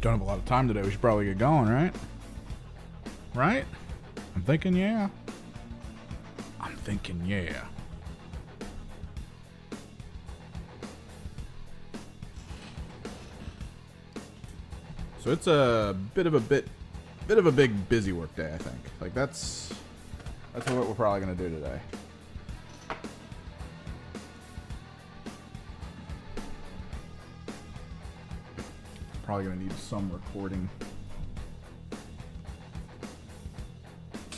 Don't have a lot of time today. We should probably get going, right? Right? I'm thinking, yeah. I'm thinking, yeah. So it's a bit of a big busy work day, I think. Like that's what we're probably gonna do today. Probably gonna need some recording.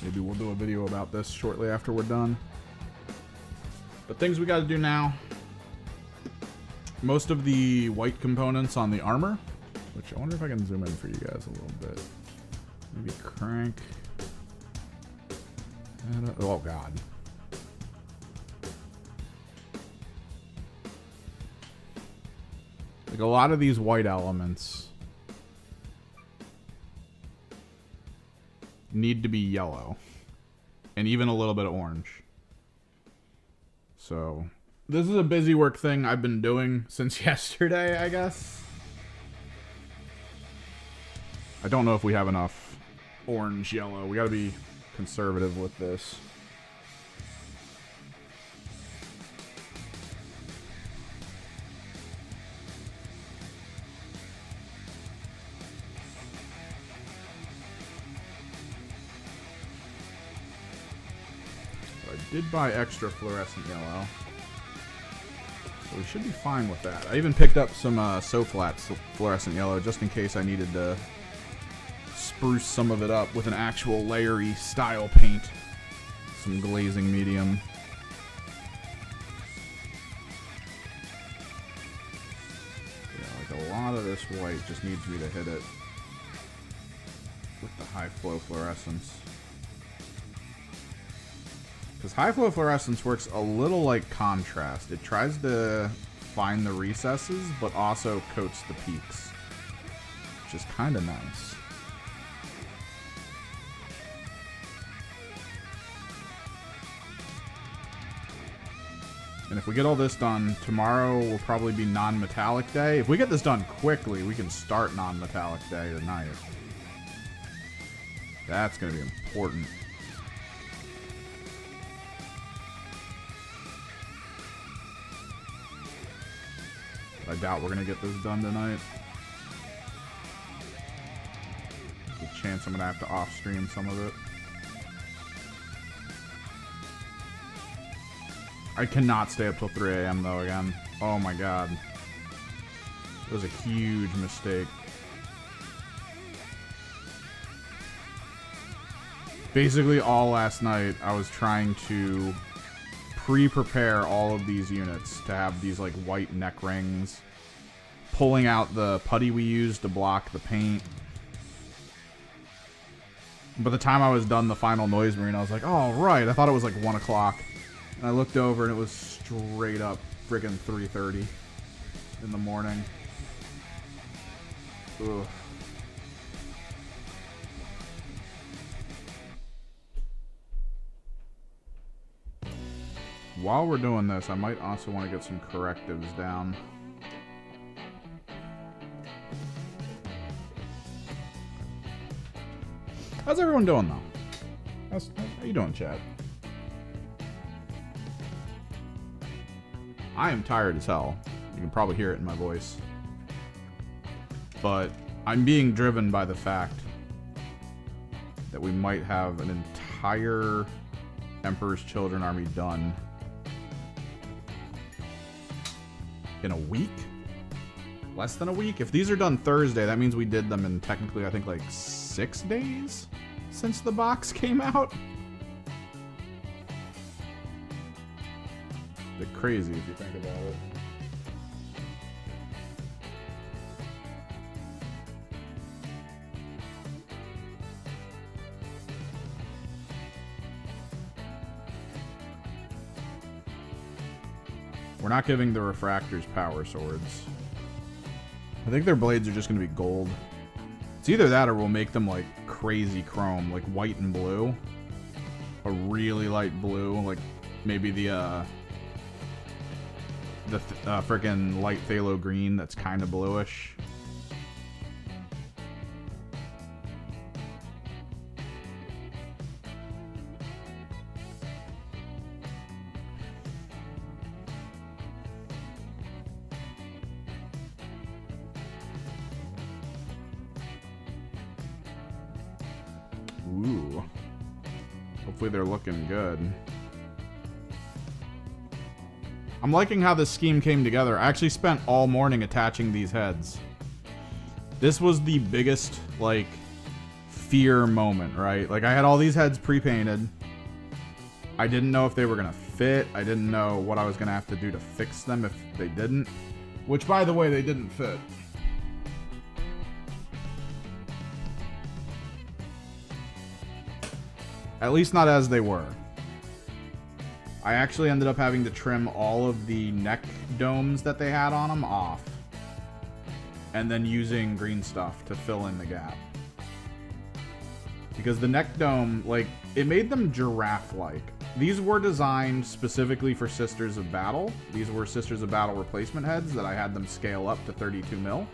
Maybe we'll do a video about this shortly after we're done. But things we gotta do now. Most of the white components on the armor, which I wonder if I can zoom in for you guys a little bit. Maybe crank. Oh god. Like a lot of these white elements need to be yellow. And even a little bit of orange. So this is a busy work thing I've been doing since yesterday, I guess. I don't know if we have enough orange, yellow. We gotta be conservative with this. I did buy extra fluorescent yellow. So we should be fine with that. I even picked up some So-Flat fluorescent yellow just in case I needed to spruce some of it up with an actual layery style paint. Some glazing medium. Yeah, like a lot of this white just needs me to hit it with the high flow fluorescence. Because high flow fluorescence works a little like contrast. It tries to find the recesses, but also coats the peaks, which is kind of nice. And if we get all this done, tomorrow will probably be non-metallic day. If we get this done quickly, we can start non-metallic day tonight. That's going to be important. I doubt we're going to get this done tonight. There's a chance I'm going to have to off-stream some of it. I cannot stay up till 3 a.m. though again. Oh my god. It was a huge mistake. Basically all last night I was trying to pre-prepare all of these units to have these like white neck rings, pulling out the putty we used to block the paint. By the time I was done the final noise marine, I was like, oh right, I thought it was like 1 o'clock. And I looked over and it was straight up friggin' 3:30 in the morning. Ugh. While we're doing this, I might also want to get some correctives down. How's everyone doing, though? How you doing, chat? I am tired as hell. You can probably hear it in my voice. But I'm being driven by the fact that we might have an entire Emperor's Children army done in a week? Less than a week? If these are done Thursday, that means we did them in technically, I think, like 6 days since the box came out. Bit crazy if you think about it. We're not giving the refractors power swords. I think their blades are just going to be gold. It's either that or we'll make them like crazy chrome, like white and blue. A really light blue, like maybe the frickin' light phthalo green that's kind of bluish. Ooh. Hopefully they're looking good. I'm liking how this scheme came together. I actually spent all morning attaching these heads. This was the biggest, like, fear moment, right? Like, I had all these heads pre-painted. I didn't know if they were going to fit. I didn't know what I was going to have to do to fix them if they didn't. Which, by the way, they didn't fit. At least not as they were. I actually ended up having to trim all of the neck domes that they had on them off. And then using green stuff to fill in the gap. Because the neck dome, like, it made them giraffe-like. These were designed specifically for Sisters of Battle. These were Sisters of Battle replacement heads that I had them scale up to 32 mil.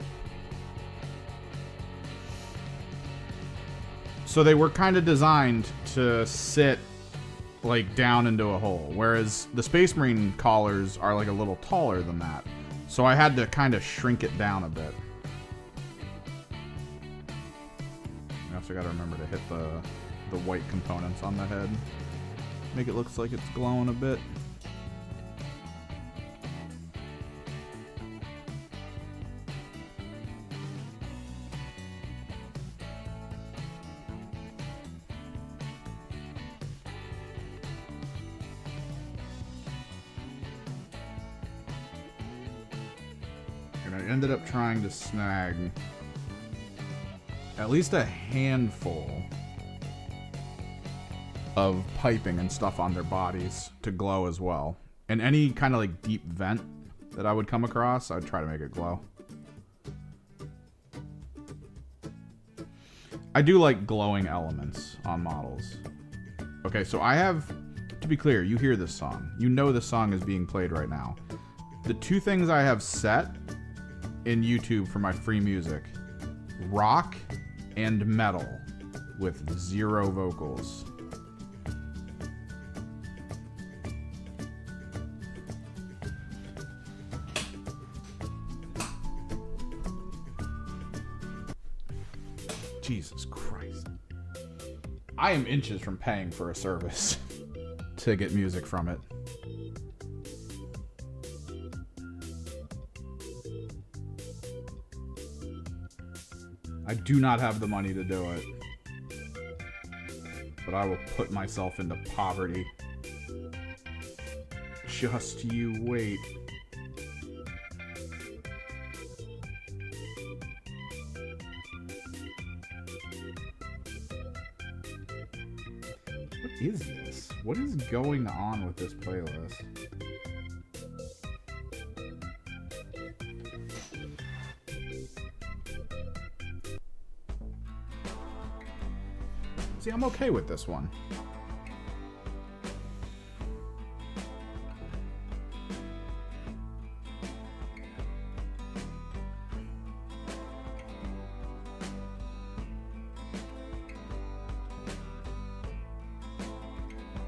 So they were kind of designed to sit like down into a hole, whereas the Space Marine collars are like a little taller than that. So I had to kind of shrink it down a bit. I also got to remember to hit the white components on the head. Make it look like it's glowing a bit. And I ended up trying to snag at least a handful of piping and stuff on their bodies to glow as well. And any kind of like deep vent that I would come across, I'd try to make it glow. I do like glowing elements on models. Okay, so I have, to be clear, you hear this song. You know this song is being played right now. The two things I have set in YouTube for my free music, rock and metal with 0 vocals. Jesus Christ. I am inches from paying for a service to get music from it. I do not have the money to do it. But I will put myself into poverty. Just you wait. What is this? What is going on with this playlist? See, I'm okay with this one.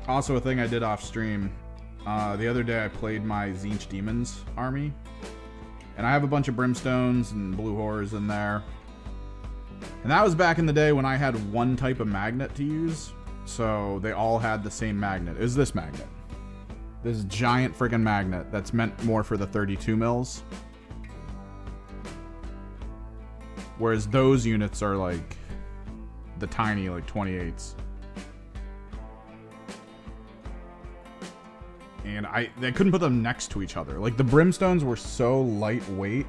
Also, a thing I did off stream, the other day I played my Tzeentch Demons army, and I have a bunch of Brimstones and Blue Horrors in there. And that was back in the day when I had one type of magnet to use, so they all had the same magnet. It was this magnet. This giant friggin' magnet that's meant more for the 32 mils. Whereas those units are like the tiny, like 28s. And I couldn't put them next to each other. Like, the Brimstones were so lightweight.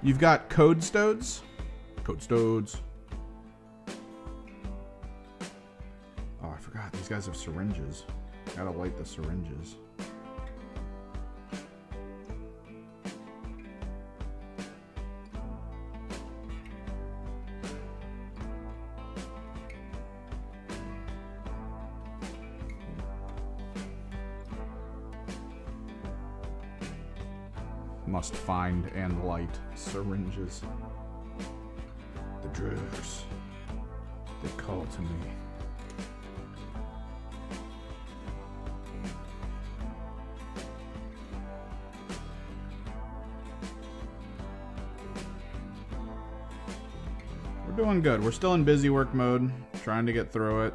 You've got Code Stodes. Code Stodes. Oh, I forgot. These guys have syringes. Gotta light the syringes. Must find and light syringes. The drugs, they call to me. We're doing good. We're still in busy work mode, trying to get through it.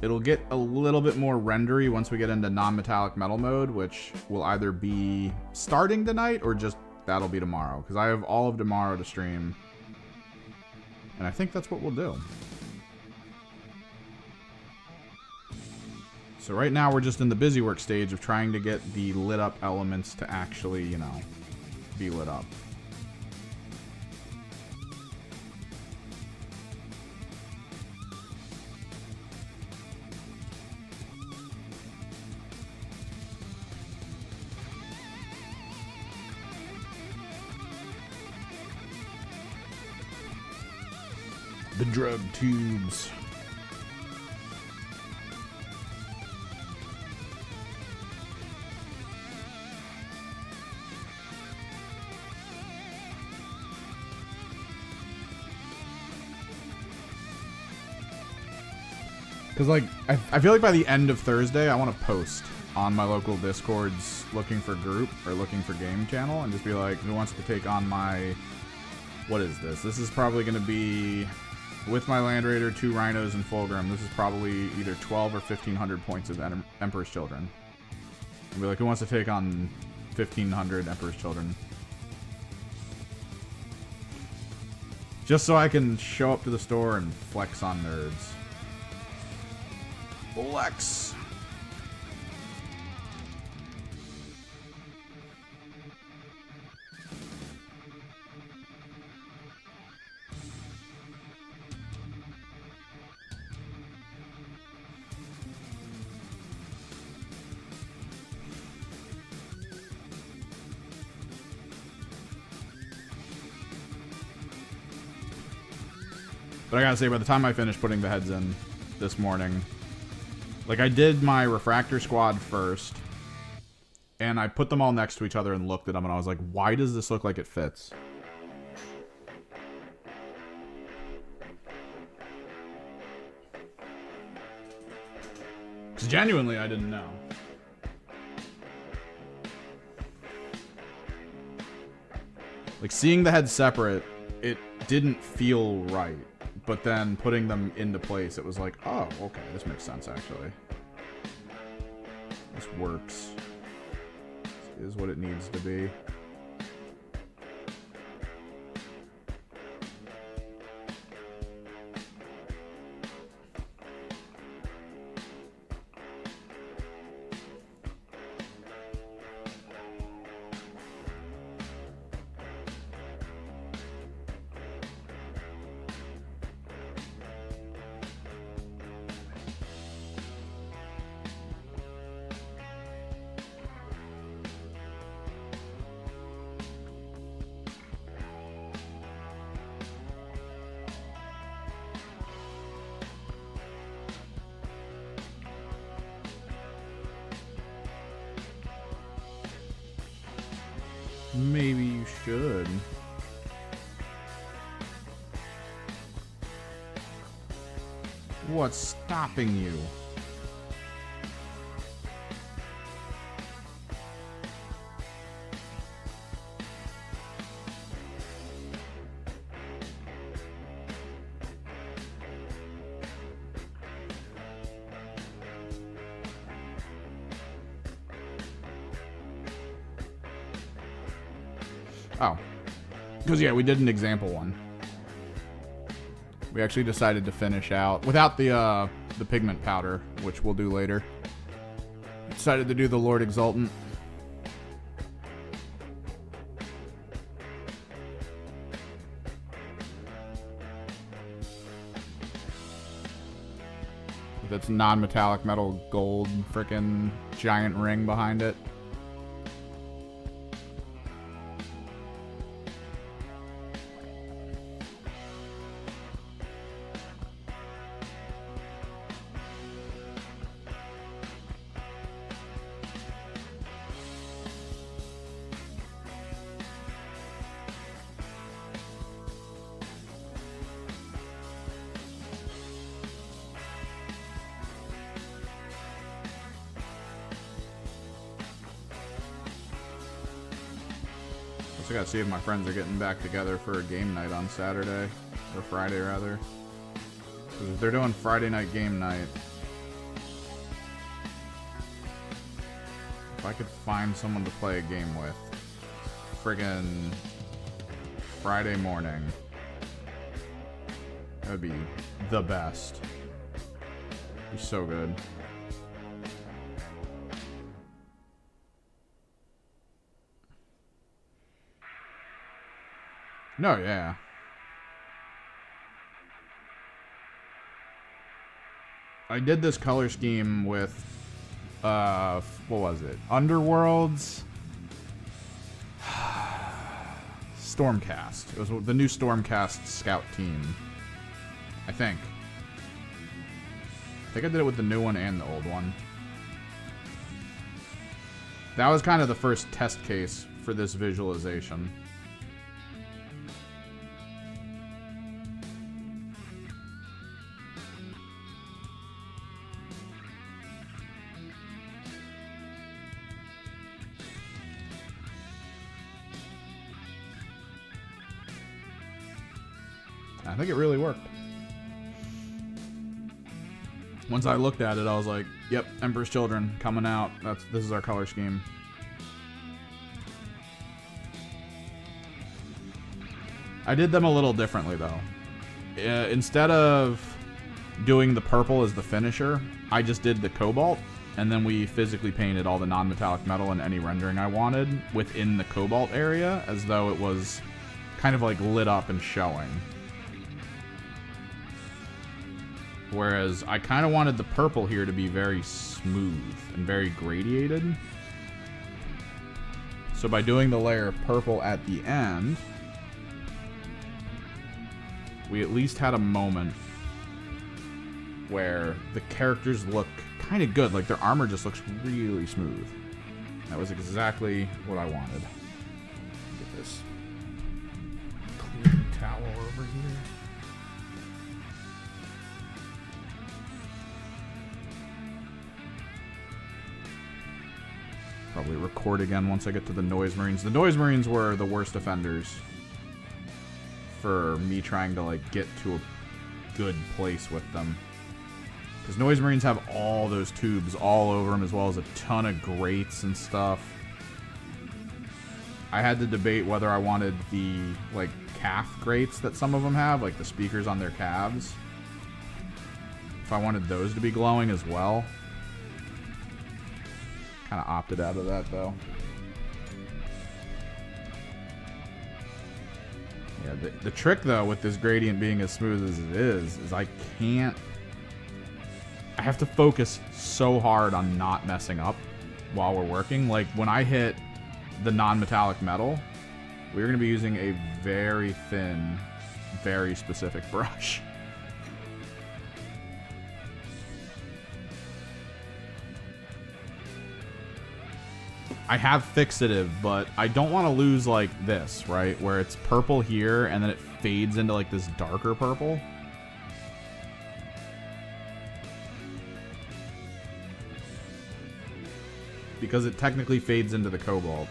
It'll get a little bit more rendery once we get into non-metallic metal mode, which will either be starting tonight or just that'll be tomorrow. Because I have all of tomorrow to stream. And I think that's what we'll do. So right now we're just in the busy work stage of trying to get the lit up elements to actually, you know, be lit up. The drug tubes. Because, like, I feel like by the end of Thursday, I want to post on my local Discords looking for group or looking for game channel and just be like, who wants to take on my... What is this? This is probably going to be, with my Land Raider, 2 Rhinos, and Fulgrim, this is probably either 12 or 1,500 points of Emperor's Children. I'll be like, who wants to take on 1,500 Emperor's Children? Just so I can show up to the store and flex on nerds. Flex. But I gotta say, by the time I finished putting the heads in this morning, like, I did my refractor squad first, and I put them all next to each other and looked at them, and I was like, why does this look like it fits? Because genuinely, I didn't know. Like, seeing the heads separate, it didn't feel right. But then putting them into place, it was like, oh, okay, this makes sense, actually. This works. This is what it needs to be. Maybe you should. What's stopping you? Oh. Because, yeah, we did an example one. We actually decided to finish out, without the pigment powder, which we'll do later. Decided to do the Lord Exultant. With its non-metallic metal gold frickin' giant ring behind it. I gotta see if my friends are getting back together for a game night on Saturday. Or Friday, rather. Because if they're doing Friday night game night, if I could find someone to play a game with, friggin' Friday morning, that would be the best. Be so good. No, yeah. I did this color scheme with, what was it? Underworlds? Stormcast. It was the new Stormcast Scout team. I think I did it with the new one and the old one. That was kind of the first test case for this visualization. I think it really worked. Once I looked at it, I was like, yep, Emperor's Children coming out. This is our color scheme. I did them a little differently, though. Instead of doing the purple as the finisher, I just did the cobalt, and then we physically painted all the non-metallic metal and any rendering I wanted within the cobalt area, as though it was kind of like lit up and showing. Whereas I kind of wanted the purple here to be very smooth and very gradiated. So by doing the layer of purple at the end, we at least had a moment where the characters look kind of good. Like their armor just looks really smooth. That was exactly what I wanted. Get this clean towel over here. Probably record again once I get to the Noise Marines. The Noise Marines were the worst offenders for me trying to like get to a good place with them. Because Noise Marines have all those tubes all over them, as well as a ton of grates and stuff. I had to debate whether I wanted the like calf grates that some of them have, like the speakers on their calves. If I wanted those to be glowing as well. Kind of opted out of that, though. Yeah, the trick, though, with this gradient being as smooth as it is I can't... I have to focus so hard on not messing up while we're working. Like, when I hit the non-metallic metal, we're going to be using a very thin, very specific brush. I have fixative, but I don't want to lose like this, right? Where it's purple here and then it fades into like this darker purple. Because it technically fades into the cobalt.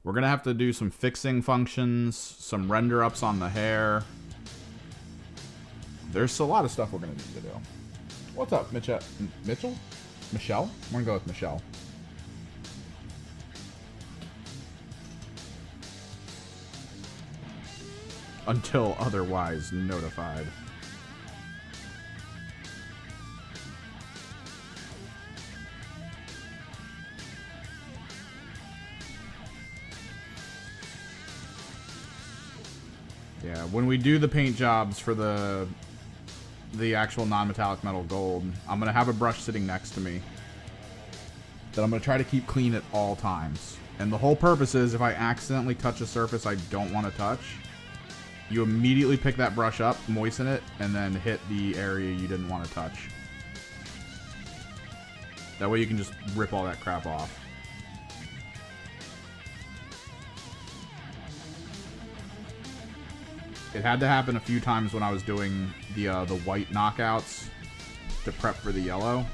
We're going to have to do some fixing functions, some render ups on the hair. There's a lot of stuff we're going to need to do. What's up, Mitchell? Mitchell? Michelle? I'm going to go with Michelle. Until otherwise notified. Yeah, when we do the paint jobs for the actual non-metallic metal gold, I'm going to have a brush sitting next to me that I'm going to try to keep clean at all times. And the whole purpose is if I accidentally touch a surface I don't want to touch, you immediately pick that brush up, moisten it, and then hit the area you didn't want to touch. That way you can just rip all that crap off. It had to happen a few times when I was doing the white knockouts to prep for the yellow.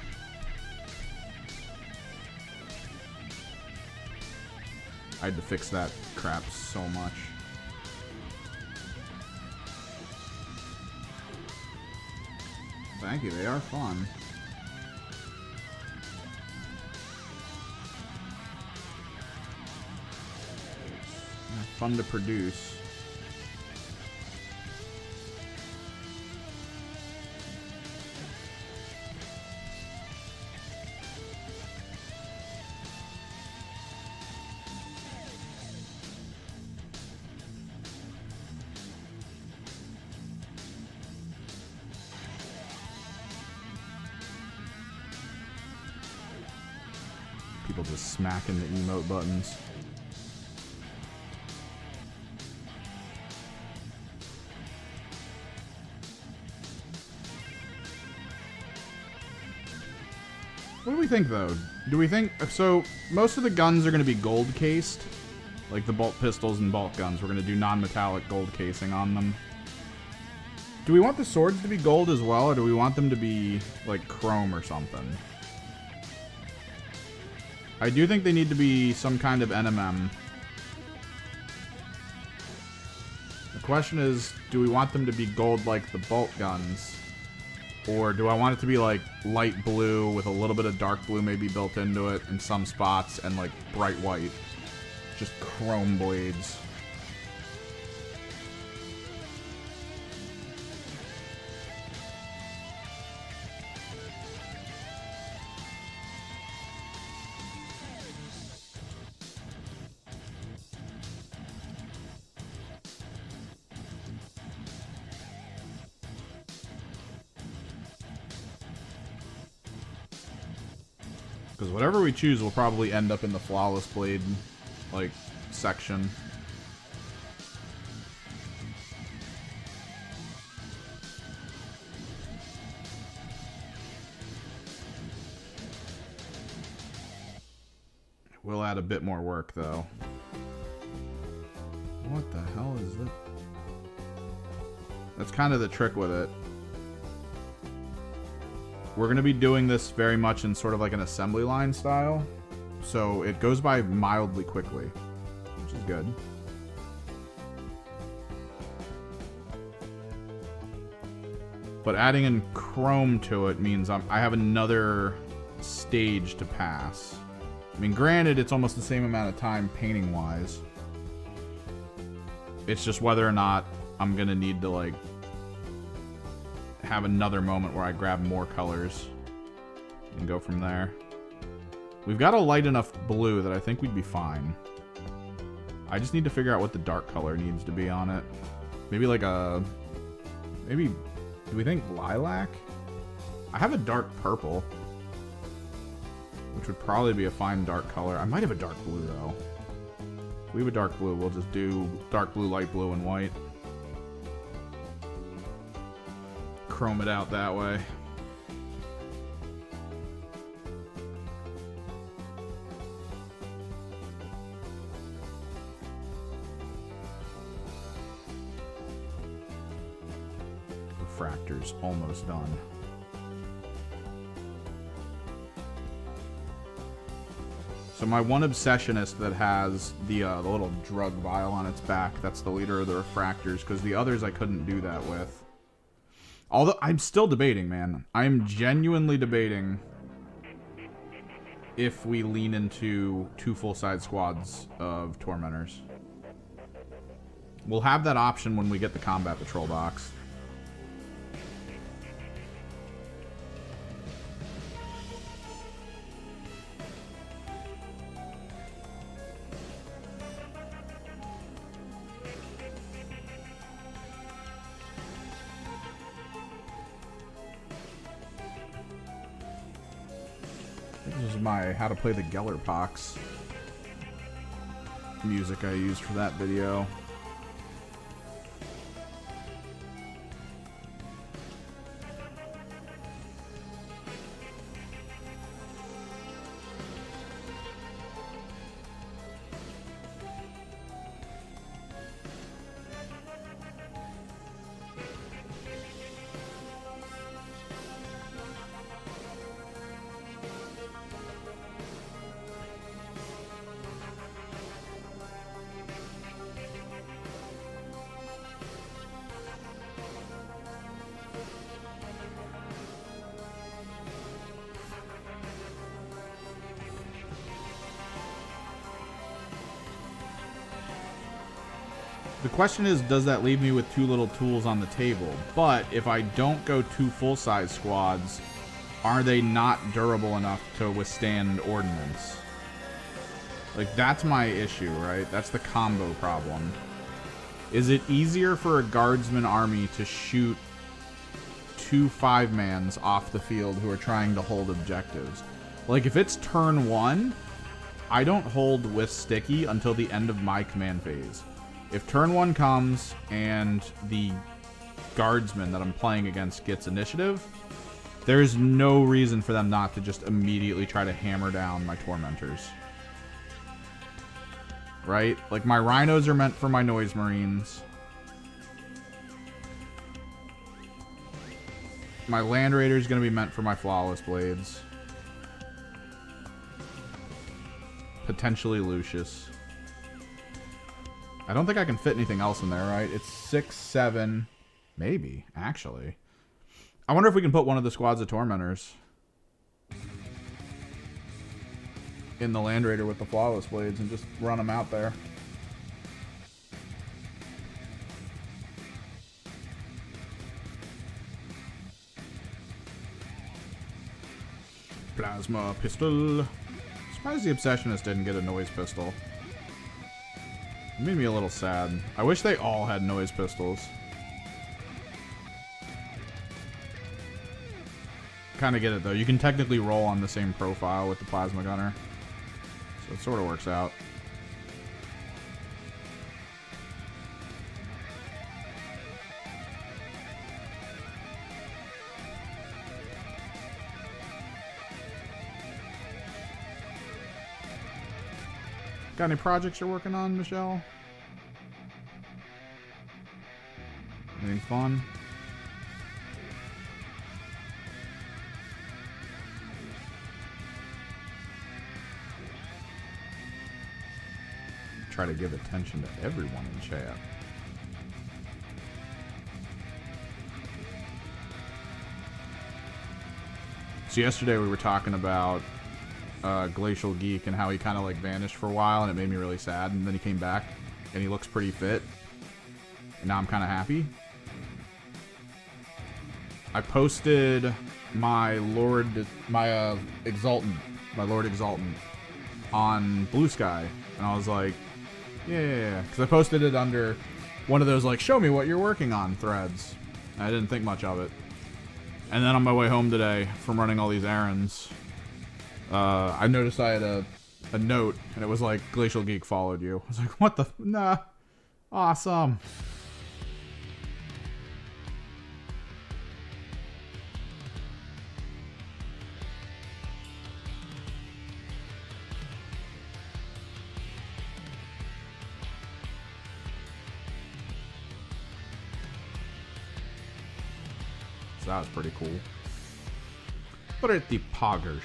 I had to fix that crap so much. Thank you, they are fun. They're fun to produce. People just smacking the emote buttons. What do we think, though? Do we think... So, most of the guns are going to be gold cased. Like the bolt pistols and bolt guns. We're going to do non-metallic gold casing on them. Do we want the swords to be gold as well, or do we want them to be, like, chrome or something? I do think they need to be some kind of NMM. The question is, do we want them to be gold like the bolt guns? Or do I want it to be like light blue with a little bit of dark blue maybe built into it in some spots and like bright white? Just chrome blades. Because whatever we choose will probably end up in the flawless blade, like, section. We'll add a bit more work, though. What the hell is that? That's kind of the trick with it. We're going to be doing this very much in sort of like an assembly line style. So it goes by mildly quickly, which is good. But adding in chrome to it means I have another stage to pass. I mean, granted, it's almost the same amount of time painting-wise. It's just whether or not I'm going to need to, like, have another moment where I grab more colors and go from there. We've got a light enough blue that I think we'd be fine. I just need to figure out what the dark color needs to be on it. Maybe like a... Maybe... Do we think lilac? I have a dark purple, which would probably be a fine dark color. I might have a dark blue, though. If we have a dark blue, we'll just do dark blue, light blue, and white. Chrome it out that way. Refractor's almost done. So my one obsessionist that has the little drug vial on its back, that's the leader of the refractors, because the others I couldn't do that with. Although, I'm still debating, man. I'm genuinely debating if we lean into 2 full-size squads of Tormentors. We'll have that option when we get the Combat Patrol box. This is my How to Play the Gellerpox music I used for that video. The question is, does that leave me with too little tools on the table? But if I don't go 2 full-size squads, are they not durable enough to withstand ordnance? Like, that's my issue, right? That's the combo problem. Is it easier for a guardsman army to shoot 2 5-mans off the field who are trying to hold objectives? Like, if it's turn 1, I don't hold with sticky until the end of my command phase. If turn 1 comes and the guardsman that I'm playing against gets initiative, there's no reason for them not to just immediately try to hammer down my tormentors. Right? Like, my rhinos are meant for my noise marines. My land raider is going to be meant for my flawless blades. Potentially Lucius. I don't think I can fit anything else in there, right? It's 6, 7, maybe, actually. I wonder if we can put one of the squads of tormentors in the land raider with the flawless blades and just run them out there. Plasma pistol. Surprised the Obsessionist didn't get a noise pistol. It made me a little sad. I wish they all had noise pistols. Kind of get it though. You can technically roll on the same profile with the plasma gunner. So it sort of works out. Got any projects you're working on, Michelle? Anything fun? Try to give attention to everyone in chat. So yesterday we were talking about Glacial Geek and how he kind of like vanished for a while, and it made me really sad. And then he came back, and he looks pretty fit. And now I'm kind of happy. I posted my Lord Exultant on Blue Sky, and I was like, yeah, because I posted it under one of those like show me what you're working on threads. I didn't think much of it. And then on my way home today from running all these errands, I noticed I had a note, and it was like, Glacial Geek followed you. I was like, what the? Nah. Awesome. So that was pretty cool. Pretty poggers.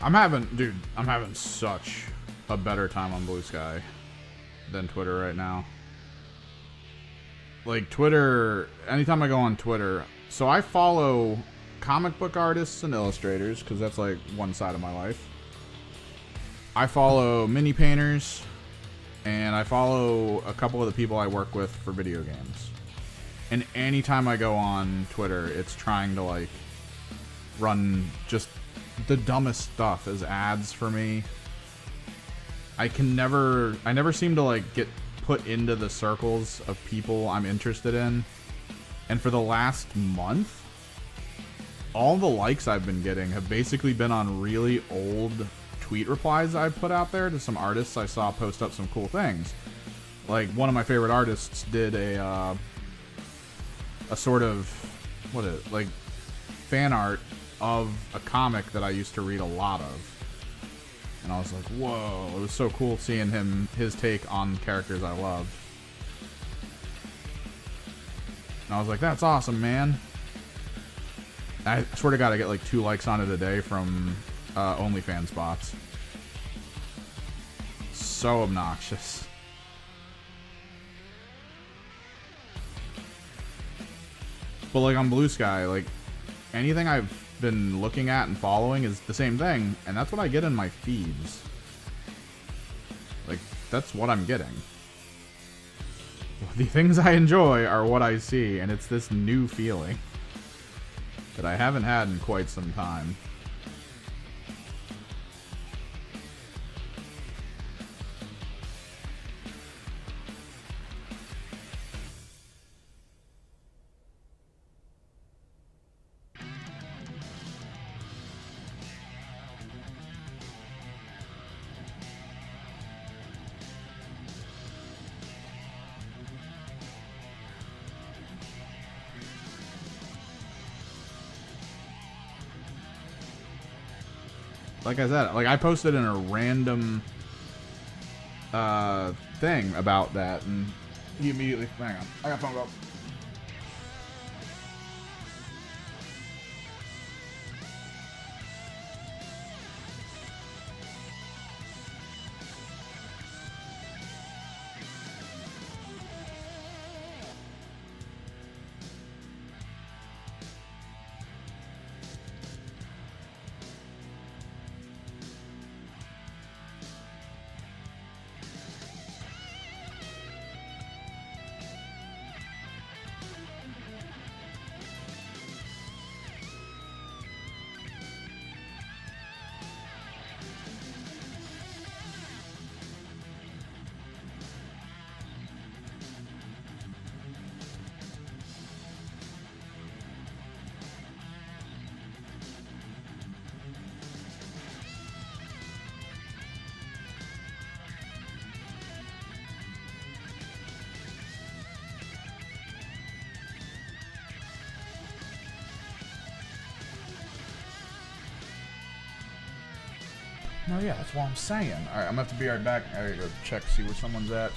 I'm having such a better time on Blue Sky than Twitter right now. Like, Twitter, anytime I go on Twitter, so I follow comic book artists and illustrators, because that's like one side of my life. I follow mini painters, and I follow a couple of the people I work with for video games. And anytime I go on Twitter, it's trying to like run just the dumbest stuff as ads for me. I never seem to like get put into the circles of people I'm interested in. And for the last month, all the likes I've been getting have basically been on really old tweet replies I put out there to some artists I saw post up some cool things. Like, one of my favorite artists did a sort of, fan art of a comic that I used to read a lot of. And I was like, whoa, it was so cool seeing his take on characters I loved. And I was like, that's awesome, man. I swear to God, I get like 2 likes on it a day from OnlyFans bots. So obnoxious. But like on Blue Sky, like anything I've been looking at and following is the same thing, and that's what I get in my feeds. Like, that's what I'm getting. The things I enjoy are what I see, and it's this new feeling that I haven't had in quite some time. Like I said, like I posted in a random thing about that, and he immediately, hang on, I got phone call. No, yeah, that's what I'm saying. Alright, I'm gonna have to be right back. I gotta go check, see where someone's at.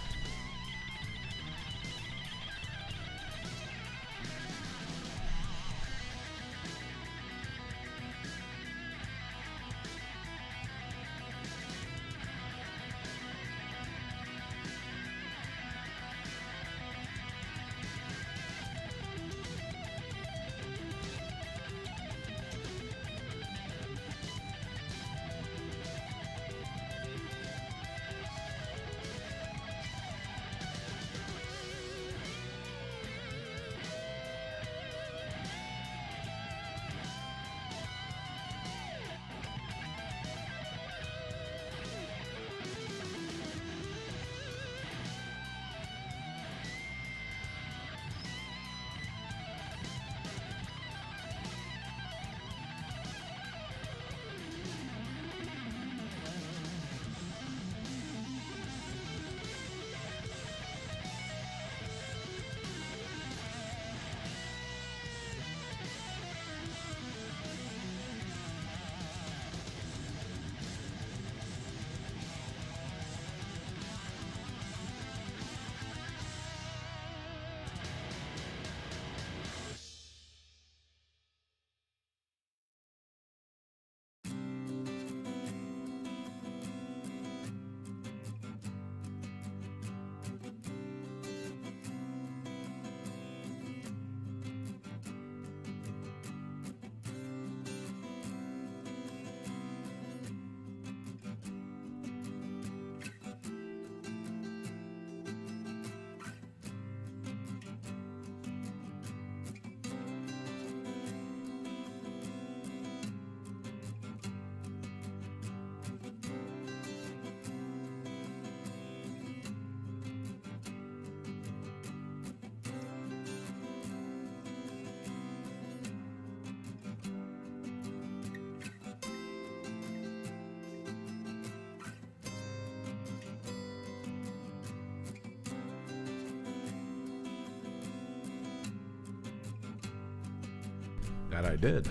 That I did.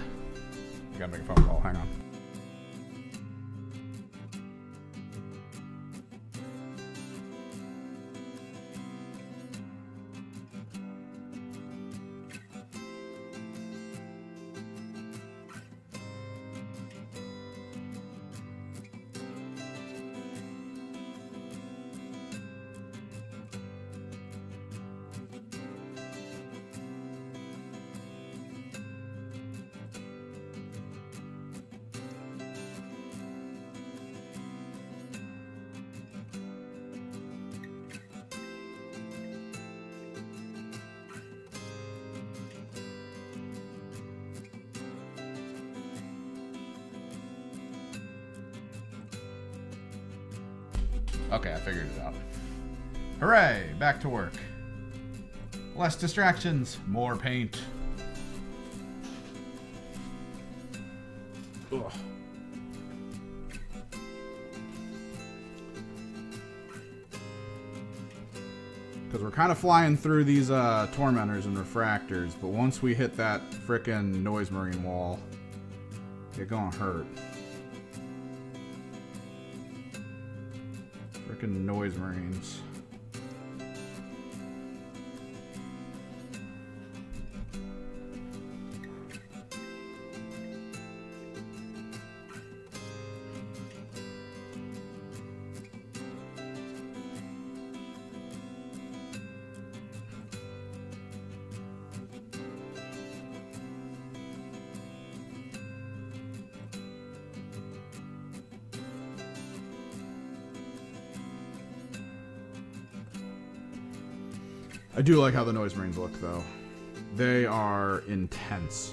I gotta make a phone call. Hang on. Okay, I figured it out. Hooray! Back to work. Less distractions, more paint. Ugh. Because we're kind of flying through these tormentors and refractors, but once we hit that frickin' noise marine wall, it's gonna hurt. Frickin' noise marines. I do like how the noise marines look, though. They are intense.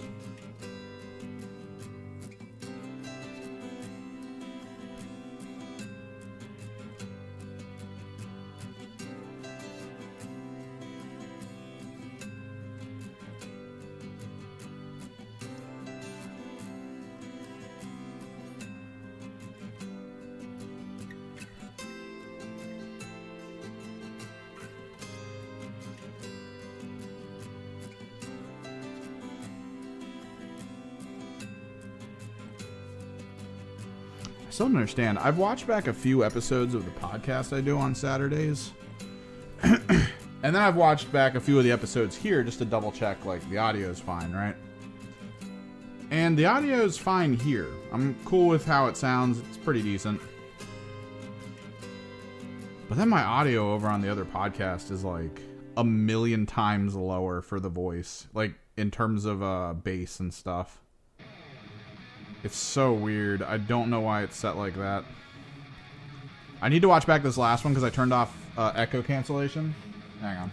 I still don't understand. I've watched back a few episodes of the podcast I do on Saturdays. And then I've watched back a few of the episodes here just to double check, like, the audio is fine, right? And the audio is fine here. I'm cool with how it sounds. It's pretty decent. But then my audio over on the other podcast is like a million times lower for the voice. Like, in terms of bass and stuff. It's so weird. I don't know why it's set like that. I need to watch back this last one because I turned off echo cancellation. Hang on.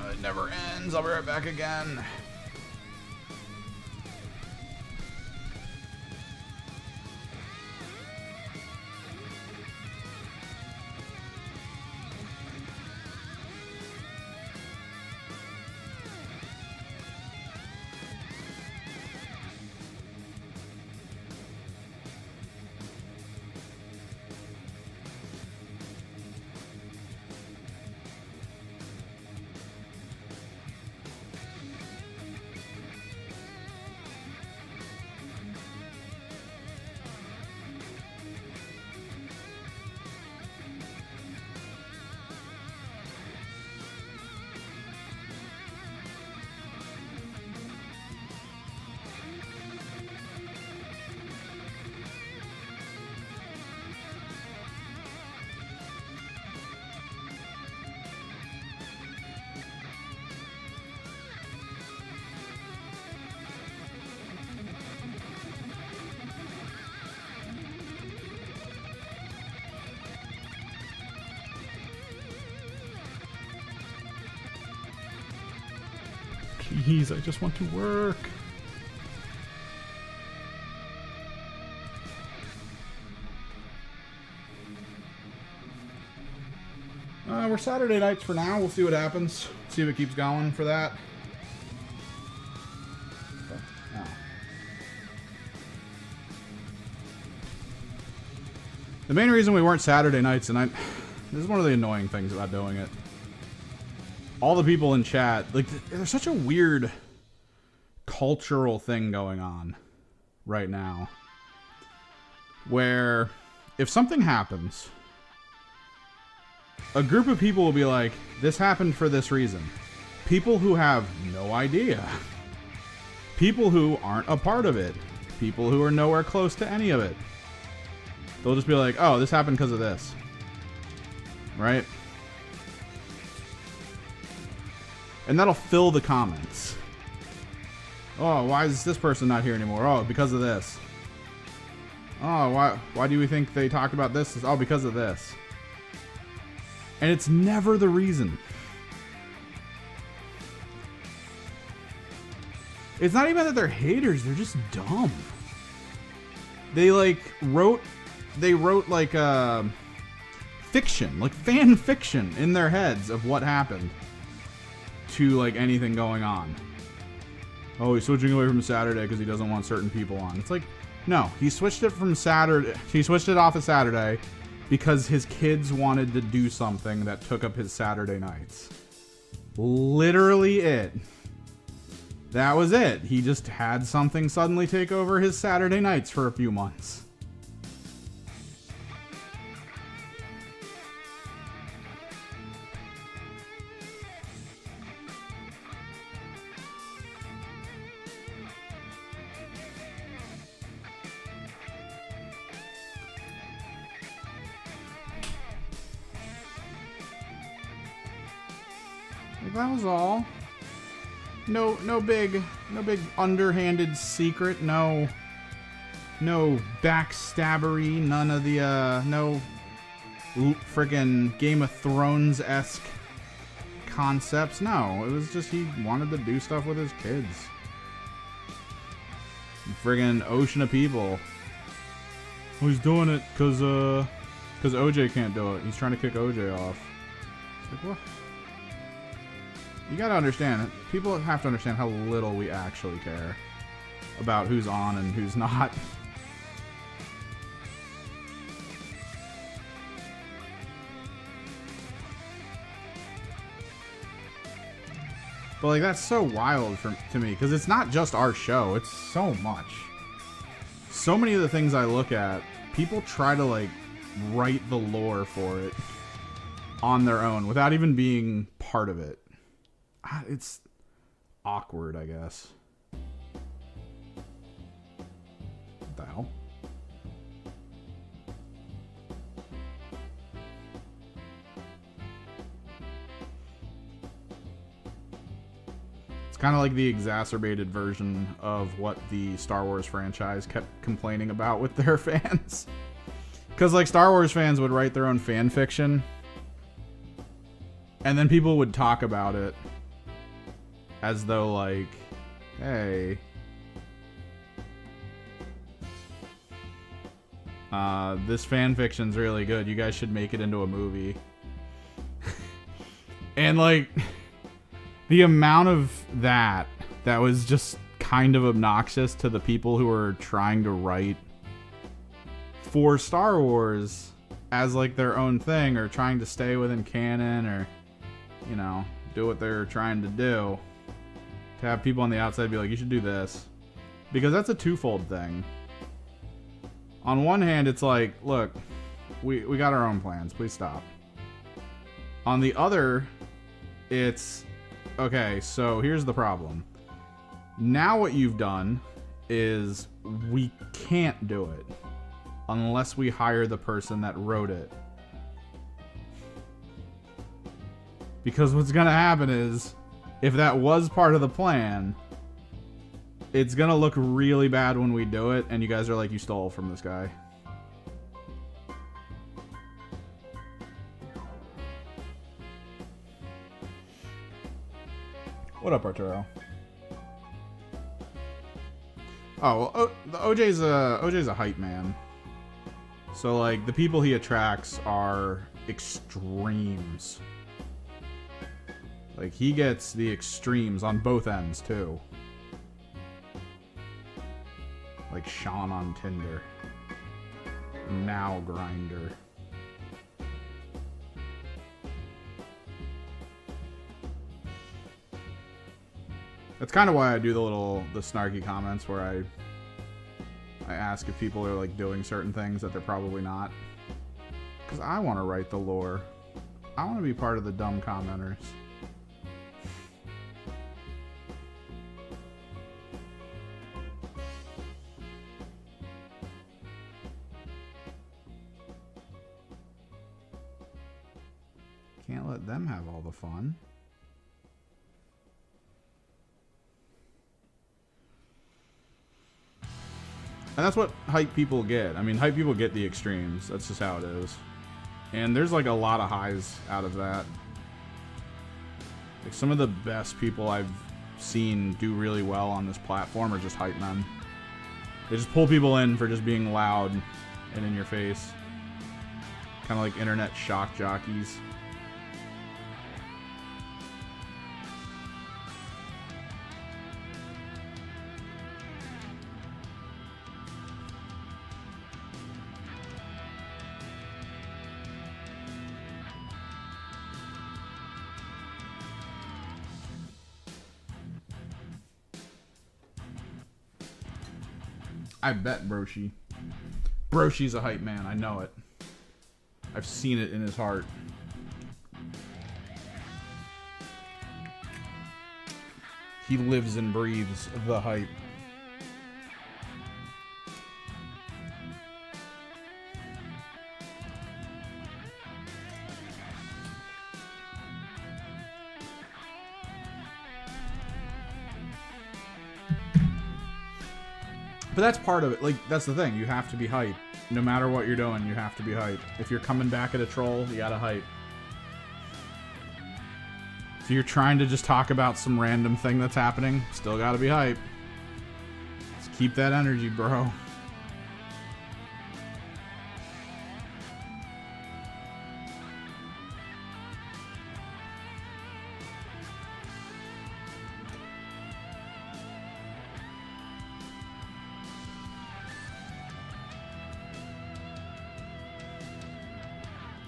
It never ends. I'll be right back again. Jeez, I just want to work. We're we're Saturday nights for now. We'll see what happens. See if it keeps going for that. Oh. The main reason we weren't Saturday nights, and this is one of the annoying things about doing it. All the people in chat, like, there's such a weird cultural thing going on right now. Where, if something happens, a group of people will be like, this happened for this reason. People who have no idea. People who aren't a part of it. People who are nowhere close to any of it. They'll just be like, oh, this happened because of this. Right? And that'll fill the comments. Oh, why is this person not here anymore? Oh, because of this. Oh, why do we think they talked about this? Oh, because of this. And it's never the reason. It's not even that they're haters, they're just dumb. They wrote like fiction, like fan fiction in their heads of what happened to like anything going on. Oh, he's switching away from Saturday because he doesn't want certain people on. It's like, no, he switched it from Saturday. He switched it off of Saturday because his kids wanted to do something that took up his Saturday nights. Literally it. That was it. He just had something suddenly take over his Saturday nights for a few months. That was all. No big underhanded secret. No backstabbery. None of the no friggin' Game of Thrones-esque concepts. No, it was just he wanted to do stuff with his kids. Friggin' ocean of people. Well, he's doing it because OJ can't do it. He's trying to kick OJ off. Like, what? You gotta understand, people have to understand how little we actually care about who's on and who's not. But like, that's so wild to me, because it's not just our show, it's so much. So many of the things I look at, people try to like write the lore for it on their own without even being part of it. It's awkward, I guess. What the hell? It's kind of like the exacerbated version of what the Star Wars franchise kept complaining about with their fans. Because like Star Wars fans would write their own fan fiction, and then people would talk about it as though like, hey, this fan fiction's really good. You guys should make it into a movie. And like, the amount of that was just kind of obnoxious to the people who were trying to write for Star Wars as like their own thing, or trying to stay within canon, or, you know, do what they're trying to do. To have people on the outside be like, you should do this. Because that's a twofold thing. On one hand, it's like, look, we got our own plans. Please stop. On the other, it's, okay, so here's the problem. Now what you've done is we can't do it unless we hire the person that wrote it. Because what's going to happen is, if that was part of the plan, it's going to look really bad when we do it, and you guys are like, you stole from this guy. What up, Arturo? Oh, well, OJ's a hype man. So, like, the people he attracts are extremes. Like, he gets the extremes on both ends, too. Like Sean on Tinder. Now Grinder. That's kind of why I do the snarky comments where I ask if people are like doing certain things that they're probably not. Because I want to write the lore. I want to be part of the dumb commenters. Can't let them have all the fun. And that's what hype people get. I mean, hype people get the extremes. That's just how it is. And there's like a lot of highs out of that. Like some of the best people I've seen do really well on this platform are just hype men. They just pull people in for just being loud and in your face. Kind of like internet shock jockeys. I bet Broshi. Broshi's a hype man. I know it. I've seen it in his heart. He lives and breathes the hype. But that's part of it. Like, that's the thing. You have to be hype. No matter what you're doing, you have to be hype. If you're coming back at a troll, you gotta hype. If you're trying to just talk about some random thing that's happening, still gotta be hype. Just keep that energy, bro.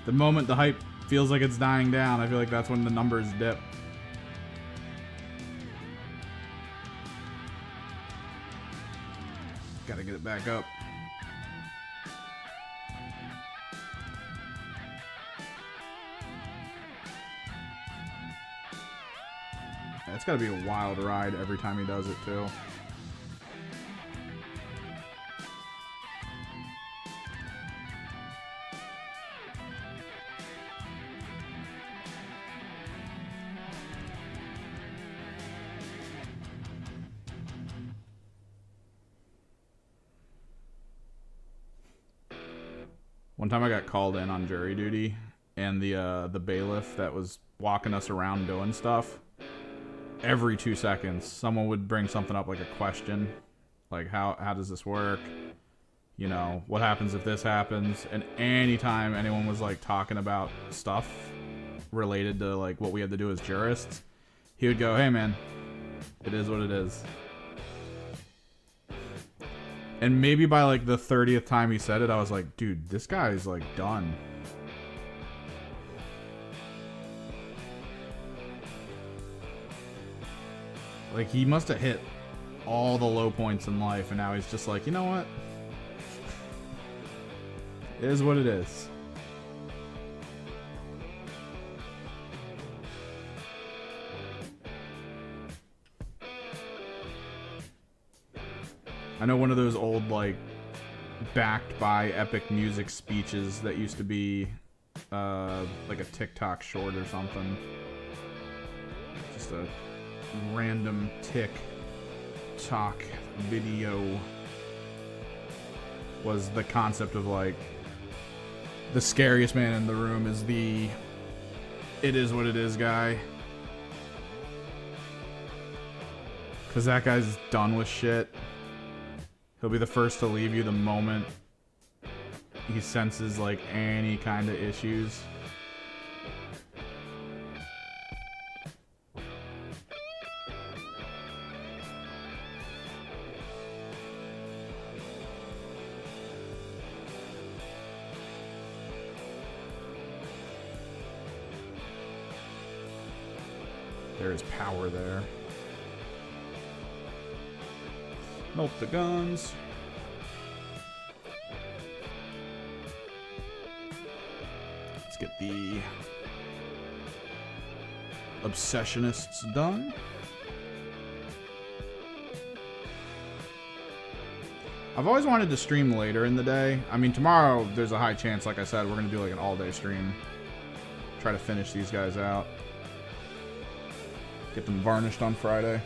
The moment the hype feels like it's dying down, I feel like that's when the numbers dip. Gotta get it back up. It's gotta be a wild ride every time he does it, too. One time I got called in on jury duty, and the bailiff that was walking us around doing stuff, every 2 seconds, someone would bring something up, like a question, like how does this work? You know, what happens if this happens? And anytime anyone was like talking about stuff related to like what we had to do as jurists, he would go, "Hey man, it is what it is." And maybe by like the 30th time he said it, I was like, dude, this guy is like done. Like he must have hit all the low points in life, and now he's just like, you know what? It is what it is. I know one of those old, like, backed by epic music speeches that used to be, like a TikTok short or something. Just a random TikTok video. Was the concept of, like, the scariest man in the room is the it is what it is guy. Because that guy's done with shit. He'll be the first to leave you the moment he senses like any kind of issues. there is power there. Melt the guns. Let's get the Obsessionists done. I've always wanted to stream later in the day. I mean, tomorrow there's a high chance, like I said, we're going to do like an all-day stream. Try to finish these guys out. Get them varnished on Friday.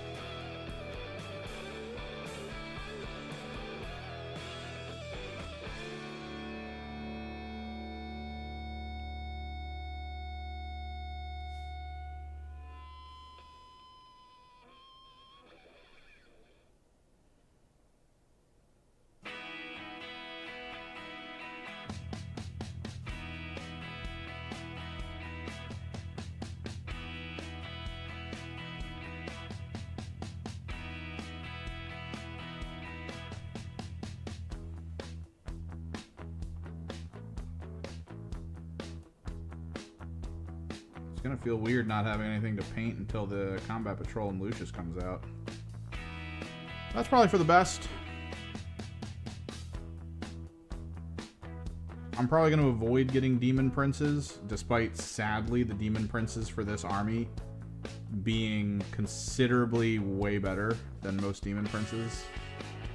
It's gonna feel weird not having anything to paint until the Combat Patrol and Lucius comes out. That's probably for the best. I'm probably gonna avoid getting Demon Princes, despite sadly the Demon Princes for this army being considerably way better than most Demon Princes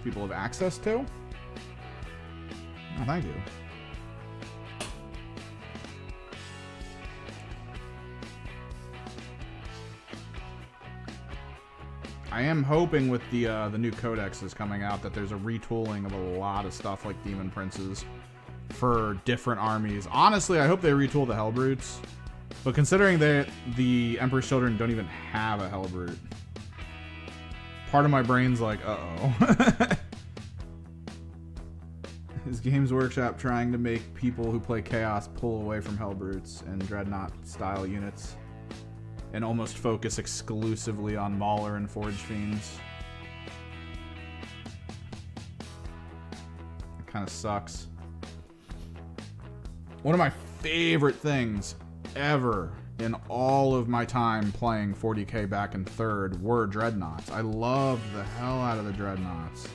people have access to. Oh, thank you. I am hoping with the new codexes coming out that there's a retooling of a lot of stuff like Demon Princes for different armies. Honestly, I hope they retool the Hellbrutes, but considering that the Emperor's Children don't even have a Hellbrute, part of my brain's like, uh-oh. Is Games Workshop trying to make people who play Chaos pull away from Hellbrutes and Dreadnought-style units and almost focus exclusively on Mauler and Forge Fiends? It kind of sucks. One of my favorite things ever in all of my time playing 40k back in 3rd were Dreadnoughts. I loved the hell out of the Dreadnoughts.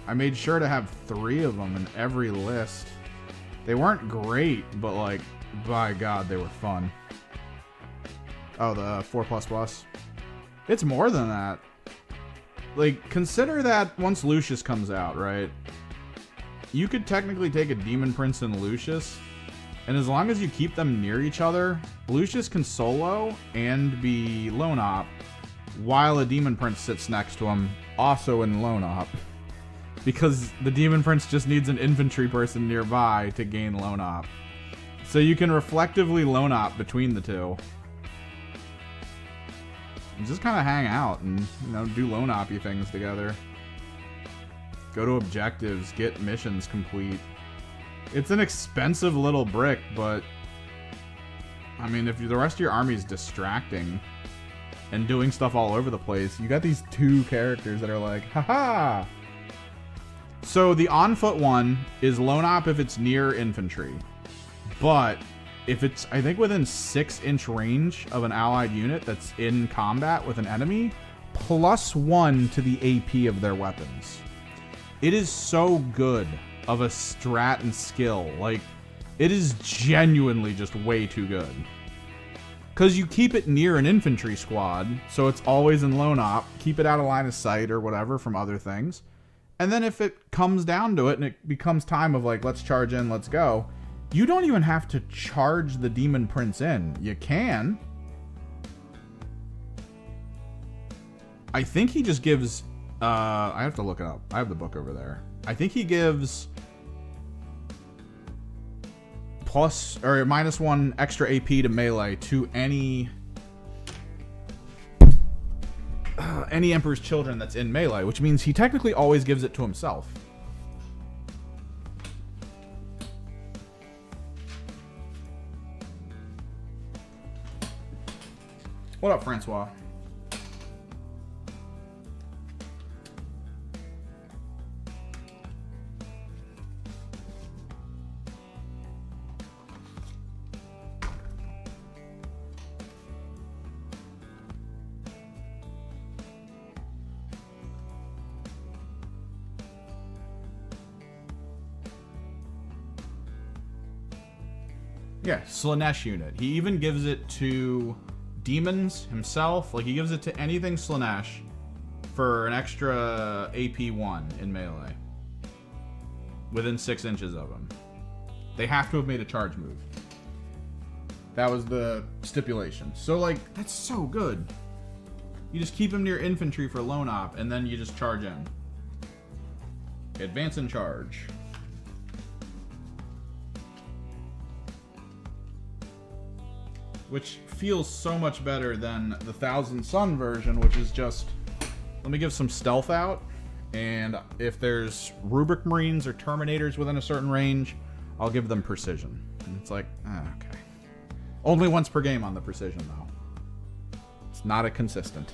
I made sure to have 3 of them in every list. They weren't great, but like, by God, they were fun. Oh, the 4++. It's more than that. Like, consider that once Lucius comes out, right? You could technically take a Demon Prince and Lucius, and as long as you keep them near each other, Lucius can solo and be lone op, while a Demon Prince sits next to him, also in lone op. Because the Demon Prince just needs an infantry person nearby to gain lone op. So you can reflectively lone op between the two. And just kind of hang out and, you know, do lone op-y things together. Go to objectives, get missions complete. It's an expensive little brick, but I mean, if the rest of your army is distracting and doing stuff all over the place, you got these 2 characters that are like, haha! So the on-foot one is lone op if it's near infantry. But if it's, I think, within 6-inch range of an allied unit that's in combat with an enemy, +1 to the AP of their weapons. It is so good of a strat and skill. Like, it is genuinely just way too good. Because you keep it near an infantry squad, so it's always in lone op, keep it out of line of sight or whatever from other things. And then if it comes down to it and it becomes time of like, let's charge in, let's go, you don't even have to charge the Demon Prince in. You can. I think he just gives, I have to look it up. I have the book over there. I think he gives plus or -1 extra AP to melee to any Emperor's Children that's in melee, which means he technically always gives it to himself. What up, Francois? Yeah, Slaanesh unit. He even gives it to demons himself. Like, he gives it to anything Slaanesh for an extra AP 1 in melee. Within 6 inches of him. They have to have made a charge move. That was the stipulation. So, like, that's so good. You just keep him near infantry for lone op, and then you just charge in. Advance and charge. Which feels so much better than the Thousand Sun version, which is just, let me give some stealth out, and if there's Rubric Marines or Terminators within a certain range, I'll give them precision. And it's like, okay. Only once per game on the precision, though. It's not a consistent.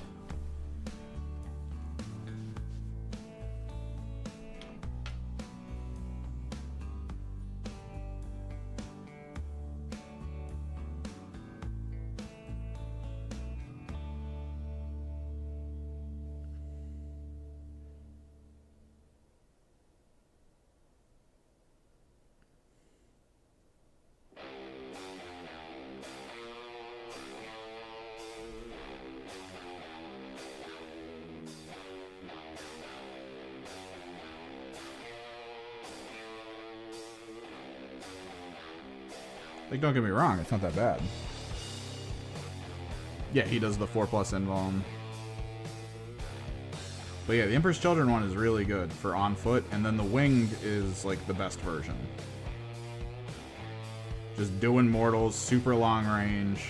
Like, don't get me wrong, it's not that bad. Yeah, he does the 4+ invuln. But yeah, the Emperor's Children one is really good for on foot, and then the winged is like the best version. Just doing mortals, super long range.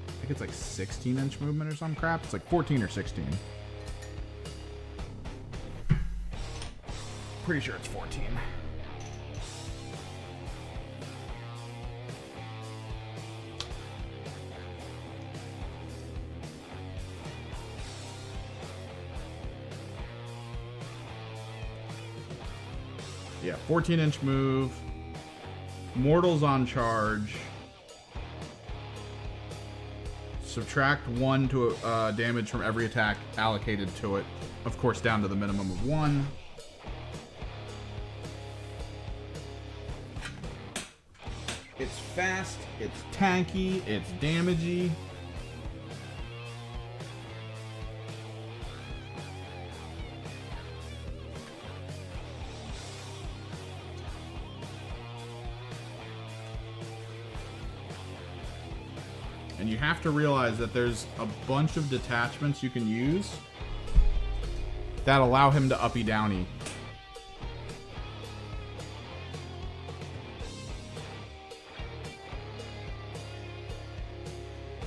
I think it's like 16-inch movement or some crap. It's like 14 or 16. Pretty sure it's 14. Yeah, 14-inch move. Mortals on charge. Subtract 1 to damage from every attack allocated to it. Of course, down to the minimum of 1. It's fast, it's tanky, it's damagey. And you have to realize that there's a bunch of detachments you can use that allow him to uppy downy.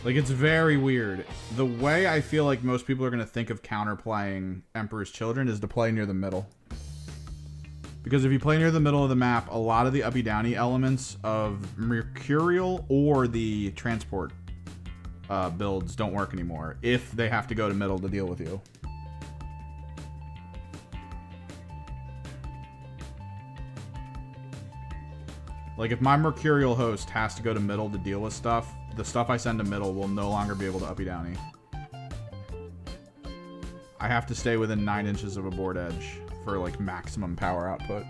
Like, it's very weird. The way I feel like most people are going to think of counterplaying Emperor's Children is to play near the middle. Because if you play near the middle of the map, a lot of the uppy downy elements of Mercurial or the transport builds don't work anymore if they have to go to middle to deal with you. Like, if my Mercurial host has to go to middle to deal with stuff, the stuff I send to middle will no longer be able to uppy downy. I have to stay within 9 inches of a board edge for, like, maximum power output.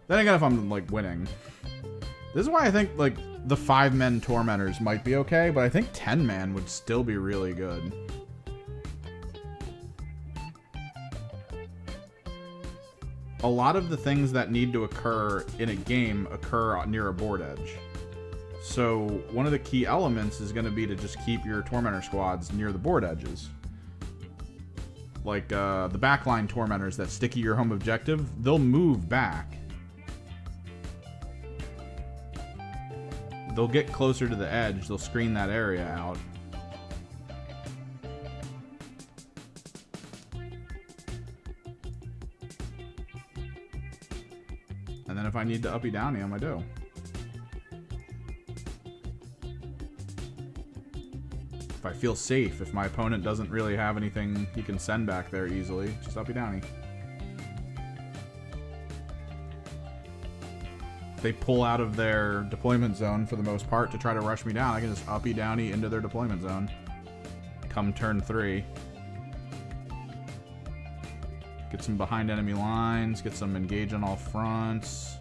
Then again, if I'm, like, winning. This is why I think, like, the 5-man Tormentors might be okay, but I think 10-man would still be really good. A lot of the things that need to occur in a game occur near a board edge. So one of the key elements is going to be to just keep your Tormentor squads near the board edges. Like the backline Tormentors that sticky your home objective, they'll move back. They'll get closer to the edge, they'll screen that area out. And then if I need to uppy downy him, I do. If I feel safe, if my opponent doesn't really have anything he can send back there easily, just uppy downy. If they pull out of their deployment zone for the most part to try to rush me down, I can just uppy downy into their deployment zone. come turn 3. Get some behind enemy lines, get some engage on all fronts.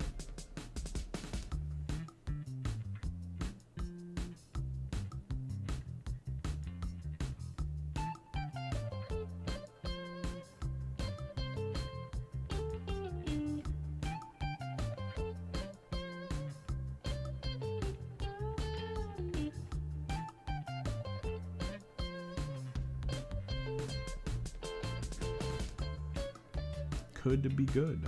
Could be good.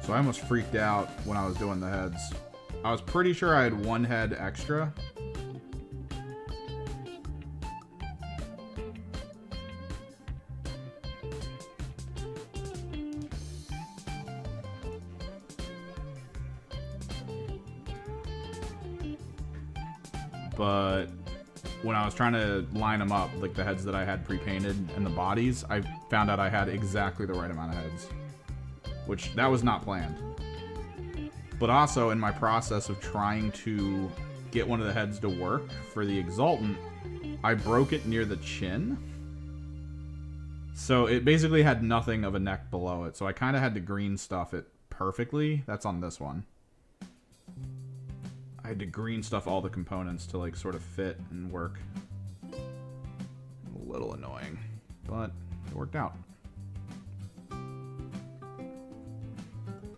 So I almost freaked out when I was doing the heads. I was pretty sure I had 1 head extra. But when I was trying to line them up, like the heads that I had pre-painted and the bodies, I found out I had exactly the right amount of heads. Which, that was not planned. But also, in my process of trying to get one of the heads to work for the Exultant, I broke it near the chin. So it basically had nothing of a neck below it. So I kind of had to green stuff it perfectly. That's on this one. I had to green stuff all the components to like sort of fit and work. A little annoying, but it worked out.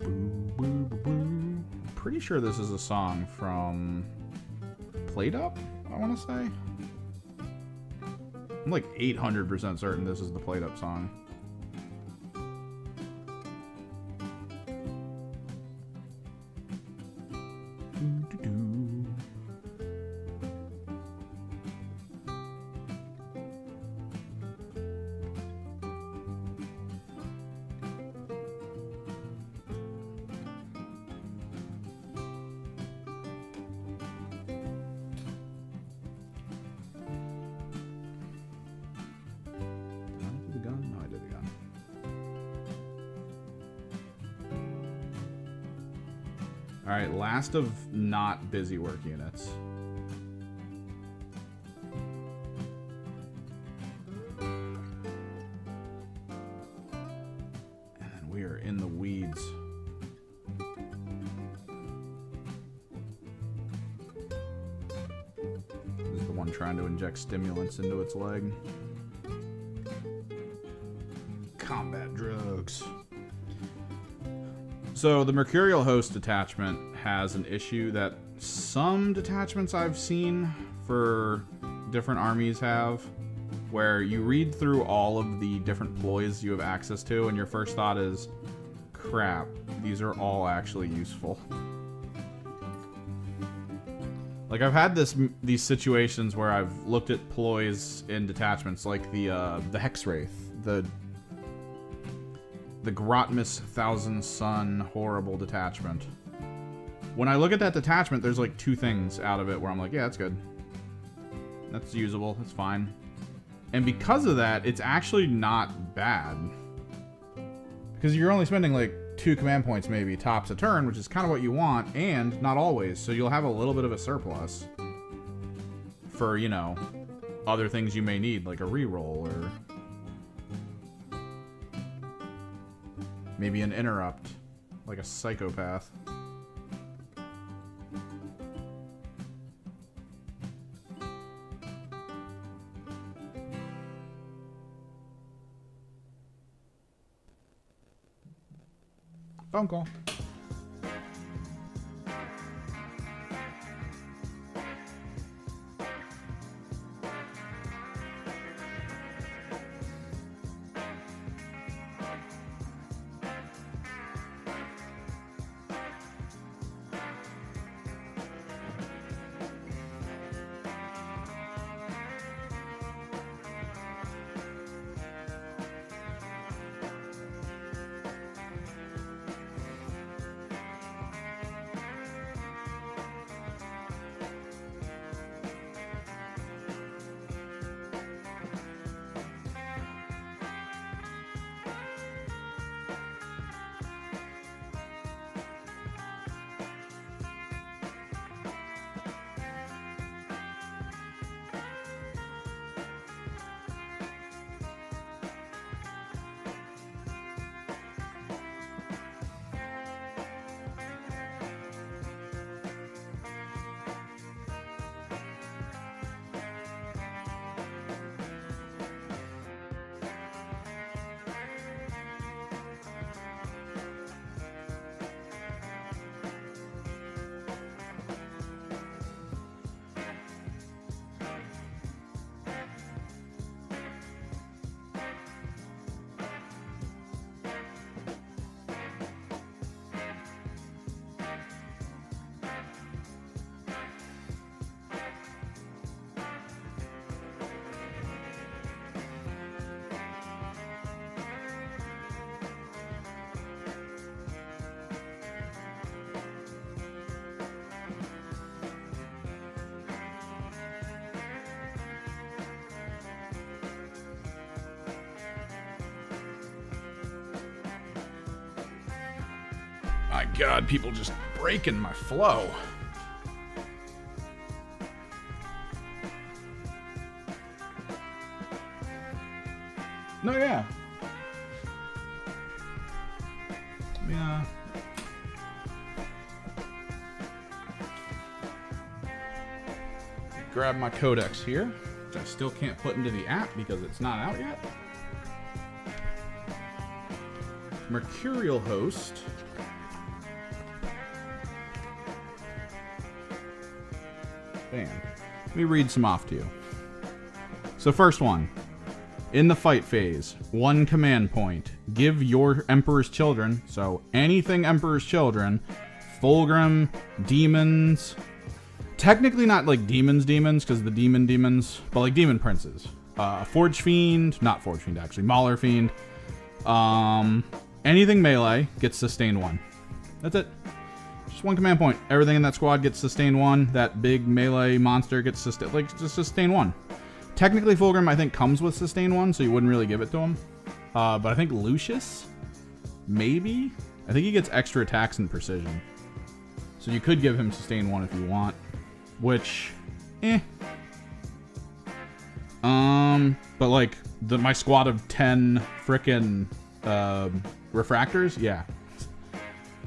I'm pretty sure this is a song from Played Up, I want to say. I'm like 800% certain this is the Played Up song. Alright, last of not busy work units. And then we are in the weeds. This is the one trying to inject stimulants into its leg. Combat drugs. So the Mercurial Host detachment has an issue that some detachments I've seen for different armies have, where you read through all of the different ploys you have access to, and your first thought is, crap, these are all actually useful. Like, I've had these situations where I've looked at ploys in detachments, like the Hexwraith, the Grotmus Thousand Sun horrible detachment. When I look at that detachment, there's like 2 things out of it where I'm like, yeah, that's good. That's usable. That's fine. And because of that, it's actually not bad. Because you're only spending like 2 command points maybe tops a turn, which is kind of what you want, and not always. So you'll have a little bit of a surplus for, you know, other things you may need, like a reroll or maybe an interrupt, like a psychopath. Phone call. My God, people just breaking my flow. No, yeah. Yeah. Grab my codex here, which I still can't put into the app because it's not out yet. Mercurial host. Bam. Let me read some off to you. So first one. In the fight phase, 1 command point. Give your Emperor's Children, so anything Emperor's Children, Fulgrim, demons, technically not like demons, because the demons, but like demon princes. Forge Fiend, not Forge Fiend actually, Mauler Fiend. Anything melee gets sustained 1. That's it. Just 1 command point. Everything in that squad gets sustained 1. That big melee monster gets just sustain 1. Technically, Fulgrim, I think, comes with sustain 1, so you wouldn't really give it to him. But I think Lucius, maybe? I think he gets extra attacks and precision. So you could give him sustain 1 if you want. Which, but like, my squad of 10 frickin' refractors, yeah.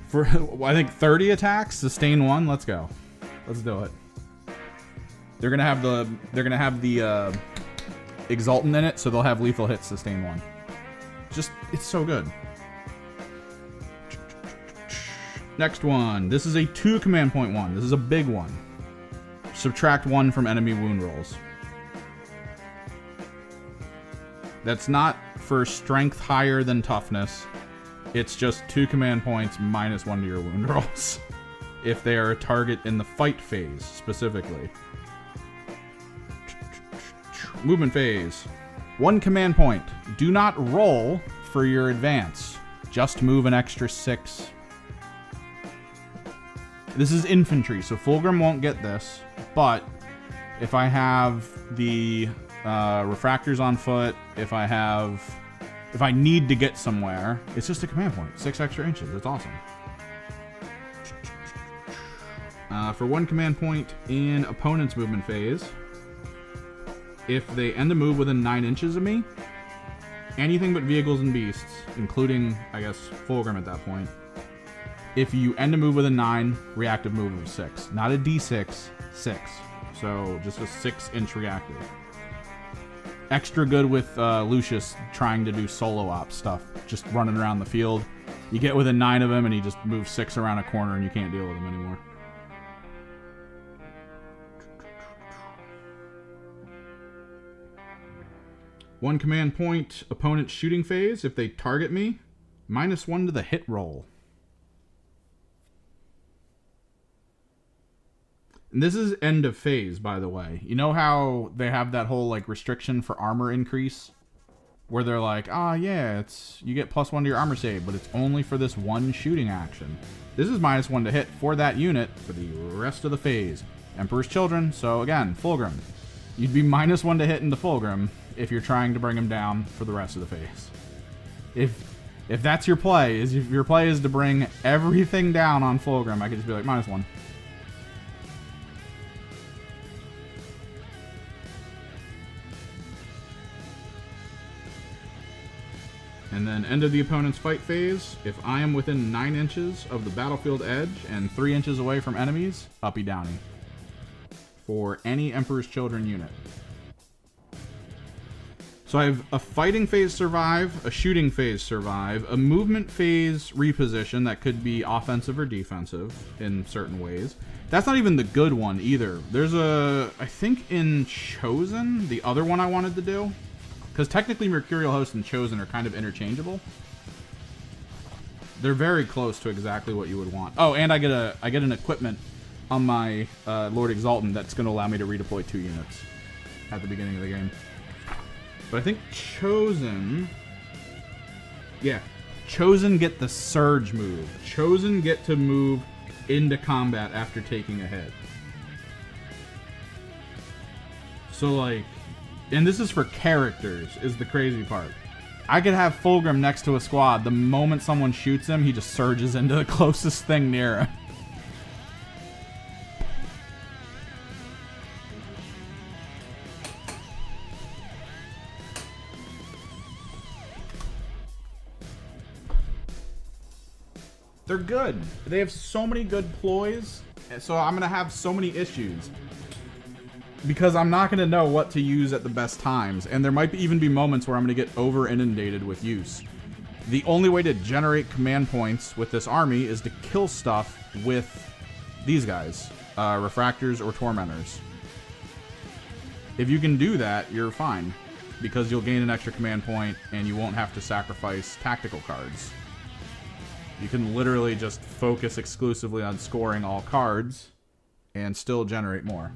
For, I think, 30 attacks, sustain 1, let's go. Let's do it. They're gonna have the Exultant in it, so they'll have lethal hits sustain 1. Just, it's so good. Next one. This is a 2 command point one. This is a big one. Subtract 1 from enemy wound rolls. That's not for strength higher than toughness. It's just 2 command points minus 1 to your wound rolls. If they are a target in the fight phase, specifically. Movement phase. 1 command point. Do not roll for your advance. Just move an extra 6. This is infantry, so Fulgrim won't get this. But if I have the refractors on foot, if I need to get somewhere, it's just a command point. 6 extra inches. It's awesome. For 1 command point in opponent's movement phase, if they end a move within 9 inches of me, anything but vehicles and beasts, including, I guess, Fulgrim at that point, if you end a move within 9, reactive move of 6. Not a d6, 6. So just a 6-inch reactive. Extra good with Lucius trying to do solo op stuff, just running around the field. You get within 9 of him and he just moves 6 around a corner and you can't deal with him anymore. One command point, opponent's shooting phase. If they target me, -1 to the hit roll. And this is end of phase, by the way. You know how they have that whole like restriction for armor increase? Where they're like, yeah, you get +1 to your armor save, but it's only for this 1 shooting action. This is -1 to hit for that unit for the rest of the phase. Emperor's Children, so again, Fulgrim. You'd be -1 to hit into Fulgrim if you're trying to bring him down for the rest of the phase. If that's your play, if your play is to bring everything down on Fulgrim, I could just be like, -1. And then end of the opponent's fight phase. If I am within 9 inches of the battlefield edge and 3 inches away from enemies, uppy downy. For any Emperor's Children unit. So I have a fighting phase survive, a shooting phase survive, a movement phase reposition that could be offensive or defensive in certain ways. That's not even the good one either. There's I think in Chosen, the other one I wanted to do, because technically Mercurial Host and Chosen are kind of interchangeable. They're very close to exactly what you would want. Oh, and I get an equipment on my Lord Exultant that's going to allow me to redeploy 2 units at the beginning of the game. But I think Chosen... Yeah. Chosen get the Surge move. Chosen get to move into combat after taking a hit. So, like... And this is for characters, is the crazy part. I could have Fulgrim next to a squad. The moment someone shoots him, he just surges into the closest thing near him. They're good. They have so many good ploys, so I'm going to have so many issues. Because I'm not going to know what to use at the best times, and there might even be moments where I'm going to get over-inundated with use. The only way to generate command points with this army is to kill stuff with these guys, Refractors or Tormentors. If you can do that, you're fine, because you'll gain an extra command point, and you won't have to sacrifice tactical cards. You can literally just focus exclusively on scoring all cards and still generate more.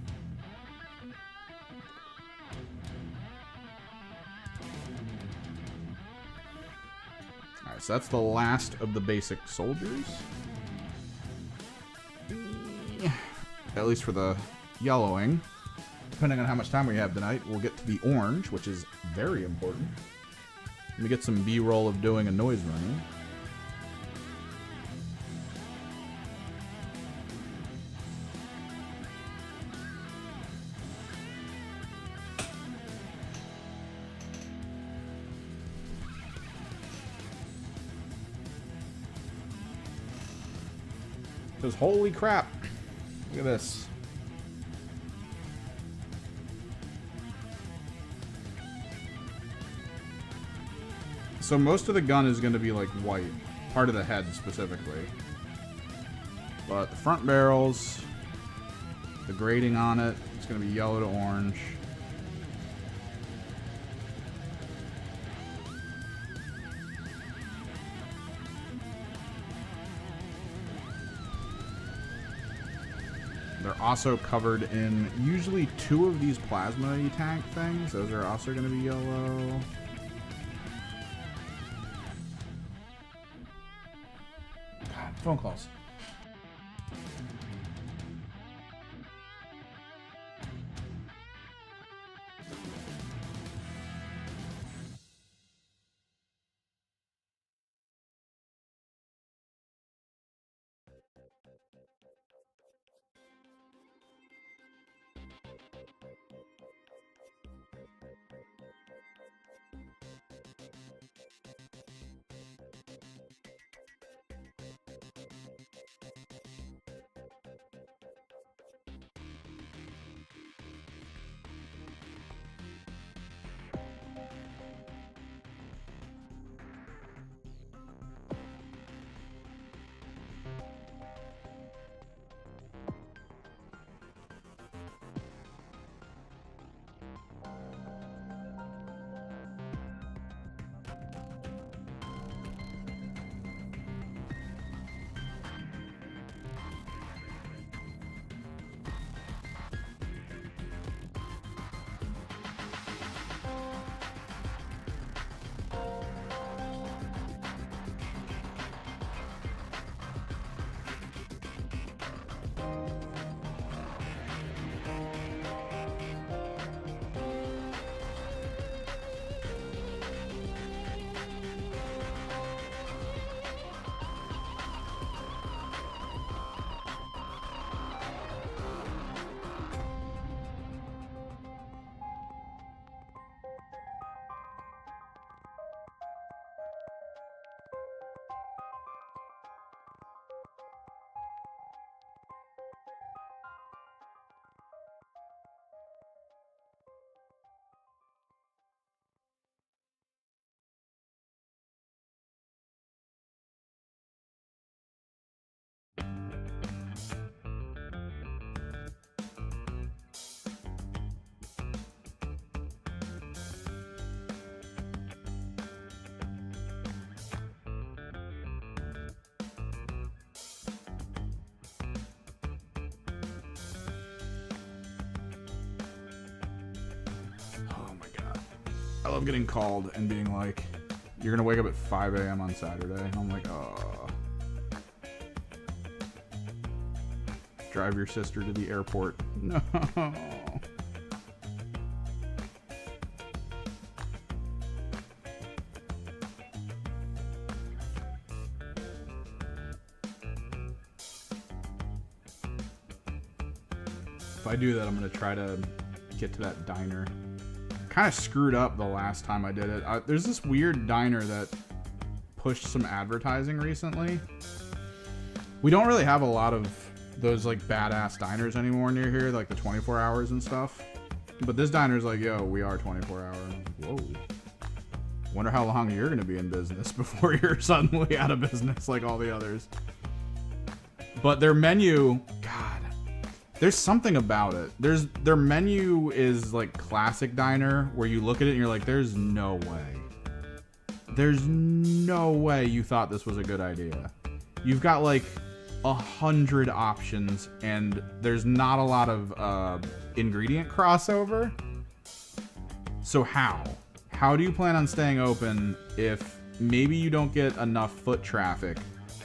Alright, so that's the last of the basic soldiers. At least for the yellowing. Depending on how much time we have tonight, we'll get to the orange, which is very important. Let me get some B-roll of doing a noise running. Because holy crap, look at this. So most of the gun is going to be like white, part of the head specifically. But the front barrels, the grading on it, it's going to be yellow to orange. They're also covered in usually 2 of these plasma tank things. Those are also going to be yellow. God, phone calls. I love getting called and being like, you're gonna wake up at 5 a.m. on Saturday. And I'm like, oh. Drive your sister to the airport. No. If I do that, I'm gonna try to get to that diner. Kind of screwed up the last time I did it. There's this weird diner that pushed some advertising recently. We don't really have a lot of those like badass diners anymore near here, like the 24 hours and stuff. But this diner's like, yo, we are 24 hour. Whoa. Wonder how long you're gonna be in business before you're suddenly out of business like all the others. But their menu, God, there's something about it. Their menu is like classic diner where you look at it and you're like, there's no way. There's no way you thought this was a good idea. You've got like 100 options and there's not a lot of ingredient crossover. So how do you plan on staying open if maybe you don't get enough foot traffic?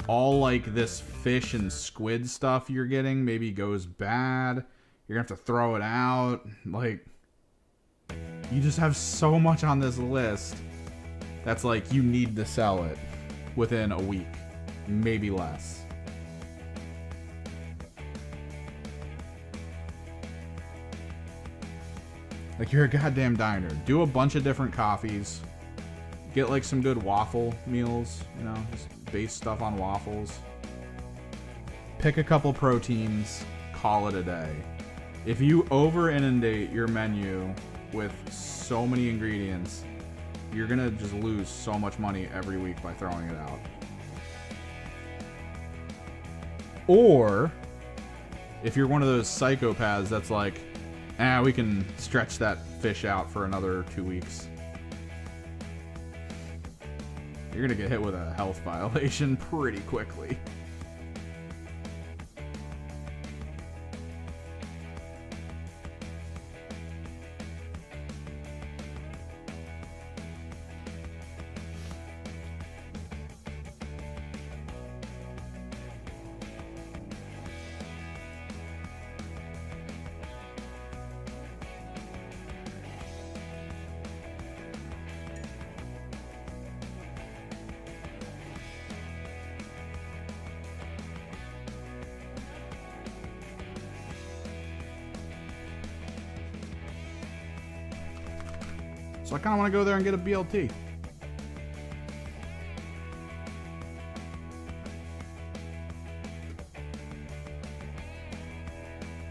All like this fish and squid stuff you're getting maybe goes bad. You're gonna have to throw it out. Like, you just have so much on this list that's like you need to sell it within a week, maybe less. Like, you're a goddamn diner. Do a bunch of different coffees. Get like some good waffle meals, you know, just base stuff on waffles. Pick a couple proteins, call it a day. If you over inundate your menu with so many ingredients, you're gonna just lose so much money every week by throwing it out. Or if you're one of those psychopaths that's like, we can stretch that fish out for another 2 weeks, you're gonna get hit with a health violation pretty quickly. So I kind of want to go there and get a BLT.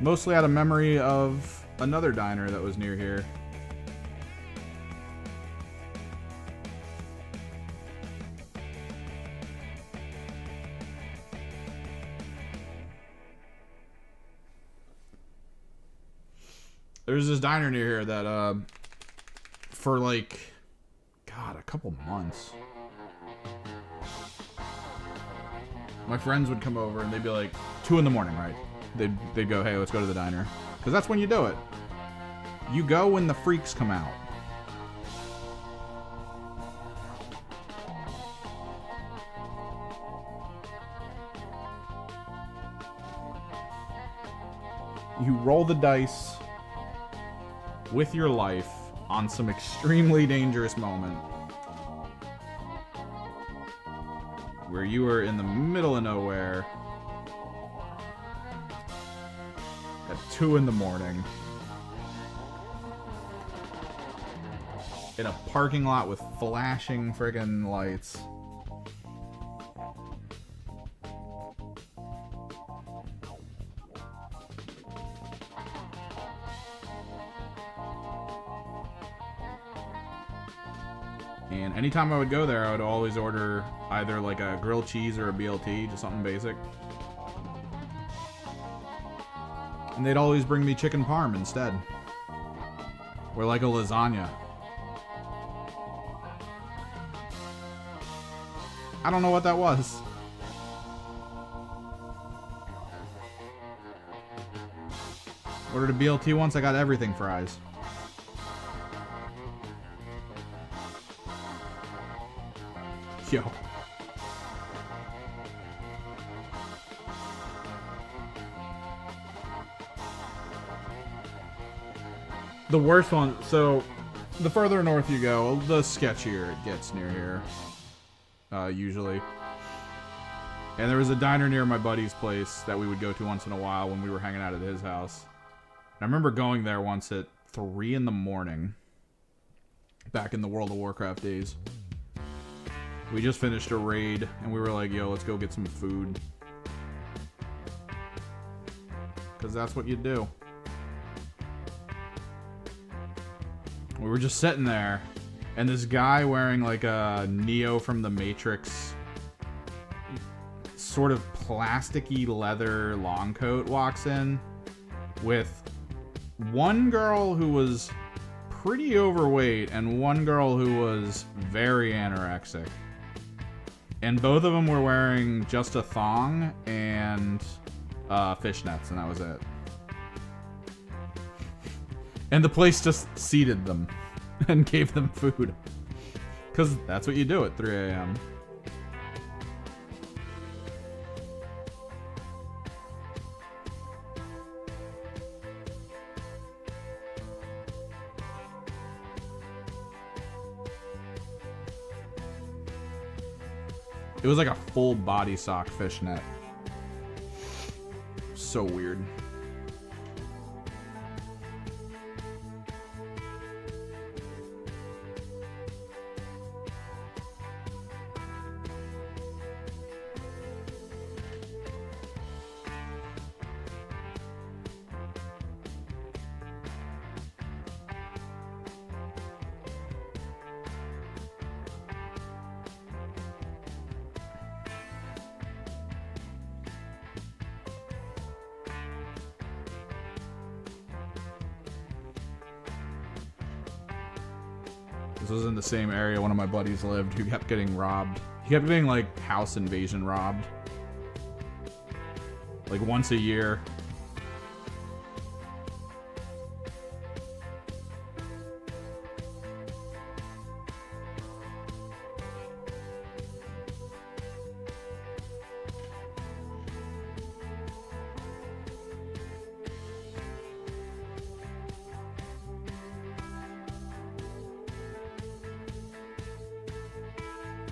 Mostly out of memory of another diner that was near here. There's this diner near here that, for like, God, a couple months, my friends would come over and they'd be like, 2 in the morning, right? They'd go, hey, let's go to the diner. Because that's when you do it. You go when the freaks come out. You roll the dice with your life on some extremely dangerous moment where you are in the middle of nowhere at 2 in the morning in a parking lot with flashing friggin' lights. And anytime I would go there, I would always order either like a grilled cheese or a BLT, just something basic. And they'd always bring me chicken parm instead. Or like a lasagna. I don't know what that was. Ordered a BLT once, I got everything fries. Yo. The worst one, so the further north you go, the sketchier it gets near here. Usually. And there was a diner near my buddy's place that we would go to once in a while when we were hanging out at his house. I remember going there once at 3 in the morning, back in the World of Warcraft days. We just finished a raid, and we were like, yo, let's go get some food. Because that's what you do. We were just sitting there, and this guy wearing like a Neo from the Matrix sort of plasticky leather long coat walks in with one girl who was pretty overweight and one girl who was very anorexic. And both of them were wearing just a thong and fishnets, and that was it. And the place just seated them and gave them food. Because that's what you do at 3 a.m. It was like a full body sock fishnet. So weird. This was in the same area one of my buddies lived who kept getting robbed. He kept getting, like, house invasion robbed. Like, once a year.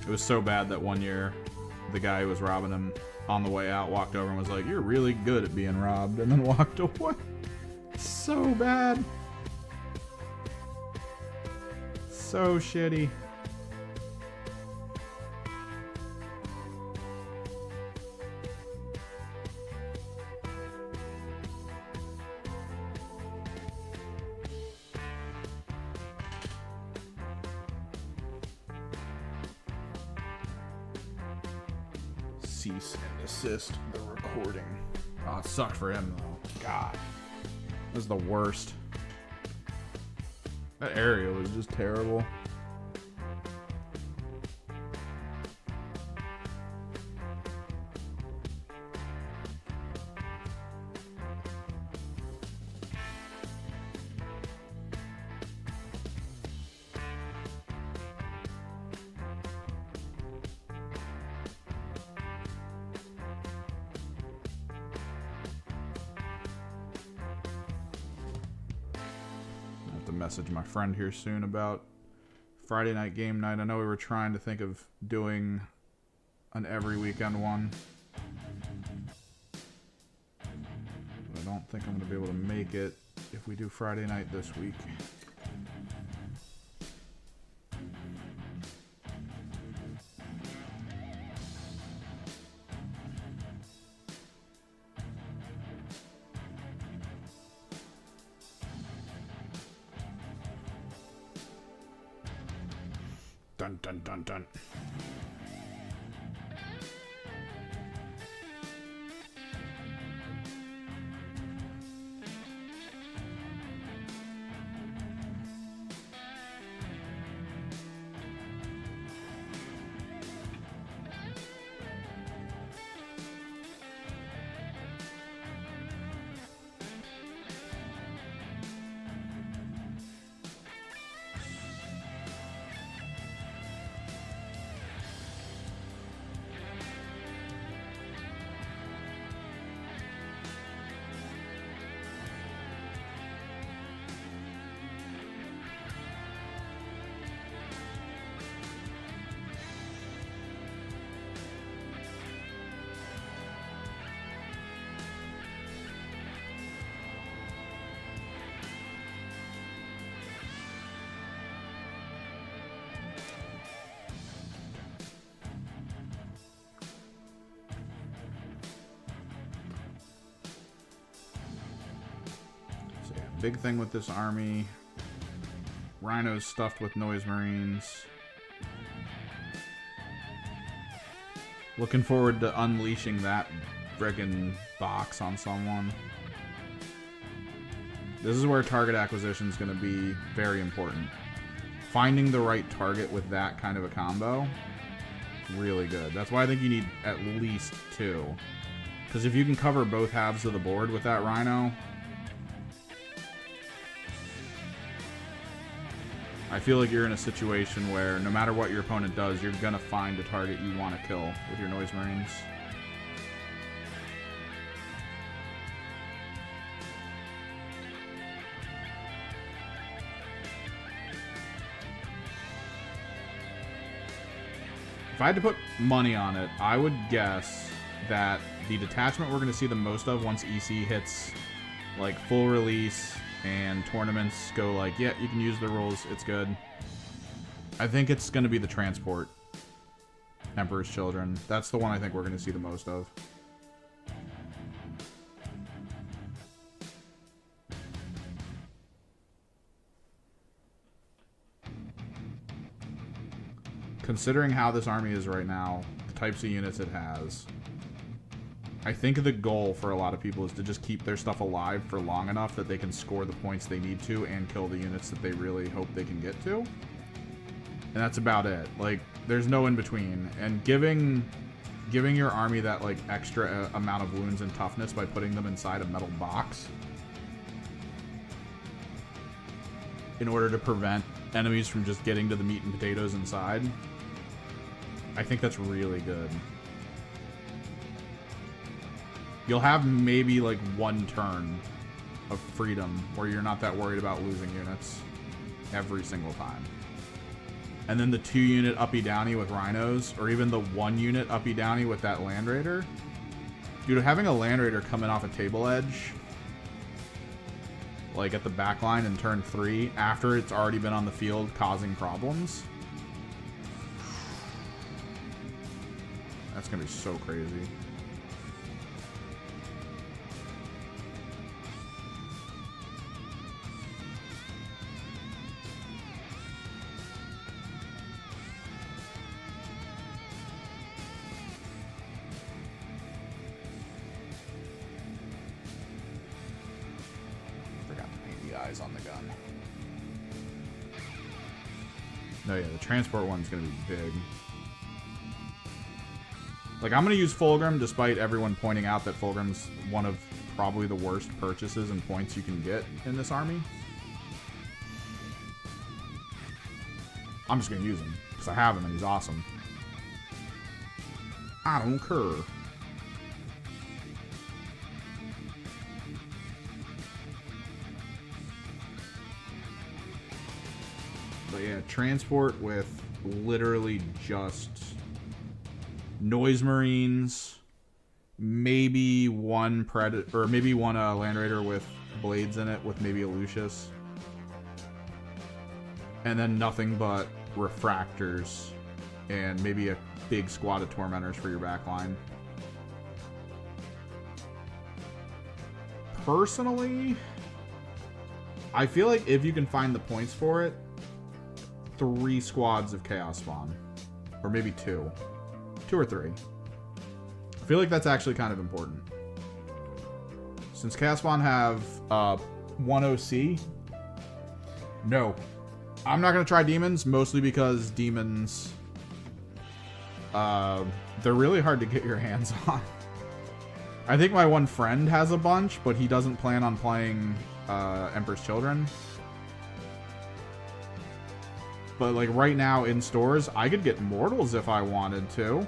It was so bad that one year, the guy who was robbing him on the way out walked over and was like, "You're really good at being robbed," and then walked away. So bad. So shitty. Cease and desist the recording. Oh, it sucked for him though. God. This is the worst. That area was just terrible. Message my friend here soon about Friday night game night. I know we were trying to think of doing an every weekend one, but I don't think I'm going to be able to make it if we do Friday night this week. Dun dun dun dun. big thing with this army. Rhinos stuffed with Noise Marines. Looking forward to unleashing that friggin' box on someone. This is where target acquisition is going to be very important. Finding the right target with that kind of a combo, really good. That's why I think you need at least 2. Because if you can cover both halves of the board with that Rhino, I feel like you're in a situation where no matter what your opponent does, you're going to find a target you want to kill with your Noise Marines. If I had to put money on it, I would guess that the detachment we're going to see the most of once EC hits like full release and tournaments go like, yeah, you can use the rules, it's good. I think it's going to be the transport. Emperor's Children. That's the one I think we're going to see the most of. Considering how this army is right now, the types of units it has, I think the goal for a lot of people is to just keep their stuff alive for long enough that they can score the points they need to and kill the units that they really hope they can get to. And that's about it. Like, there's no in between. And giving your army that like extra amount of wounds and toughness by putting them inside a metal box in order to prevent enemies from just getting to the meat and potatoes inside, I think that's really good. You'll have maybe like 1 turn of freedom where you're not that worried about losing units every single time. And then the 2 unit uppy downy with rhinos, or even the 1 unit uppy downy with that land raider. Dude, having a land raider coming off a table edge, like at the back line in turn 3, after it's already been on the field causing problems. That's gonna be so crazy. On the gun. No, yeah, the transport one's gonna be big. Like, I'm gonna use Fulgrim despite everyone pointing out that Fulgrim's one of probably the worst purchases and points you can get in this army. I'm just gonna use him because I have him and he's awesome. I don't care. But yeah, transport with literally just Noise Marines, maybe one Predator, or maybe one Land Raider with blades in it with maybe a Lucius. And then nothing but Refractors and maybe a big squad of Tormentors for your backline. Personally, I feel like if you can find the points for it, 3 squads of Chaos Spawn. Or maybe 2. 2 or 3. I feel like that's actually kind of important. Since Chaos Spawn have 1 OC, no. I'm not going to try Demons, mostly because Demons, they're really hard to get your hands on. I think my one friend has a bunch, but he doesn't plan on playing Emperor's Children. But like right now in stores, I could get Mortals if I wanted to.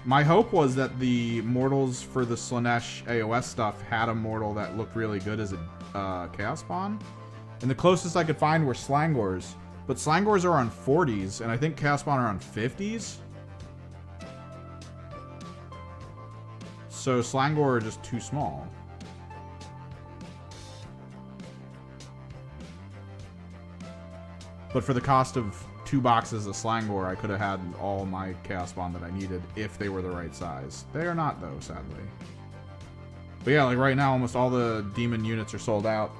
My hope was that the Mortals for the Slaanesh AOS stuff had a Mortal that looked really good as a Chaos Spawn. And the closest I could find were Slangors. But Slangors are on 40s, and I think Chaos Spawn are on 50s. So Slangor are just too small. But for the cost of 2 boxes of Slangor, I could have had all my Chaos Spawn that I needed if they were the right size. They are not, though, sadly. But yeah, like right now, almost all the demon units are sold out.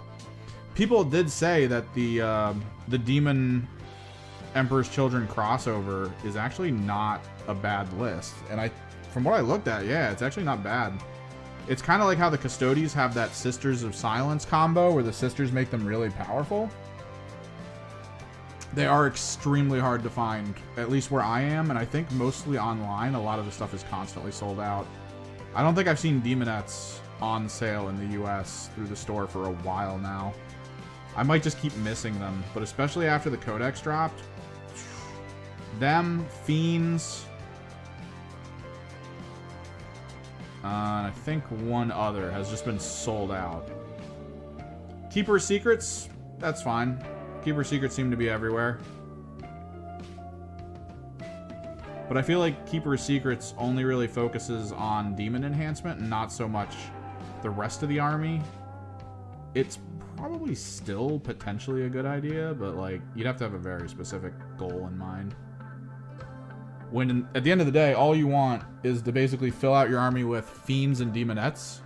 People did say that the Demon Emperor's Children crossover is actually not a bad list. And from what I looked at, yeah, it's actually not bad. It's kind of like how the Custodies have that Sisters of Silence combo where the sisters make them really powerful. They are extremely hard to find, at least where I am, and I think mostly online, a lot of the stuff is constantly sold out. I don't think I've seen Demonettes on sale in the US through the store for a while now. I might just keep missing them, but especially after the Codex dropped. Them, Fiends, I think one other has just been sold out. Keeper Secrets, that's fine. Keeper Secrets seem to be everywhere. But I feel like Keeper Secrets only really focuses on demon enhancement and not so much the rest of the army. It's probably still potentially a good idea, but like you'd have to have a very specific goal in mind. When at the end of the day, all you want is to basically fill out your army with Fiends and Demonettes.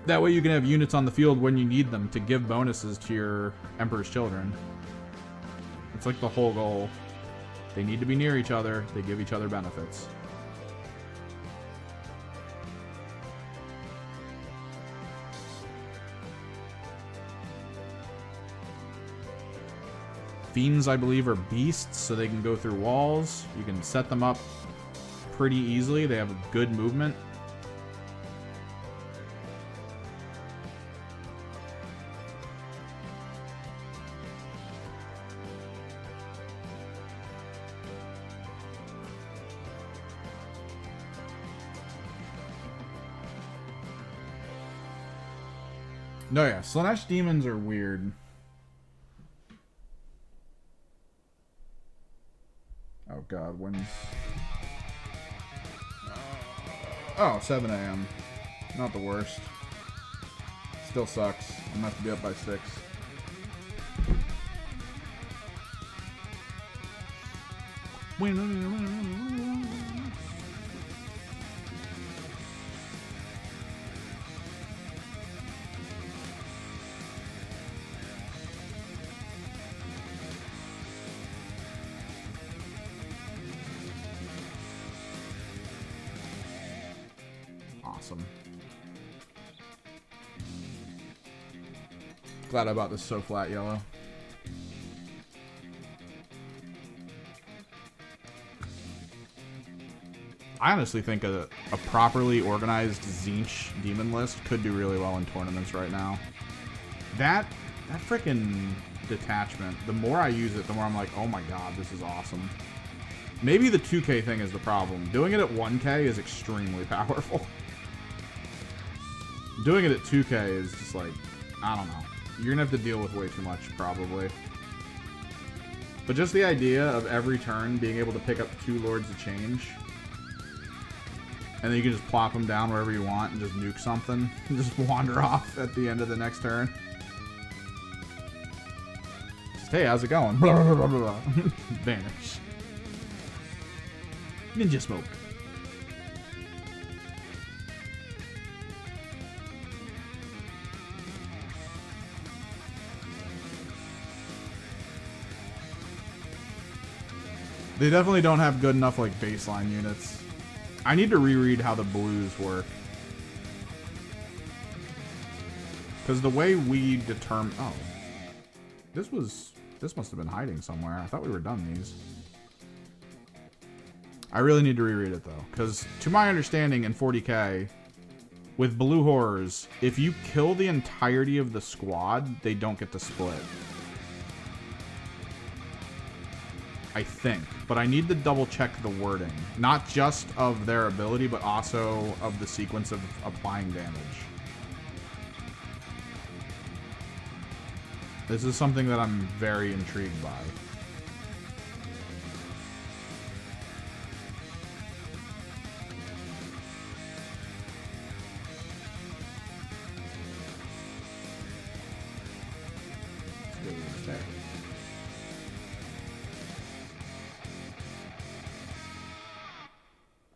That way you can have units on the field when you need them to give bonuses to your Emperor's Children. It's like the whole goal. They need to be near each other. They give each other benefits. Fiends, I believe, are beasts, so they can go through walls. You can set them up pretty easily. They have good movement. No, yeah, Slaanesh demons are weird. Oh god, when's... Oh, 7 a.m. Not the worst. Still sucks. I'm gonna have to be up by 6. Awesome. Glad I bought this so flat yellow. I honestly think a properly organized Tzeentch demon list could do really well in tournaments right now. That frickin' detachment, the more I use it, the more I'm like, oh my god, this is awesome. Maybe the 2K thing is the problem. Doing it at 1K is extremely powerful. Doing it at 2K is just like, I don't know. You're gonna have to deal with way too much, probably. But just the idea of every turn being able to pick up 2 Lords of Change. And then you can just plop them down wherever you want and just nuke something. And just wander off at the end of the next turn. Just, hey, how's it going? Blah, blah, blah, blah, blah. Vanish. Ninja smoke. They definitely don't have good enough like baseline units. I need to reread how the blues work. Because the way we determine... Oh. This must have been hiding somewhere. I thought we were done these. I really need to reread it though. Because to my understanding in 40K, with blue horrors, if you kill the entirety of the squad, they don't get to split. I think, but I need to double check the wording. Not just of their ability, but also of the sequence of applying damage. This is something that I'm very intrigued by.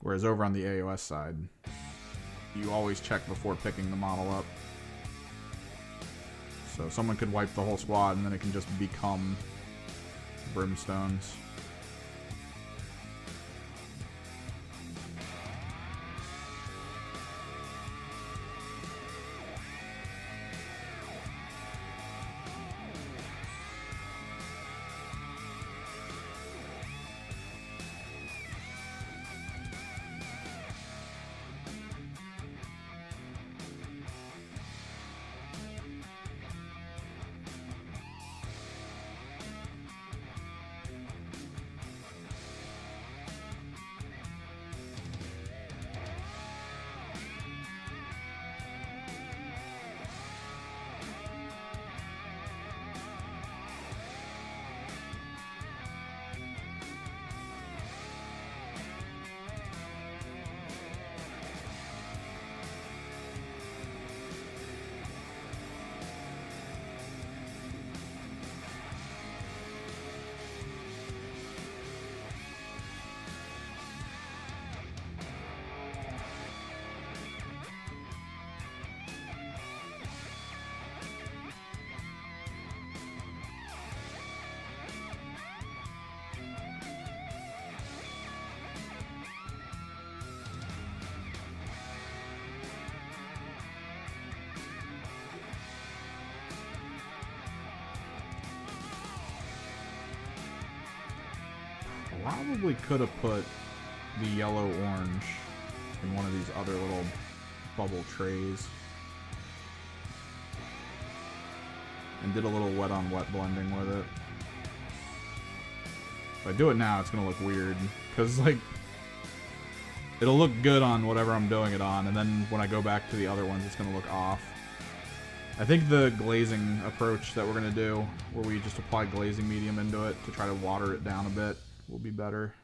Whereas over on the AOS side, you always check before picking the model up. So someone could wipe the whole squad and then it can just become brimstones. Probably could have put the yellow-orange in one of these other little bubble trays. And did a little wet-on-wet blending with it. If I do it now, it's going to look weird. Because, like, it'll look good on whatever I'm doing it on, and then when I go back to the other ones, it's going to look off. I think the glazing approach that we're going to do, where we just apply glazing medium into it to try to water it down a bit, will be better.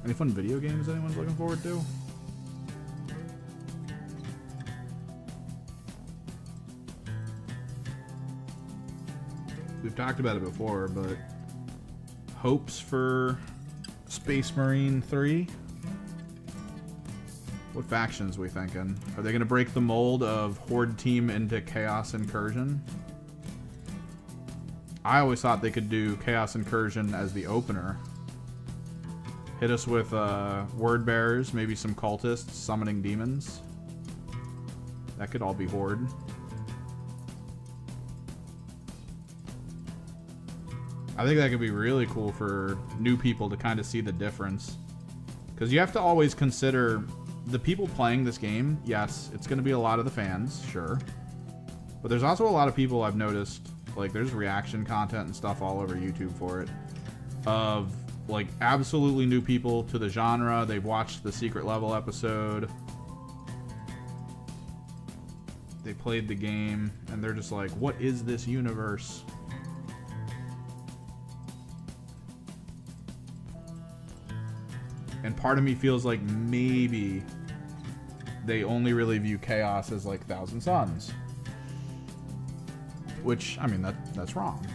Any fun video games anyone's looking forward to? We've talked about it before, but hopes for Space Marine 3? What factions we thinking? Are they going to break the mold of Horde Team into Chaos Incursion? I always thought they could do Chaos Incursion as the opener. Hit us with word bearers, maybe some cultists summoning demons. That could all be Horde. I think that could be really cool for new people to kind of see the difference. Because you have to always consider the people playing this game. Yes, it's going to be a lot of the fans, sure. But there's also a lot of people I've noticed, like there's reaction content and stuff all over YouTube for it, of like absolutely new people to the genre. They've watched the Secret Level episode, they played the game, and they're just like, what is this universe? And part of me feels like maybe they only really view Chaos as like Thousand Suns, which, I mean, that's wrong.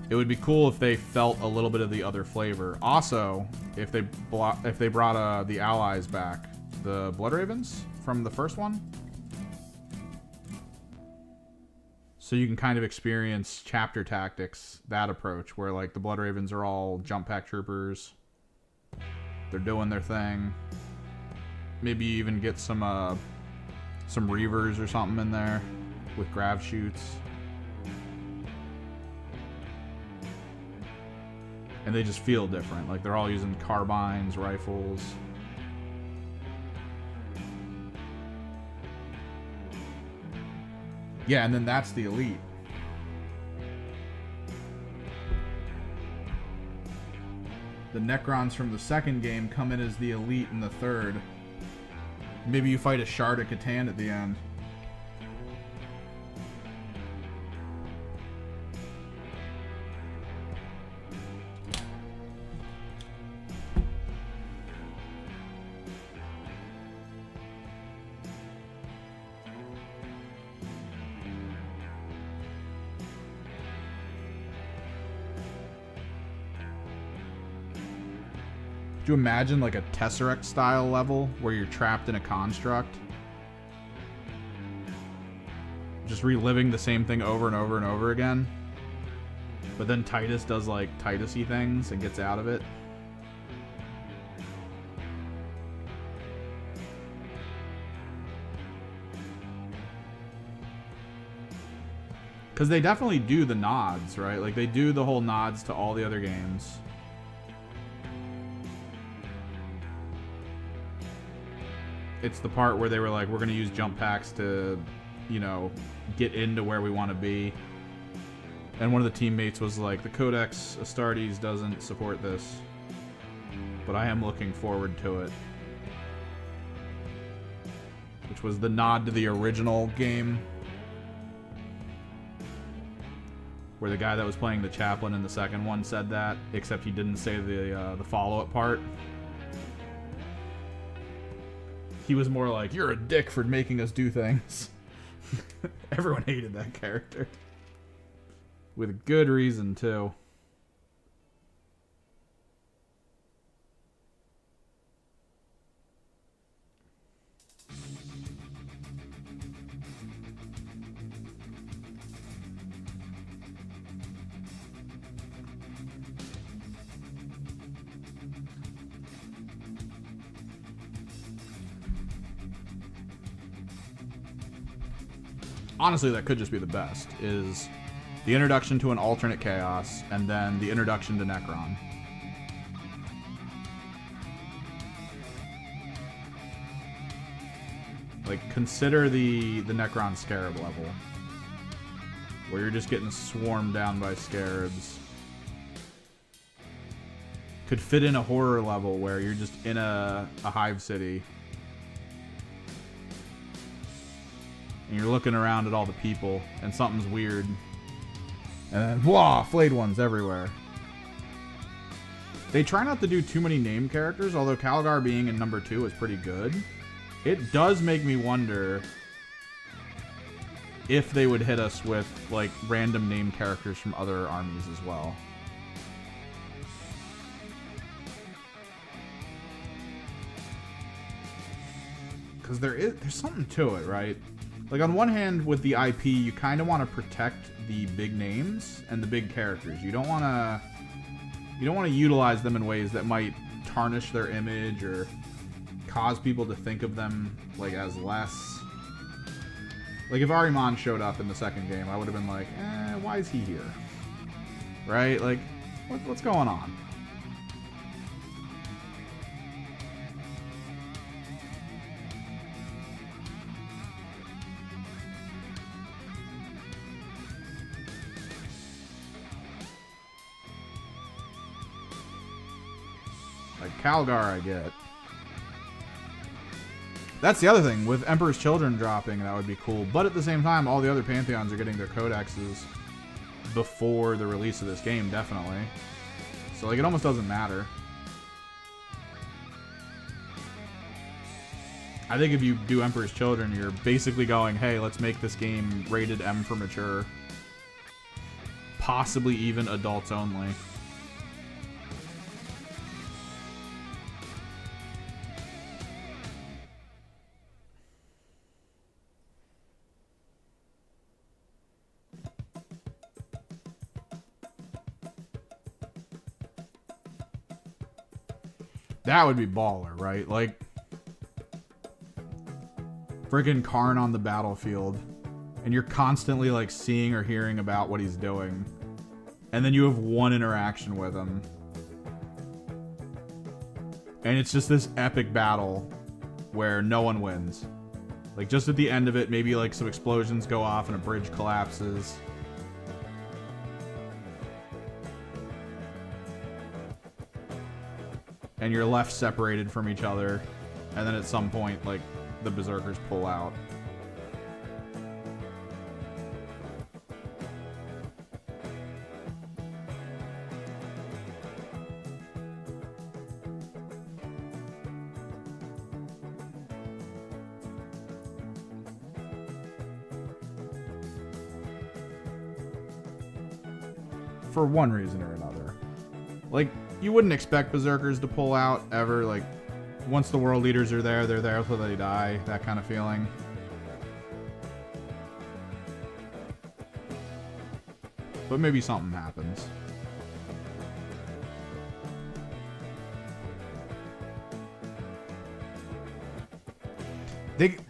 It would be cool if they felt a little bit of the other flavor. Also, if they brought the allies back, the Blood Ravens from the first one, so you can kind of experience chapter tactics, that approach, where like the Blood Ravens are all jump pack troopers. They're doing their thing. Maybe you even get some Reavers or something in there with grav shoots. And they just feel different. Like, they're all using carbines, rifles. Yeah, and then that's the elite. The Necrons from the second game come in as the elite in the third. Maybe you fight a Shard of Catan at the end. Do you imagine like a Tesseract style level where you're trapped in a construct? Just reliving the same thing over and over and over again. But then Titus does like Titus-y things and gets out of it. Because they definitely do the nods, right? Like they do the whole nods to all the other games. It's the part where they were like, we're going to use jump packs to, you know, get into where we want to be. And one of the teammates was like, the Codex Astartes doesn't support this, but I am looking forward to it. Which was the nod to the original game, where the guy that was playing the chaplain in the second one said that, except he didn't say the follow-up part. He was more like, you're a dick for making us do things. Everyone hated that character. With good reason, too. Honestly, that could just be the best, is the introduction to an alternate chaos, and then the introduction to Necron. Like, consider the Necron Scarab level, where you're just getting swarmed down by scarabs. Could fit in a horror level where you're just in a hive city. And you're looking around at all the people, and something's weird. And then, whoa, flayed ones everywhere. They try not to do too many name characters, although Calgar being in number 2 is pretty good. It does make me wonder if they would hit us with, like, random name characters from other armies as well. Because there's something to it, right? Like, on one hand, with the IP, you kind of want to protect the big names and the big characters. You don't want to utilize them in ways that might tarnish their image or cause people to think of them, like, as less. Like, if Ahriman showed up in the second game, I would have been like, why is he here? Right? Like, what's going on? Calgar, I get. That's the other thing. With Emperor's Children dropping, that would be cool. But at the same time, all the other Pantheons are getting their codexes before the release of this game, definitely. So, like, it almost doesn't matter. I think if you do Emperor's Children, you're basically going, hey, let's make this game rated M for mature. Possibly even adults only. That would be baller, right? Like, freaking Karn on the battlefield, and you're constantly, like, seeing or hearing about what he's doing, and then you have one interaction with him, And it's just this epic battle where no one wins. Like, just at the end of it, maybe like some explosions go off and a bridge collapses. And you're left separated from each other. And then at some point, like, the berserkers pull out. For one reason or another. Like, you wouldn't expect berserkers to pull out ever. Like, once the world leaders are there, they're there till they die. That kind of feeling. But maybe something happens.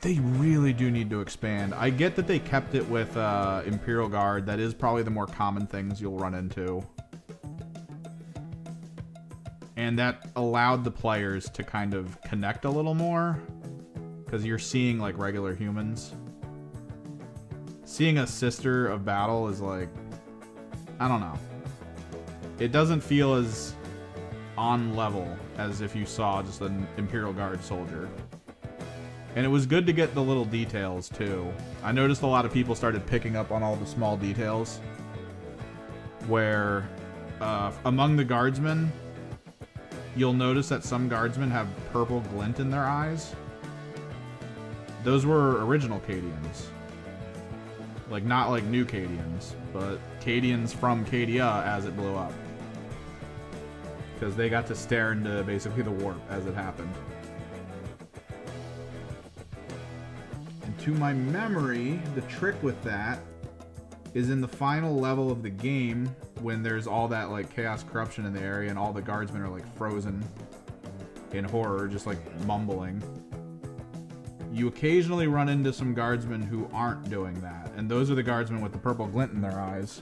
They really do need to expand. I get that they kept it with Imperial Guard. That is probably the more common things you'll run into. And that allowed the players to kind of connect a little more. Because you're seeing, like, regular humans. Seeing a Sister of Battle is like... I don't know. It doesn't feel as on level as if you saw just an Imperial Guard soldier. And it was good to get the little details, too. I noticed a lot of people started picking up on all the small details. Where, among the guardsmen, you'll notice that some guardsmen have purple glint in their eyes. Those were original Cadians. Like, not like new Cadians, but Cadians from Cadia as it blew up. Because they got to stare into basically the warp as it happened. To my memory, the trick with that is in the final level of the game when there's all that like chaos corruption in the area and all the guardsmen are like frozen in horror, just like mumbling. You occasionally run into some guardsmen who aren't doing that, and those are the guardsmen with the purple glint in their eyes.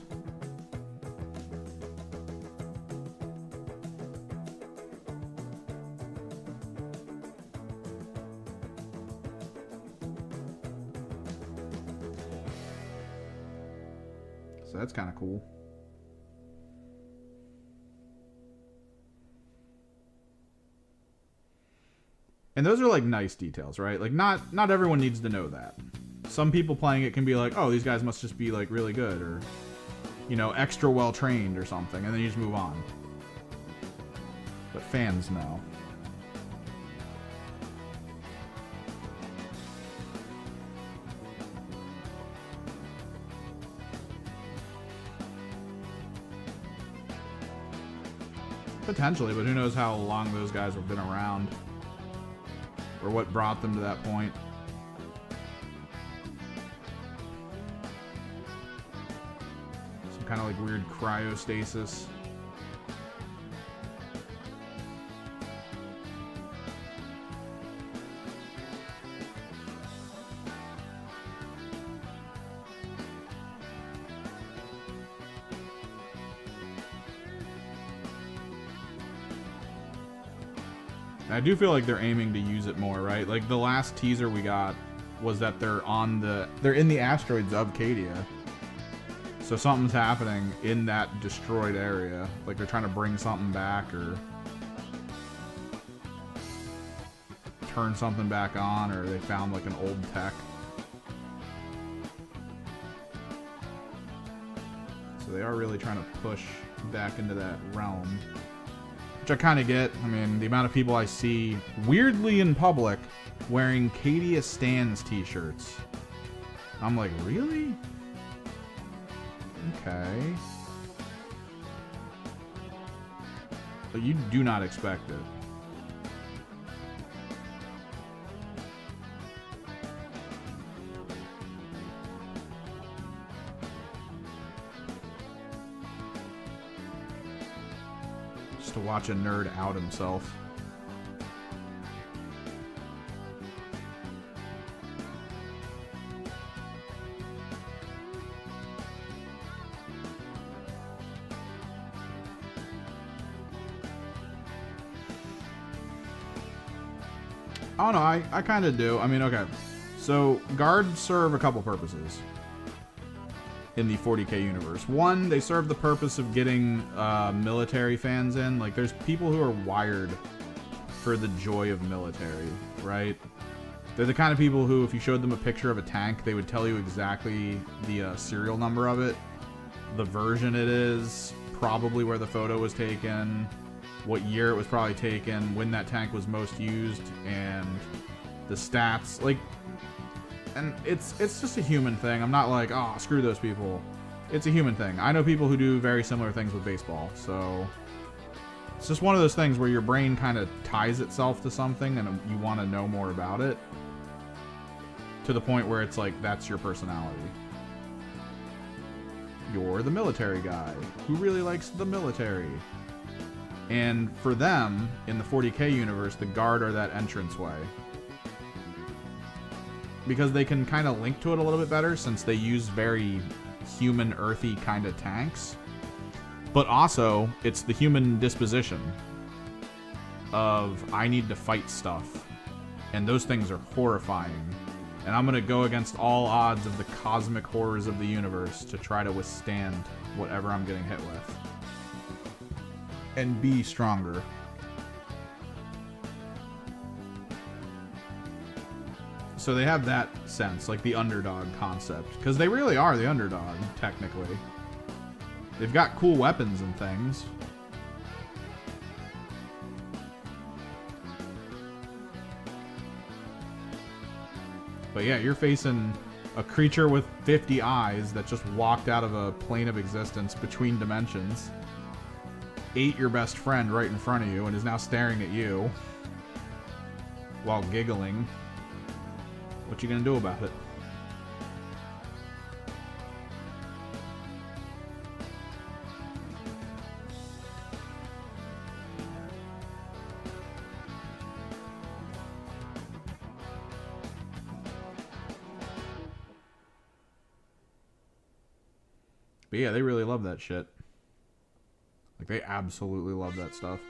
So that's kind of cool. And those are like nice details, right? Like not everyone needs to know that. Some people playing it can be like, oh, these guys must just be like really good or, you know, extra well trained or something, and then you just move on. But fans know. Potentially, but who knows how long those guys have been around. Or what brought them to that point. Some kind of like weird cryostasis. I do feel like they're aiming to use it more, right? Like the last teaser we got was that they're in the asteroids of Cadia. So something's happening in that destroyed area. Like they're trying to bring something back or turn something back on, or they found like an old tech. So they are really trying to push back into that realm. Which I kind of get. I mean, the amount of people I see weirdly in public wearing Cadia Stands t-shirts. I'm like, really? Okay. But you do not expect it. To watch a nerd out himself. Oh no, I kind of do. I mean, okay. So guards serve a couple purposes in the 40k universe. One, they serve the purpose of getting military fans in. Like, there's people who are wired for the joy of military, right? They're the kind of people who, if you showed them a picture of a tank, they would tell you exactly the serial number of it, the version it is, probably where the photo was taken, what year it was probably taken, when that tank was most used, and the stats. Like, and it's just a human thing. I'm not like, oh, screw those people. It's a human thing. I know people who do very similar things with baseball, so it's just one of those things where your brain kind of ties itself to something and you want to know more about it, to the point where it's like, that's your personality. You're the military guy who really likes the military. And for them, in the 40k universe, the guard are that entranceway. Because they can kind of link to it a little bit better, since they use very human, earthy kind of tanks. But also, it's the human disposition of, I need to fight stuff. And those things are horrifying. And I'm going to go against all odds of the cosmic horrors of the universe to try to withstand whatever I'm getting hit with. And be stronger. So they have that sense, like the underdog concept. Because they really are the underdog, technically. They've got cool weapons and things. But yeah, you're facing a creature with 50 eyes that just walked out of a plane of existence between dimensions, ate your best friend right in front of you, and is now staring at you while giggling. What you gonna do about it? But yeah, they really love that shit. Like, they absolutely love that stuff.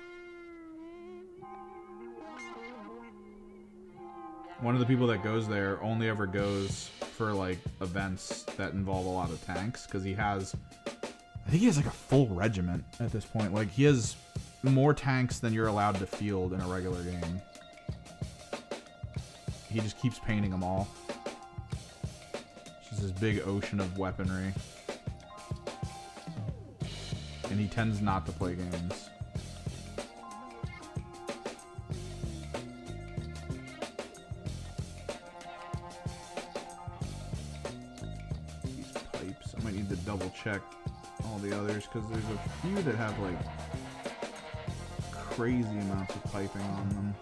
One of the people that goes there only ever goes for, like, events that involve a lot of tanks, because he has, I think he has, like, a full regiment at this point. Like, he has more tanks than you're allowed to field in a regular game. He just keeps painting them all. It's just this big ocean of weaponry. And he tends not to play games. These pipes, I might need to double check all the others, because there's a few that have like crazy amounts of piping on them.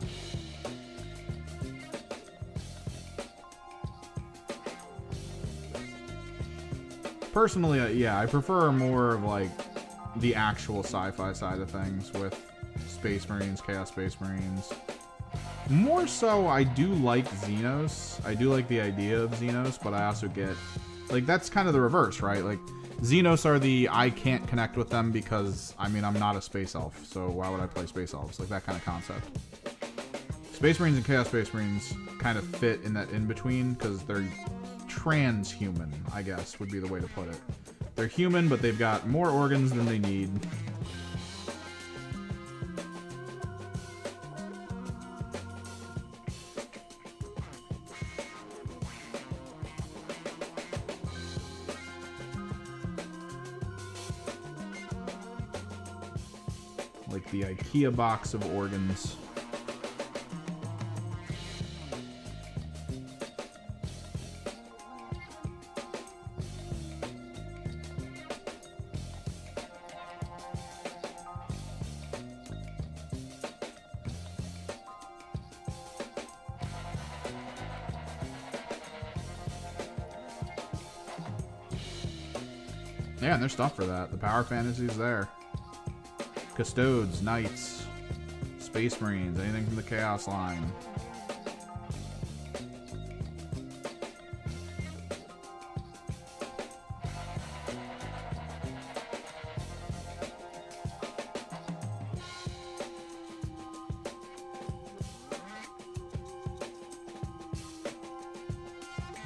Personally, yeah, I prefer more of like the actual sci-fi side of things with Space Marines, Chaos Space Marines. More so, I do like Xenos. I do like the idea of Xenos, but I also get, like, that's kind of the reverse, right? Like, Xenos are the, I can't connect with them because, I mean, I'm not a Space Elf, so why would I play Space Elves? Like, that kind of concept. Space Marines and Chaos Space Marines kind of fit in that in-between, because they're transhuman, I guess, would be the way to put it. They're human, but they've got more organs than they need. Like the IKEA box of organs. Yeah, and there's stuff for that. The Power Fantasy's there. Custodes, Knights, Space Marines, anything from the Chaos line.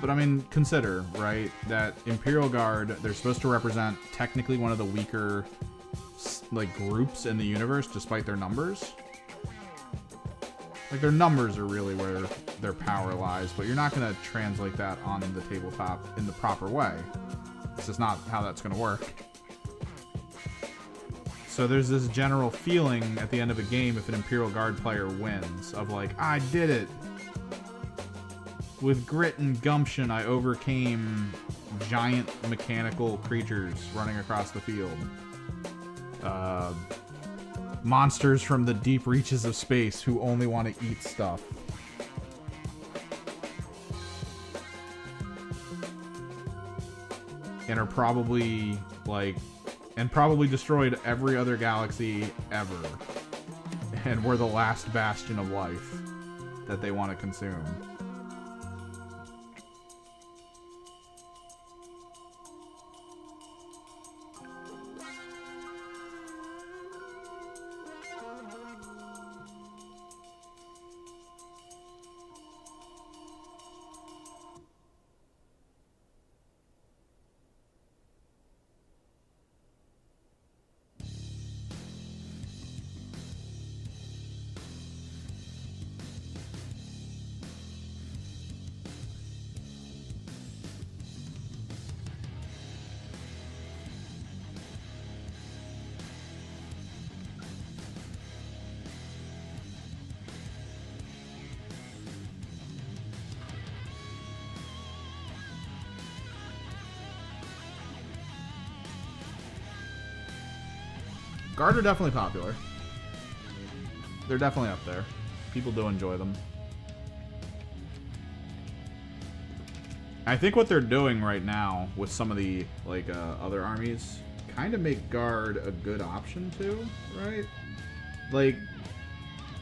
But I mean, consider, right, that Imperial Guard, they're supposed to represent technically one of the weaker, like, groups in the universe, despite their numbers. Like, their numbers are really where their power lies, but you're not going to translate that on the tabletop in the proper way. This is not how that's going to work. So there's this general feeling at the end of a game if an Imperial Guard player wins, of like, I did it! With grit and gumption, I overcame giant mechanical creatures running across the field. Monsters from the deep reaches of space who only want to eat stuff. And are probably, like... And probably destroyed every other galaxy ever. And we're the last bastion of life that they want to consume. Guard are definitely popular. They're definitely up there. People do enjoy them. I think what they're doing right now with some of the like other armies kind of make Guard a good option too, right? Like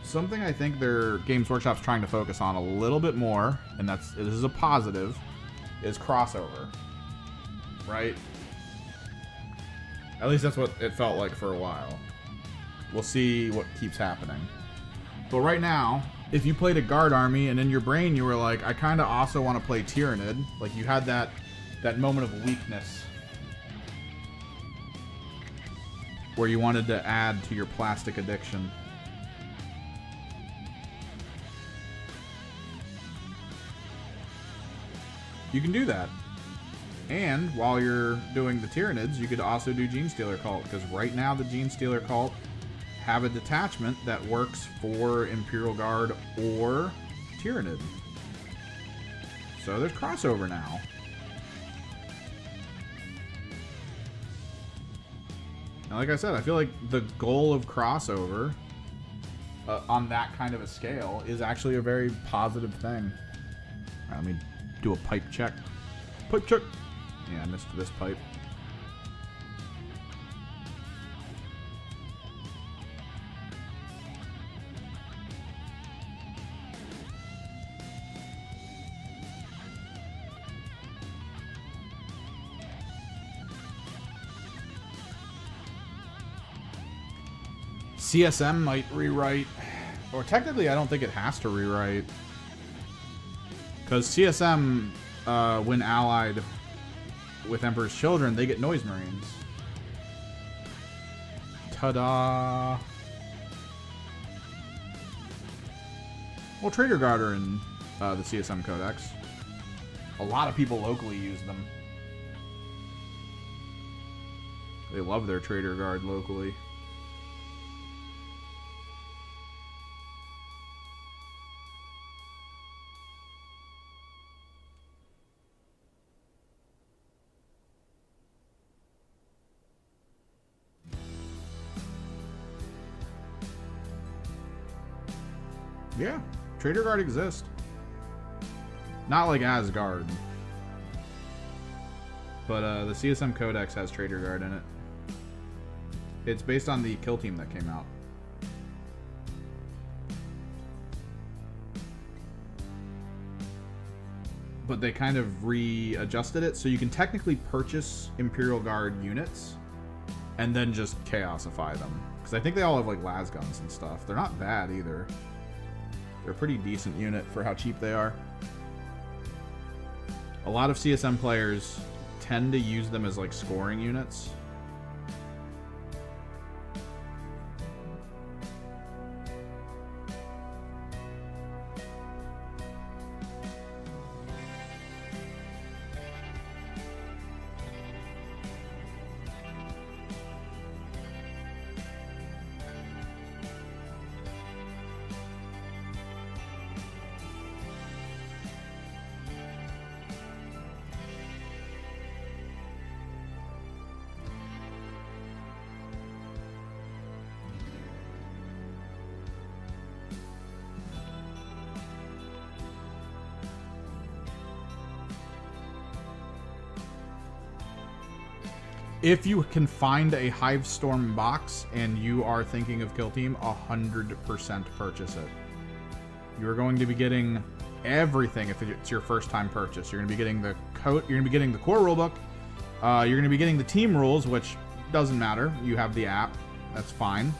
something I think their Games Workshop's trying to focus on a little bit more, and this is a positive, is crossover, right? At least that's what it felt like for a while. We'll see what keeps happening. But right now, if you played a Guard army and in your brain you were like, I kind of also want to play Tyranid, like you had that moment of weakness where you wanted to add to your plastic addiction. You can do that. And while you're doing the Tyranids, you could also do Genestealer Cult, because right now the Genestealer Cult have a detachment that works for Imperial Guard or Tyranid. So there's crossover now. And like I said, I feel like the goal of crossover on that kind of a scale is actually a very positive thing. All right, let me do a pipe check. Pipe check! Yeah, I missed this pipe. CSM might rewrite, or technically I don't think it has to rewrite, because CSM, when allied with Emperor's Children, they get Noise Marines. Ta-da! Well, Trader Guard are in the CSM Codex. A lot of people locally use them. They love their Trader Guard locally. Yeah, Trader Guard exists. Not like Asgard. But the CSM Codex has Trader Guard in it. It's based on the Kill Team that came out. But they kind of readjusted it, so you can technically purchase Imperial Guard units and then just Chaosify them. Because I think they all have like las guns and stuff. They're not bad either. They're a pretty decent unit for how cheap they are. A lot of CSM players tend to use them as like scoring units. If you can find a Hivestorm box and you are thinking of Kill Team, 100% purchase it. You're going to be getting everything if it's your first time purchase. You're going to be getting the code. You're going to be getting the core rulebook. You're going to be getting the team rules, which doesn't matter. You have the app. That's fine.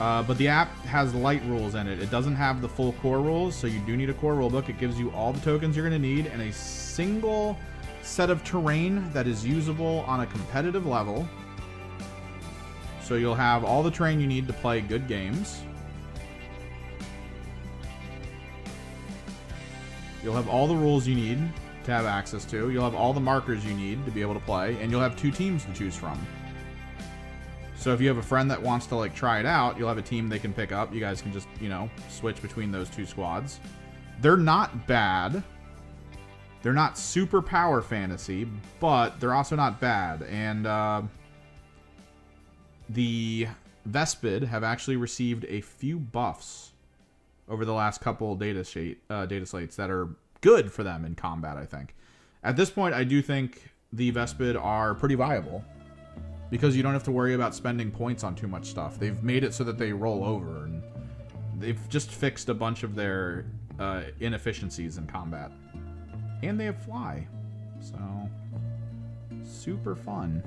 But the app has light rules in it. It doesn't have the full core rules, so you do need a core rulebook. It gives you all the tokens you're going to need and a single set of terrain that is usable on a competitive level. So you'll have all the terrain you need to play good games. You'll have all the rules you need to have access to. You'll have all the markers you need to be able to play, and you'll have 2 teams to choose from. So if you have a friend that wants to like try it out, you'll have a team they can pick up. You guys can just, you know, switch between those 2 squads. They're not bad. They're not super power fantasy, but they're also not bad. And the Vespid have actually received a few buffs over the last couple data slates that are good for them in combat, I think. At this point, I do think the Vespid are pretty viable because you don't have to worry about spending points on too much stuff. They've made it so that they roll over, and they've just fixed a bunch of their inefficiencies in combat. And they have fly, so super fun.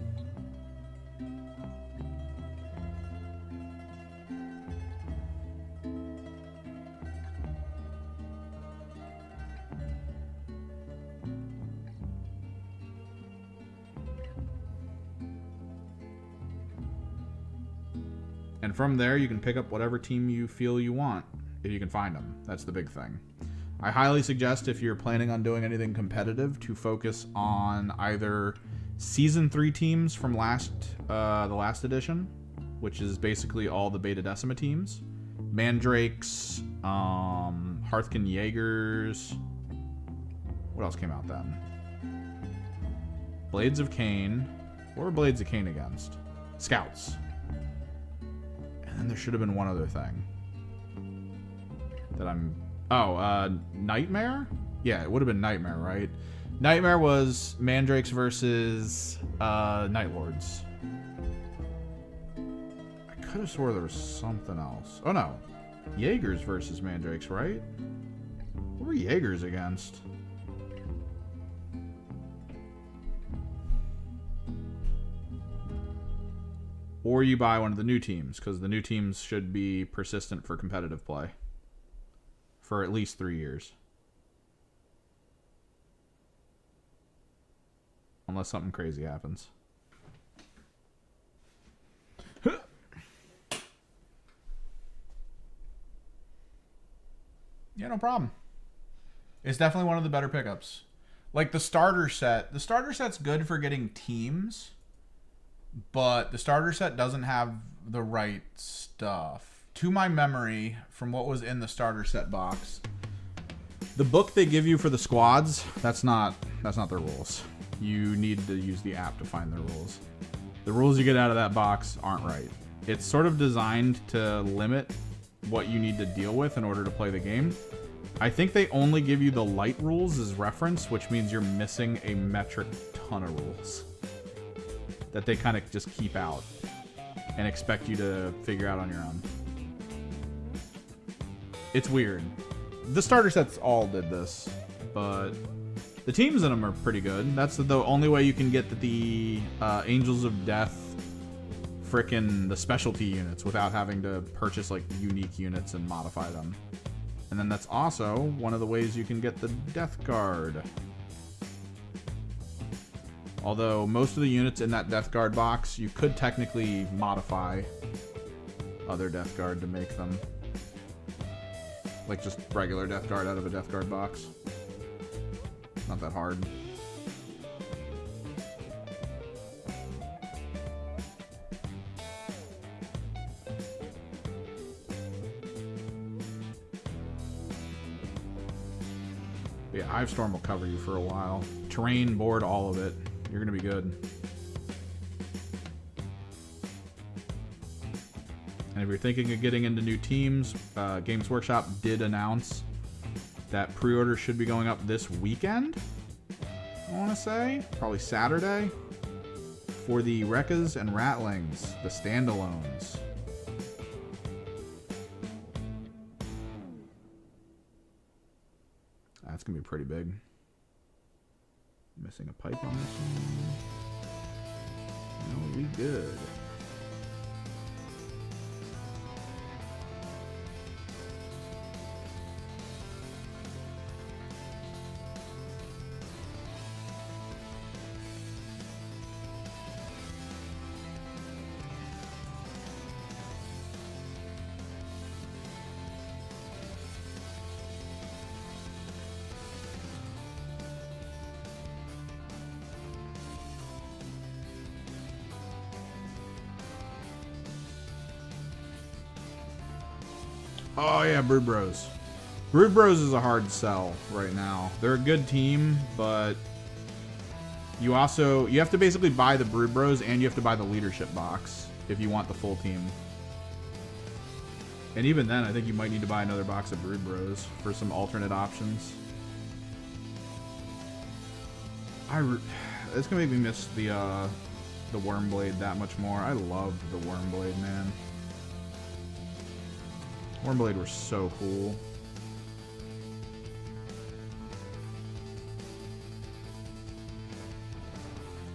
And from there, you can pick up whatever team you feel you want, if you can find them. That's the big thing. I highly suggest, if you're planning on doing anything competitive, to focus on either Season 3 teams from the last edition, which is basically all the Beta Decima teams. Mandrakes, Hearthkin Jaegers. What else came out then? Blades of Cain. What were Blades of Cain against? Scouts. And then there should have been one other thing that I'm... Oh, Nightmare? Yeah, it would have been Nightmare, right? Nightmare was Mandrakes versus Night Lords. I could have swore there was something else. Oh, no. Jaegers versus Mandrakes, right? What were Jaegers against? Or you buy one of the new teams, because the new teams should be persistent for competitive play. For at least 3 years. Unless something crazy happens. Yeah, no problem. It's definitely one of the better pickups. Like the starter set. The starter set's good for getting teams, but the starter set doesn't have the right stuff. To my memory, from what was in the starter set box, the book they give you for the squads, that's not their rules. You need to use the app to find their rules. The rules you get out of that box aren't right. It's sort of designed to limit what you need to deal with in order to play the game. I think they only give you the light rules as reference, which means you're missing a metric ton of rules that they kind of just keep out and expect you to figure out on your own. It's weird. The starter sets all did this, but the teams in them are pretty good. That's the only way you can get the Angels of Death, frickin' the specialty units without having to purchase like unique units and modify them. And then that's also one of the ways you can get the Death Guard. Although most of the units in that Death Guard box, you could technically modify other Death Guard to make them. Like just regular Death Guard out of a Death Guard box. Not that hard. Yeah, Hive Storm will cover you for a while. Terrain, board, all of it. You're gonna be good. And if you're thinking of getting into new teams, Games Workshop did announce that pre-order should be going up this weekend, I want to say. Probably Saturday. For the Rekkas and Ratlings, the standalones. That's going to be pretty big. Missing a pipe on this one. No, we good. Oh yeah, Brood Bros. Brood Bros is a hard sell right now. They're a good team, but you have to basically buy the Brood Bros and you have to buy the leadership box if you want the full team. And even then, I think you might need to buy another box of Brood Bros for some alternate options. It's gonna make me miss the Wormblade that much more. I loved the Wormblade, man. Wormblade were so cool.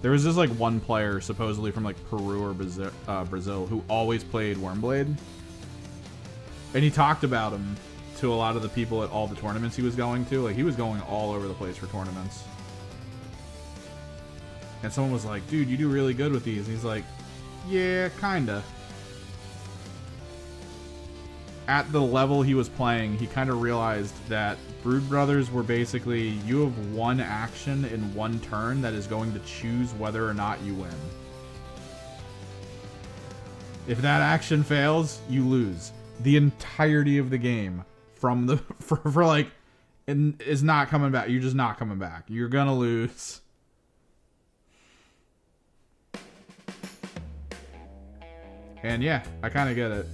There was this like one player supposedly from like Peru or Brazil who always played Wormblade. And he talked about him to a lot of the people at all the tournaments he was going to. Like he was going all over the place for tournaments. And someone was like, dude, you do really good with these. And he's like, yeah, kinda. At the level he was playing, he kind of realized that Brood Brothers were basically, you have one action in one turn that is going to choose whether or not you win. If that action fails, you lose. The entirety of the game from the for like is not coming back. You're just not coming back. You're gonna lose. And yeah, I kind of get it.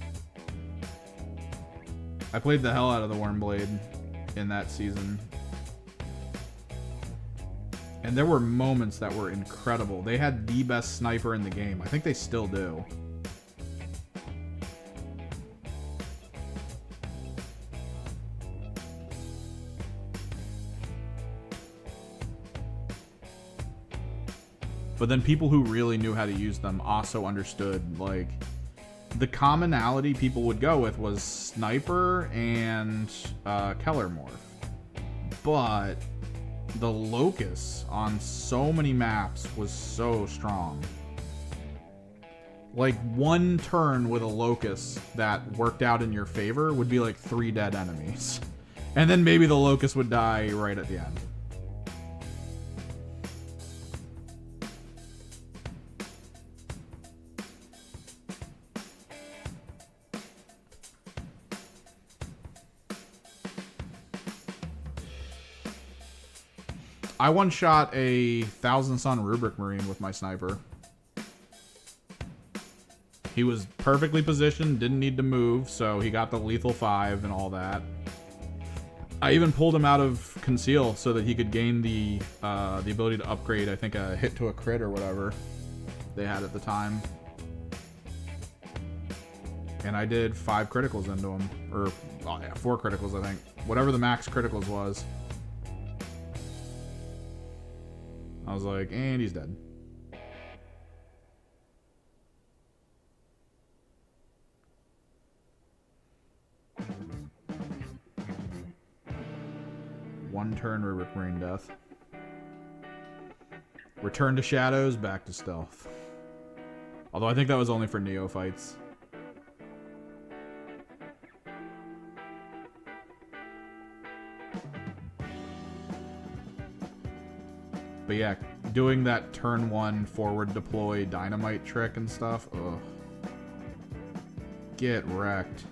I played the hell out of the Wormblade in that season. And there were moments that were incredible. They had the best sniper in the game. I think they still do. But then people who really knew how to use them also understood, like, the commonality people would go with was Sniper and Keller Morph. But the Locust on so many maps was so strong. Like, one turn with a Locust that worked out in your favor would be like 3 dead enemies. And then maybe the Locust would die right at the end. I one-shot a Thousand Sun Rubric Marine with my sniper. He was perfectly positioned, didn't need to move, so he got the lethal 5 and all that. I even pulled him out of Conceal so that he could gain the ability to upgrade, I think, a hit to a crit or whatever they had at the time. And I did 5 criticals into him. Or, oh yeah, 4 criticals, I think. Whatever the max criticals was. I was like, and he's dead. One turn Rubric Marine death. Return to shadows, back to stealth. Although I think that was only for neophytes. But yeah, doing that turn 1 forward deploy dynamite trick and stuff, ugh. Get wrecked.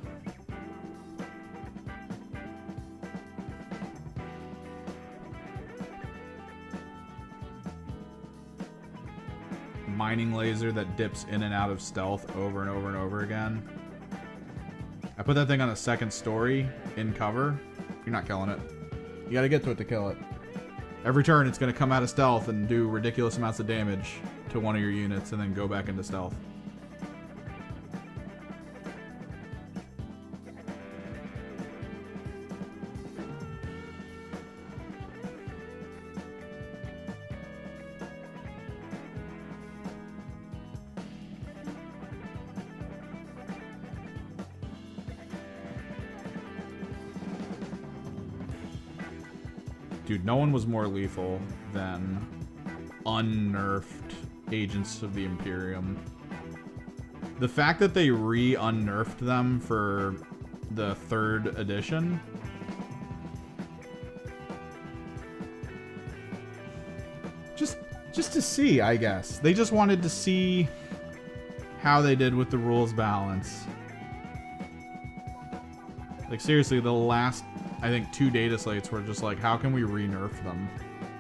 Mining laser that dips in and out of stealth over and over and over again. I put that thing on a second story in cover. You're not killing it. You gotta get to it to kill it. Every turn it's gonna come out of stealth and do ridiculous amounts of damage to one of your units and then go back into stealth. Dude, no one was more lethal than unnerfed Agents of the Imperium. The fact that they re-unnerfed them for the 3rd edition. Just to see, I guess. They just wanted to see how they did with the rules balance. Like, seriously, the last, I think, 2 data slates were just like, how can we re-nerf them?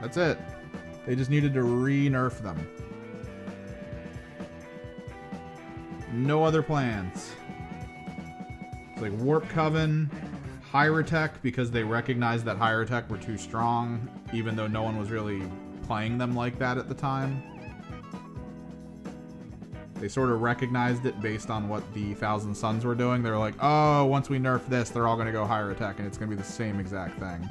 That's it. They just needed to re-nerf them. No other plans. It's like Warp Coven, Hyrotech, because they recognized that Hyrotech were too strong, even though no one was really playing them like that at the time. They sort of recognized it based on what the Thousand Suns were doing. They were like, oh, once we nerf this, they're all going to go Hyrotech, and it's going to be the same exact thing.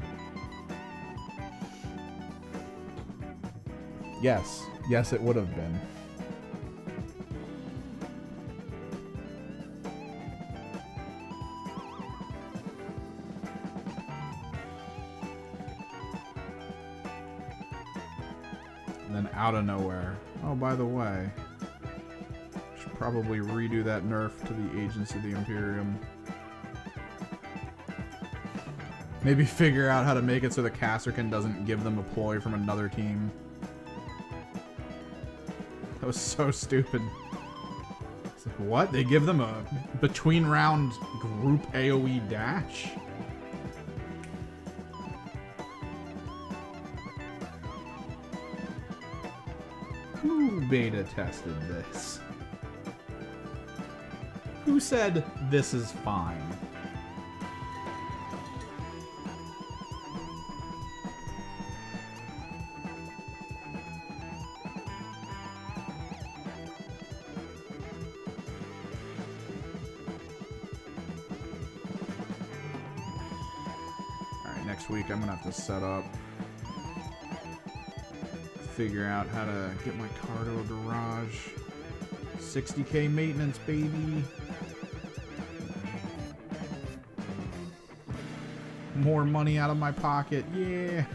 Yes. Yes, it would have been. And then out of nowhere. Oh, by the way, should probably redo that nerf to the Agents of the Imperium. Maybe figure out how to make it so the Kasrkin doesn't give them a ploy from another team. That was so stupid. It's like, what? They give them a between round group AoE dash? Who beta tested this? Who said this is fine? Week I'm gonna have to set up, figure out how to get my car to a garage. 60k maintenance, baby. More money out of my pocket, yeah.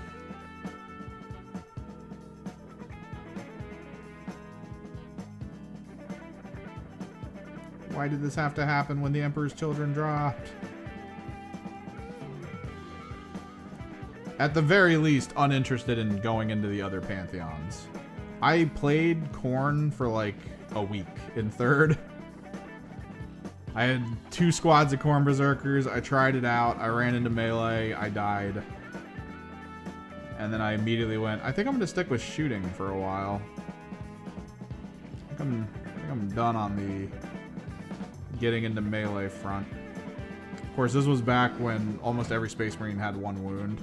Why did this have to happen when the Emperor's Children dropped? At the very least, uninterested in going into the other Pantheons. I played Khorne for like a week in 3rd. I had 2 squads of Khorne Berserkers. I tried it out. I ran into melee. I died. And then I immediately went, I think I'm going to stick with shooting for a while. I think I'm done on the getting into melee front. Of course, this was back when almost every Space Marine had 1 wound.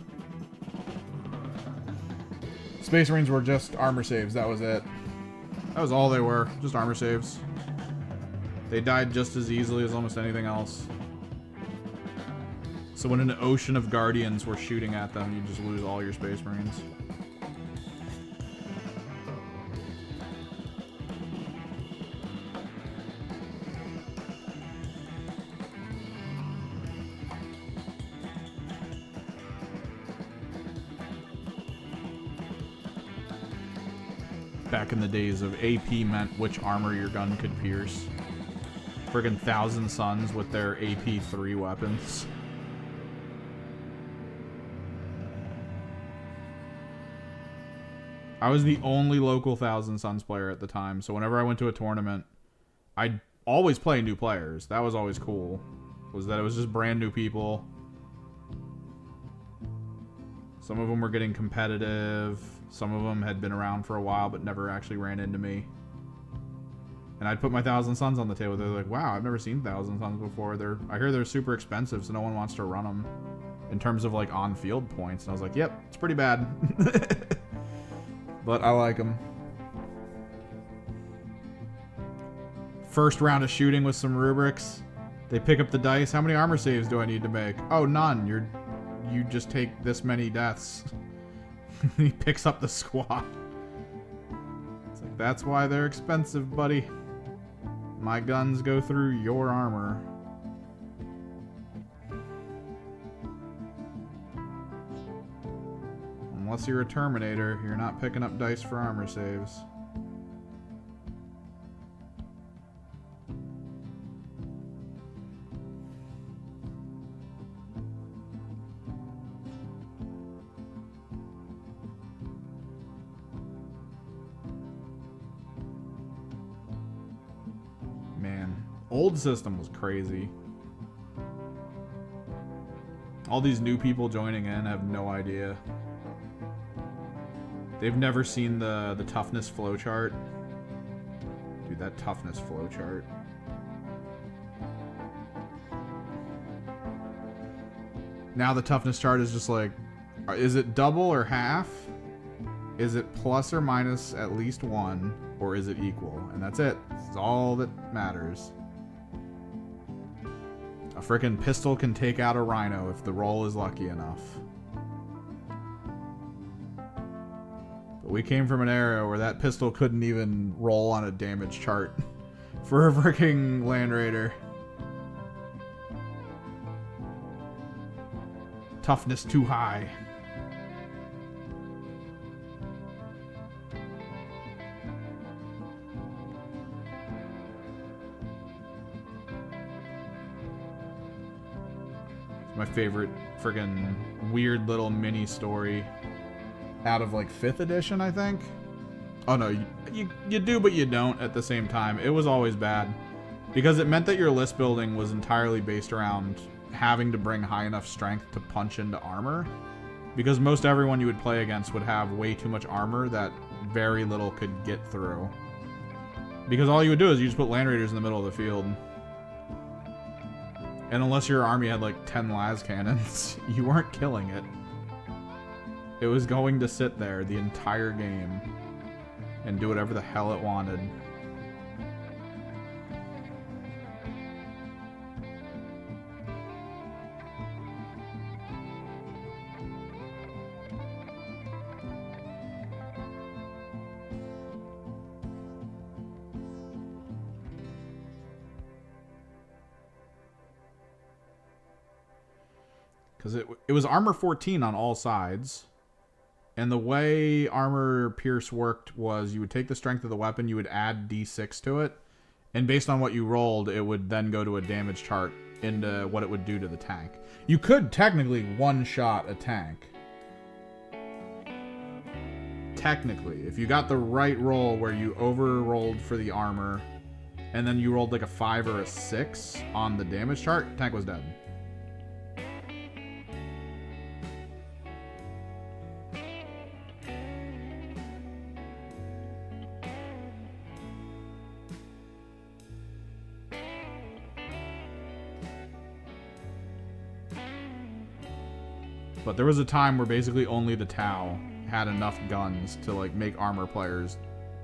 Space Marines were just armor saves, that was it. That was all they were, just armor saves. They died just as easily as almost anything else. So when an ocean of Guardians were shooting at them, you just lose all your Space Marines. back in the days of AP meant which armor your gun could pierce. Friggin' Thousand Suns with their AP 3 weapons. I was the only local Thousand Suns player at the time, so whenever I went to a tournament, I'd always play new players. That was always cool. Was that it was just brand new people. Some of them were getting competitive. Some of them had been around for a while but never actually ran into me. And I'd put my Thousand Suns on the table. They're like, wow, I've never seen Thousand Suns before. I hear they're super expensive, so no one wants to run them in terms of like on-field points. And I was like, yep, it's pretty bad. But I like them. First round of shooting with some rubrics. They pick up the dice. How many armor saves do I need to make? Oh, none. You just take this many deaths. He picks up the squad. It's like, that's why they're expensive, buddy. My guns go through your armor. Unless you're a Terminator, you're not picking up dice for armor saves. Man, old system was crazy. All these new people joining in have no idea. They've never seen the toughness flowchart. Dude, that toughness flowchart. Now the toughness chart is just like, is it double or half? Is it plus or minus at least 1? Or is it equal? And that's it. It's all that matters. A frickin' pistol can take out a rhino if the roll is lucky enough. But we came from an era where that pistol couldn't even roll on a damage chart for a frickin' Land Raider. Toughness too high. It's my favorite friggin' weird little mini story out of like 5th edition, I think. Oh no, you do but you don't at the same time. It was always bad because it meant that your list building was entirely based around having to bring high enough strength to punch into armor, because most everyone you would play against would have way too much armor that very little could get through, because all you would do is you just put Land Raiders in the middle of the field, and unless your army had like 10 las cannons, you weren't killing it. It was going to sit there the entire game and do whatever the hell it wanted. Because it was armor 14 on all sides. And the way armor pierce worked was you would take the strength of the weapon, you would add d6 to it, and based on what you rolled, it would then go to a damage chart into what it would do to the tank. You could technically one-shot a tank. Technically. If you got the right roll where you over-rolled for the armor, and then you rolled like a 5 or a 6 on the damage chart, tank was dead. But there was a time where basically only the Tau had enough guns to like make armor players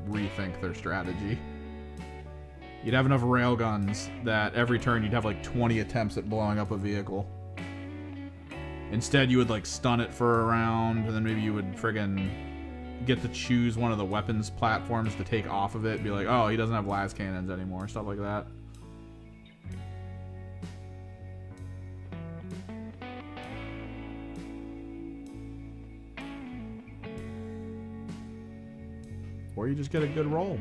rethink their strategy. You'd have enough railguns that every turn you'd have like 20 attempts at blowing up a vehicle. Instead, you would like stun it for a round, and then maybe you would friggin' get to choose one of the weapons platforms to take off of it. Be like, oh, he doesn't have las cannons anymore, stuff like that. Or you just get a good roll.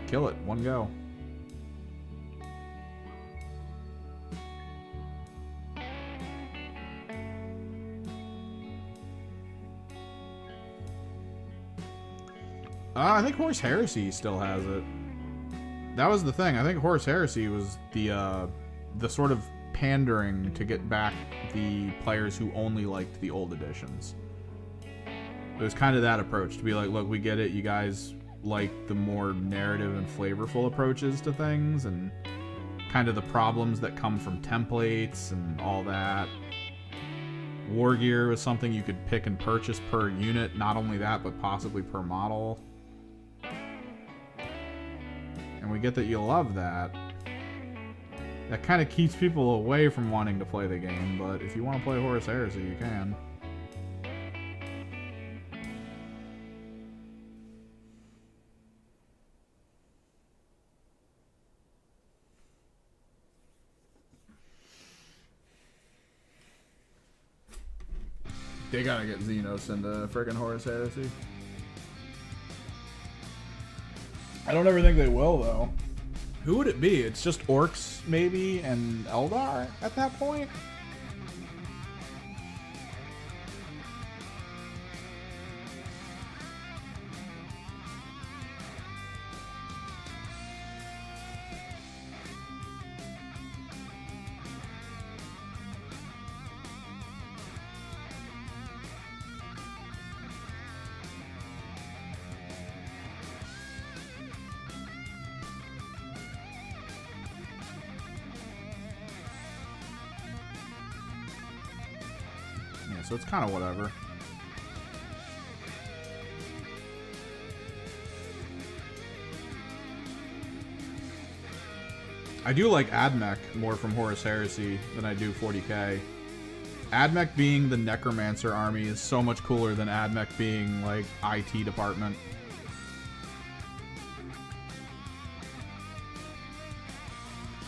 Kill it, one go. I think Horse Heresy still has it. That was the thing. I think Horse Heresy was the sort of pandering to get back the players who only liked the old editions. It was kind of that approach, to be like, look, we get it, you guys like the more narrative and flavorful approaches to things, and kind of the problems that come from templates and all that. War gear was something you could pick and purchase per unit, not only that, but possibly per model. And we get that you love that. That kind of keeps people away from wanting to play the game, but if you want to play Horus Heresy, you can. They gotta get Xenos into friggin' Horus Heresy. I don't ever think they will, though. Who would it be? It's just Orcs, maybe, and Eldar at that point? So it's kind of whatever. I do like Admech more from Horus Heresy than I do 40k. Admech being the Necromancer army is so much cooler than Admech being, like, IT department.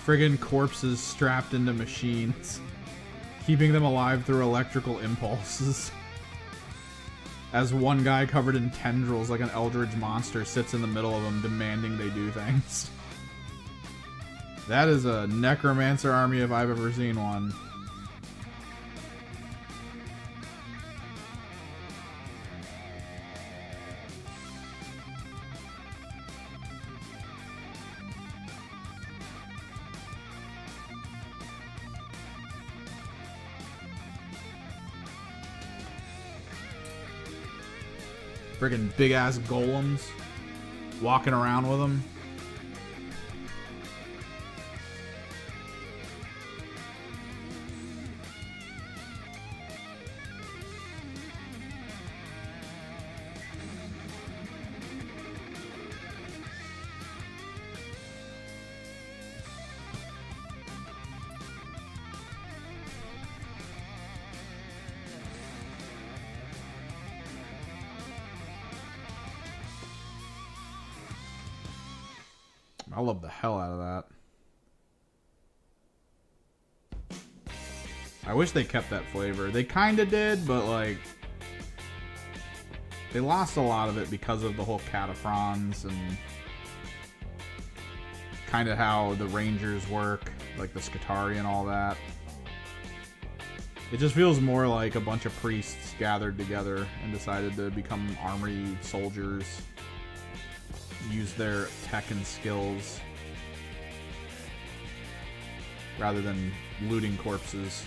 Friggin' corpses strapped into machines. Keeping them alive through electrical impulses. As one guy covered in tendrils like an eldritch monster sits in the middle of them demanding they do things. That is a Necromancer army if I've ever seen one. Friggin' big ass golems walking around with them. I love the hell out of that. I wish they kept that flavor. They kind of did, but like they lost a lot of it because of the whole Cataphrons and kind of how the Rangers work, like the Scutari and all that. It just feels more like a bunch of priests gathered together and decided to become armory soldiers. Use their tech and skills rather than looting corpses.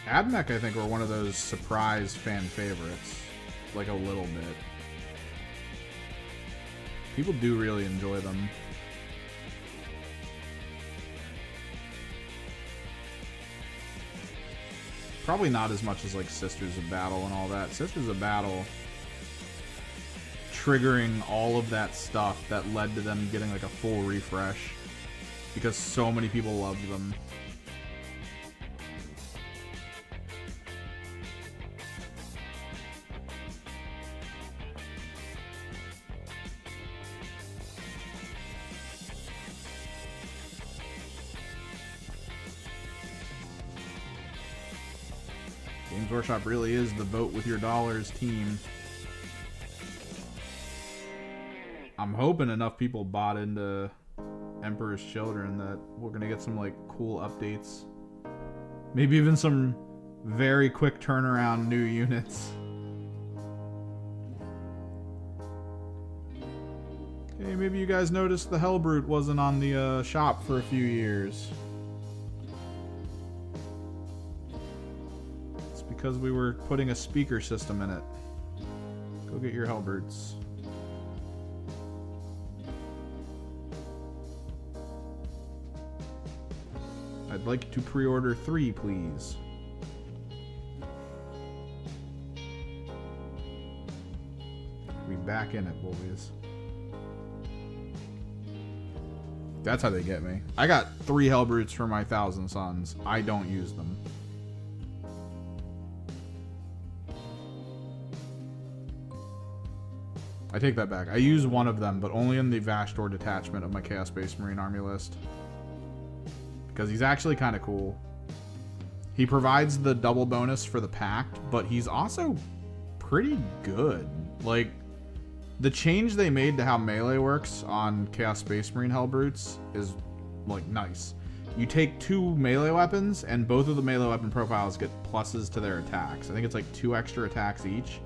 Admech, I think, were one of those surprise fan favorites. Like a little bit. People do really enjoy them. Probably not as much as like Sisters of Battle and all that. Sisters of Battle triggering all of that stuff that led to them getting like a full refresh because so many people love them. Games Workshop really is the vote with your dollars team. I'm hoping enough people bought into Emperor's Children that we're gonna get some like cool updates. Maybe even some very quick turnaround new units. Hey, maybe you guys noticed the Hellbrute wasn't on the shop for a few years. It's because we were putting a speaker system in it. Go get your Hellbrutes. I'd like to pre-order 3, please. We back in it, boys. That's how they get me. I got 3 Hellbrutes for my Thousand Sons. I don't use them. I take that back. I use one of them, but only in the Vashtor detachment of my Chaos Space Marine army list. Because he's actually kind of cool. He provides the double bonus for the Pact, but he's also pretty good. Like, the change they made to how melee works on Chaos Space Marine Hellbrutes is, like, nice. You take 2 melee weapons, and both of the melee weapon profiles get pluses to their attacks. I think it's like 2 extra attacks each.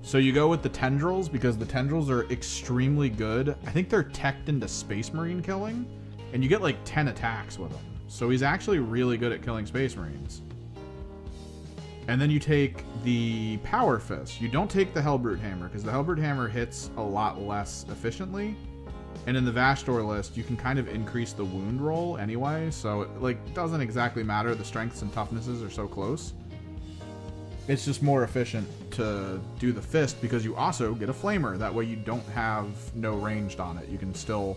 So you go with the Tendrils, because the Tendrils are extremely good. I think they're teched into Space Marine killing. And you get like 10 attacks with him. So he's actually really good at killing Space Marines. And then you take the Power Fist. You don't take the Hellbrute Hammer, because the Hellbrute Hammer hits a lot less efficiently. And in the Vashtor list, you can kind of increase the wound roll anyway. So it like doesn't exactly matter. The strengths and toughnesses are so close. It's just more efficient to do the Fist, because you also get a Flamer. That way you don't have no ranged on it. You can still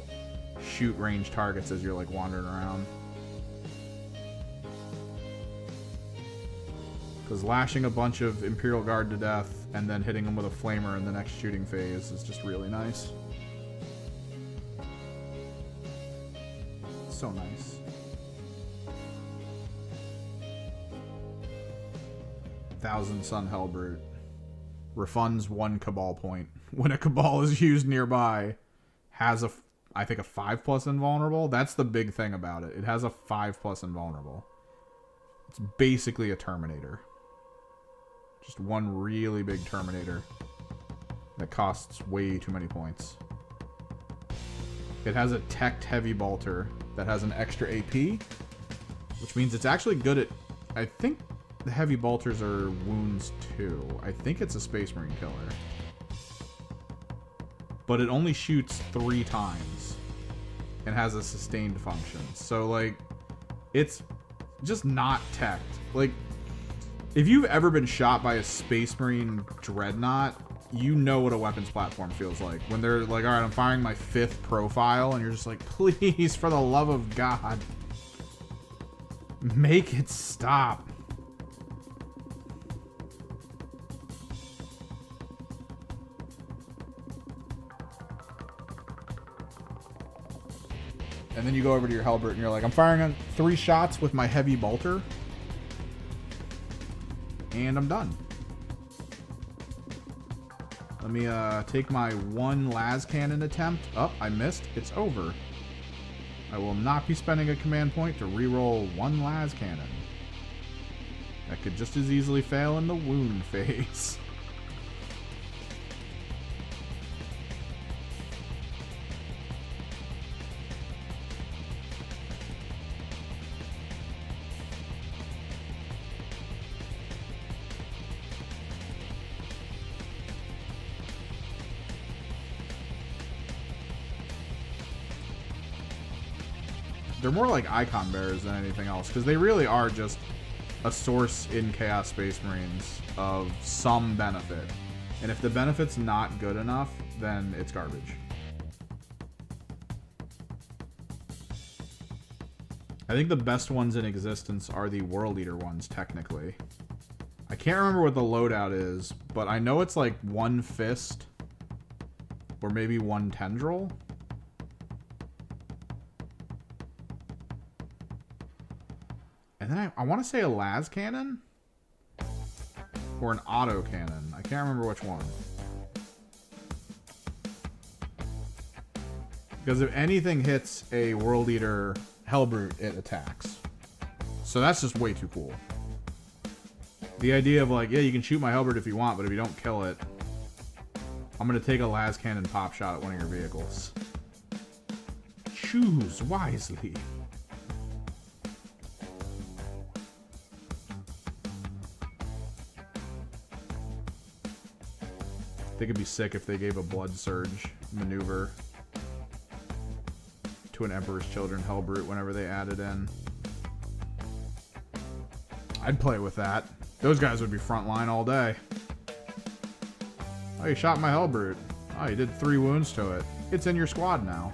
shoot ranged targets as you're like wandering around. Because lashing a bunch of Imperial Guard to death and then hitting them with a Flamer in the next shooting phase is just really nice. So nice. Thousand Sun Hellbrute. Refunds 1 Cabal point. When a Cabal is used nearby, has a I think a 5+ invulnerable. That's the big thing about it. It has a 5+ invulnerable. It's basically a Terminator. Just one really big Terminator that costs way too many points. It has a teched heavy bolter that has an extra AP, which means it's actually good at... I think the heavy bolters are wounds too. I think it's a Space Marine killer. But it only shoots 3 times and has a sustained function. So, like, it's just not teched. Like, if you've ever been shot by a Space Marine Dreadnought, you know what a weapons platform feels like. When they're like, all right, I'm firing my 5th profile, and you're just like, please, for the love of God, make it stop. And then you go over to your Hellbrute and you're like, I'm firing on 3 shots with my heavy bolter. And I'm done. Let me take my 1 las cannon attempt. Oh, I missed. It's over. I will not be spending a command point to reroll 1 las cannon. That could just as easily fail in the wound phase. They're more like icon bearers than anything else, because they really are just a source in Chaos Space Marines of some benefit. And if the benefit's not good enough, then it's garbage. I think the best ones in existence are the World Eater ones, technically. I can't remember what the loadout is, but I know it's like one fist or maybe one tendril. And then I want to say a las cannon or an auto cannon. I can't remember which one. Because if anything hits a World Eater Hellbrute, it attacks. So that's just way too cool. The idea of like, yeah, you can shoot my Hellbrute if you want, but if you don't kill it, I'm going to take a las cannon pop shot at one of your vehicles. Choose wisely. I think it'd be sick if they gave a Blood Surge maneuver to an Emperor's Children Hellbrute whenever they add it in. I'd play with that. Those guys would be frontline all day. Oh, you shot my Hellbrute. Oh, you did 3 wounds to it. It's in your squad now.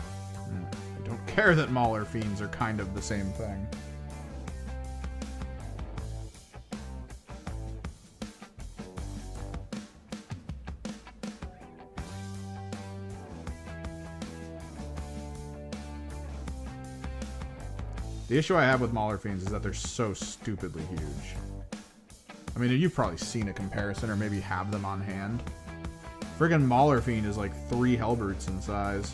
I don't care that Mauler Fiends are kind of the same thing. The issue I have with Mauler Fiends is that they're so stupidly huge. I mean, you've probably seen a comparison or maybe have them on hand. Friggin' Mauler Fiend is like 3 Hellbrutes in size.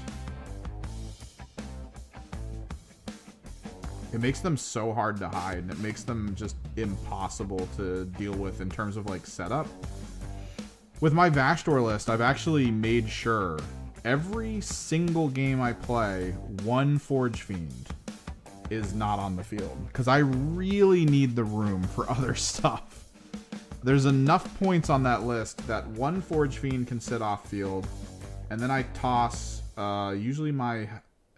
It makes them so hard to hide, and it makes them just impossible to deal with in terms of like setup. With my Vashdor list, I've actually made sure every single game I play, one Forge Fiend is not on the field, because I really need the room for other stuff. There's enough points on that list that one Forge Fiend can sit off field, and then I toss usually my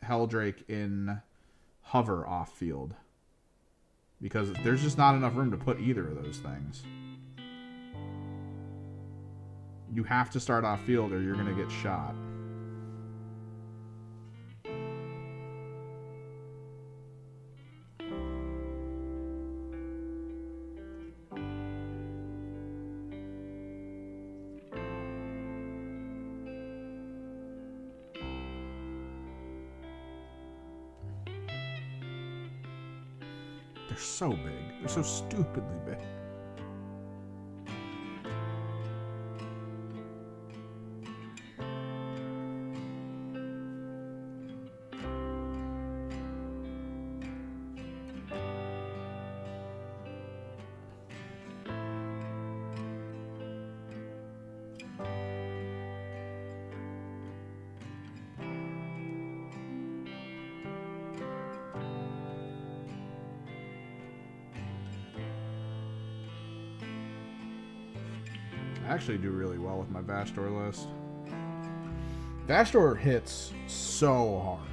Helldrake in hover off field, because there's just not enough room to put either of those things. You have to start off field or you're gonna get shot. They're so big. They're so stupidly big. I actually do really well with my Vashdor list. Vashdor hits so hard.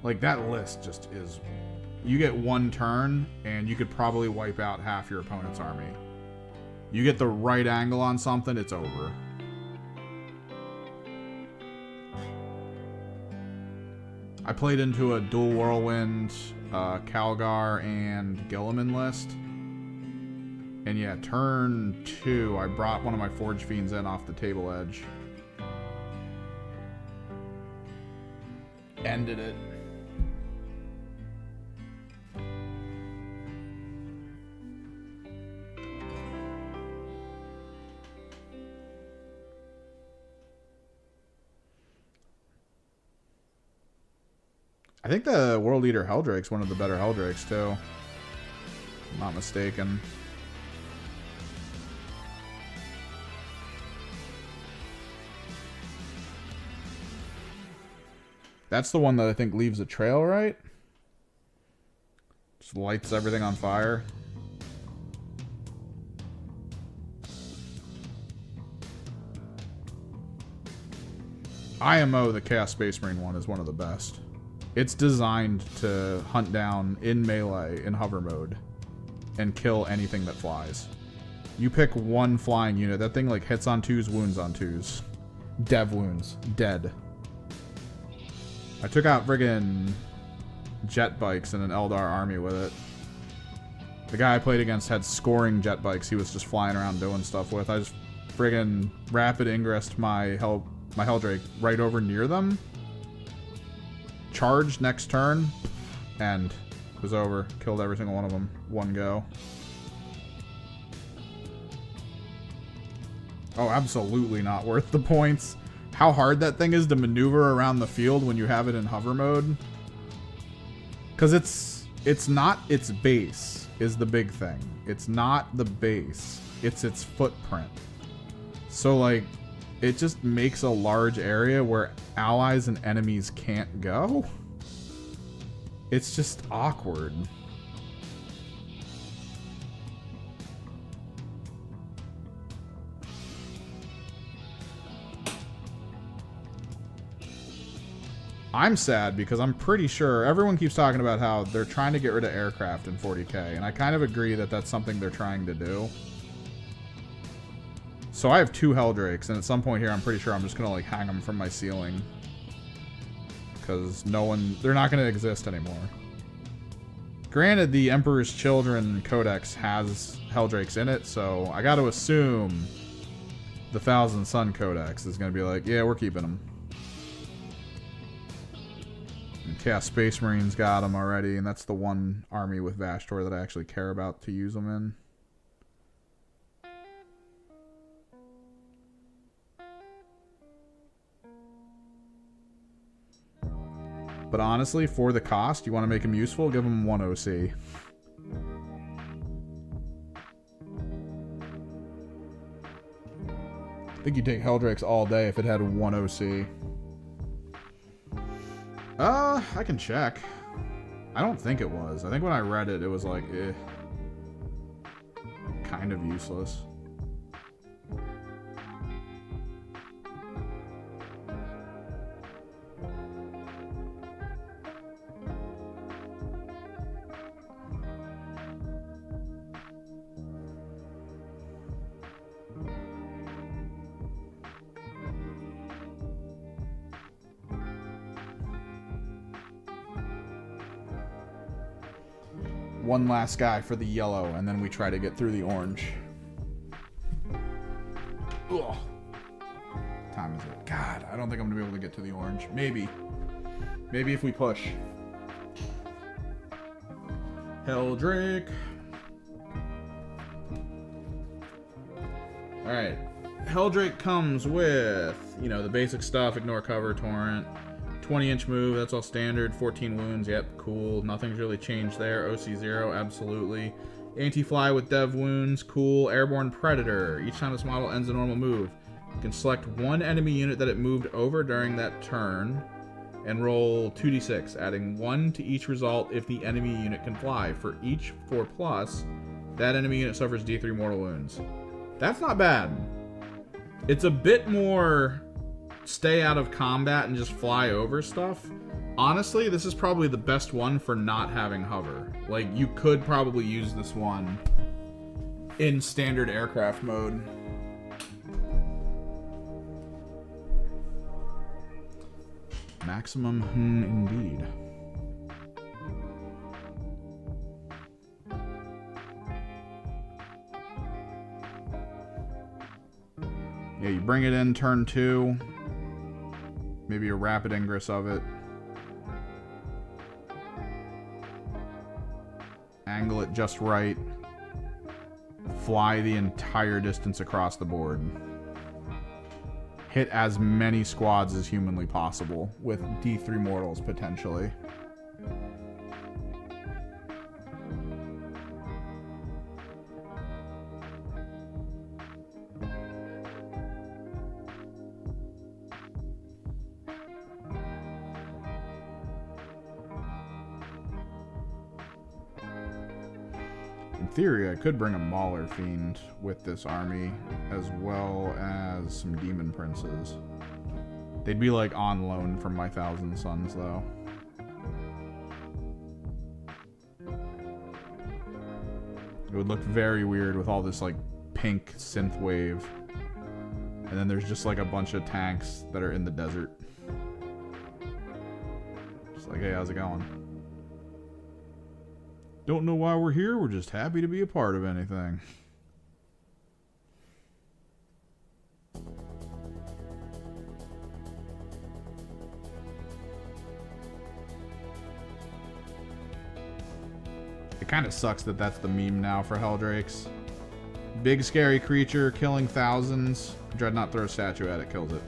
Like, that list just is... You get one turn, and you could probably wipe out half your opponent's army. You get the right angle on something, it's over. I played into a dual Whirlwind, Calgar, and Gilliman list. And yeah, turn 2, I brought one of my Forge Fiends in off the table edge. Ended it. I think the World Eater Helldrake's one of the better Helldrakes too. If I'm not mistaken. That's the one that I think leaves a trail, right? Just lights everything on fire. IMO, the Chaos Space Marine one, is one of the best. It's designed to hunt down in melee, in hover mode, and kill anything that flies. You pick one flying unit. That thing like hits on 2s, wounds on 2s. Dev wounds. Dead. I took out friggin' jet bikes in an Eldar army with it. The guy I played against had scoring jet bikes he was just flying around doing stuff with. I just friggin' rapid ingressed my Helldrake right over near them. Charged next turn. And it was over. Killed every single one of them. One go. Oh, absolutely not worth the points. How hard that thing is to maneuver around the field when you have it in hover mode. Because it's not its base is the big thing. It's not the base. It's its footprint. So, like, it just makes a large area where allies and enemies can't go. It's just awkward. I'm sad because I'm pretty sure everyone keeps talking about how they're trying to get rid of aircraft in 40k, and I kind of agree that that's something they're trying to do. So I have 2 Helldrakes, and at some point here I'm pretty sure I'm just gonna like hang them from my ceiling because they're not gonna exist anymore. Granted, the Emperor's Children Codex has Helldrakes in it, so I got to assume the Thousand Sun Codex is gonna be like, yeah, we're keeping them. Chaos Space Marines got them already, and that's the one army with Vashtor that I actually care about to use them in. But honestly, for the cost, you want to make them useful, give them 1 OC. I think you'd take Helldrakes all day if it had 1 OC. I can check. I don't think it was. I think when I read it, it was like, eh. Kind of useless. One last guy for the yellow, and then we try to get through the orange. Ugh. Time is it? God, I don't think I'm gonna be able to get to the orange. Maybe. Maybe if we push. Helldrake. Alright. Helldrake comes with, you know, the basic stuff. Ignore cover, torrent. 20-inch move, that's all standard. 14 wounds, yep, cool. Nothing's really changed there. OC0, absolutely. Anti-fly with dev wounds, cool. Airborne Predator. Each time this model ends a normal move, you can select one enemy unit that it moved over during that turn and roll 2d6, adding 1 to each result if the enemy unit can fly. For each 4+, that enemy unit suffers D3 mortal wounds. That's not bad. It's a bit more stay out of combat and just fly over stuff. Honestly, this is probably the best one for not having hover. Like, you could probably use this one in standard aircraft mode. Maximum, indeed. Yeah, you bring it in turn 2. Maybe a rapid ingress of it. Angle it just right. Fly the entire distance across the board. Hit as many squads as humanly possible with D3 mortals, potentially. In theory, I could bring a Mauler Fiend with this army, as well as some Demon Princes. They'd be like on loan from my Thousand Suns, though. It would look very weird with all this like pink synth wave. And then there's just like a bunch of tanks that are in the desert. Just like, hey, how's it going? Don't know why we're here. We're just happy to be a part of anything. It kind of sucks that that's the meme now for Helldrakes. Big scary creature killing thousands. Dreadnought throws a statue at it, kills it.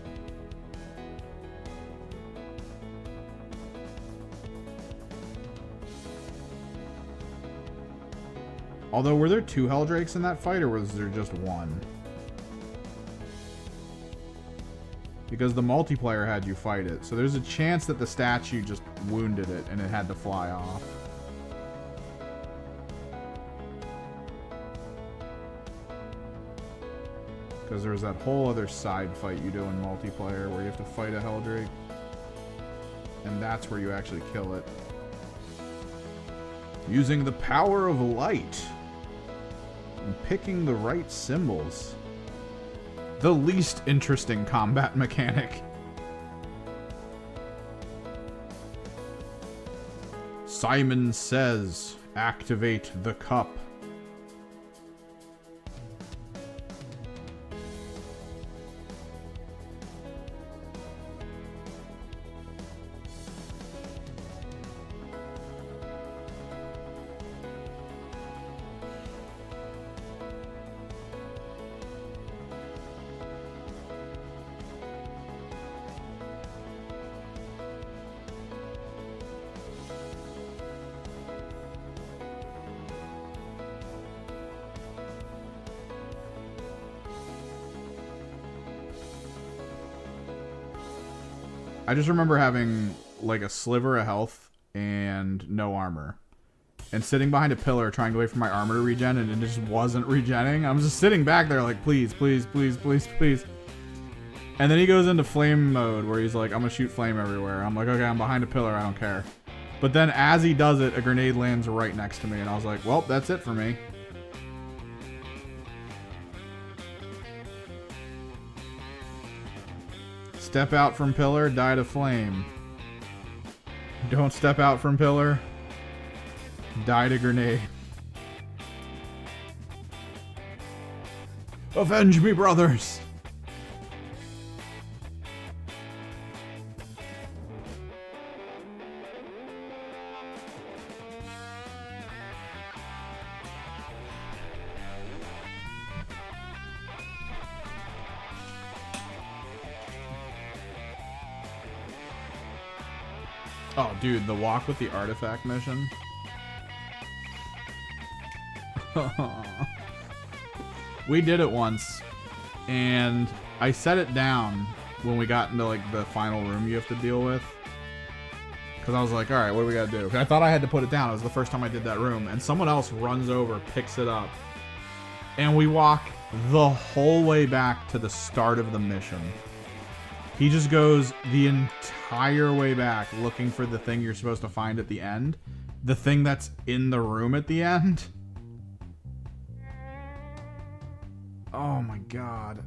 Although, were there 2 Helldrakes in that fight, or was there just 1? Because the multiplayer had you fight it. So there's a chance that the statue just wounded it and it had to fly off. Because there's that whole other side fight you do in multiplayer where you have to fight a Helldrake. And that's where you actually kill it. Using the power of light. And picking the right symbols. The least interesting combat mechanic. Simon says, activate the cup. I just remember having like a sliver of health and no armor. And sitting behind a pillar trying to wait for my armor to regen, and it just wasn't regenning. I'm just sitting back there like, please, please, please, please, please. And then he goes into flame mode where he's like, I'm gonna shoot flame everywhere. I'm like, okay, I'm behind a pillar, I don't care. But then as he does it, a grenade lands right next to me, and I was like, well, that's it for me. Step out from pillar, die to flame. Don't step out from pillar, die to grenade. Avenge me, brothers! Oh, dude, the walk with the artifact mission. We did it once, and I set it down when we got into like the final room you have to deal with. Because I was like, all right, what do we got to do? I thought I had to put it down. It was the first time I did that room, and someone else runs over, picks it up, and we walk the whole way back to the start of the mission. He just goes the entire way back looking for the thing you're supposed to find at the end. The thing that's in the room at the end. Oh my god.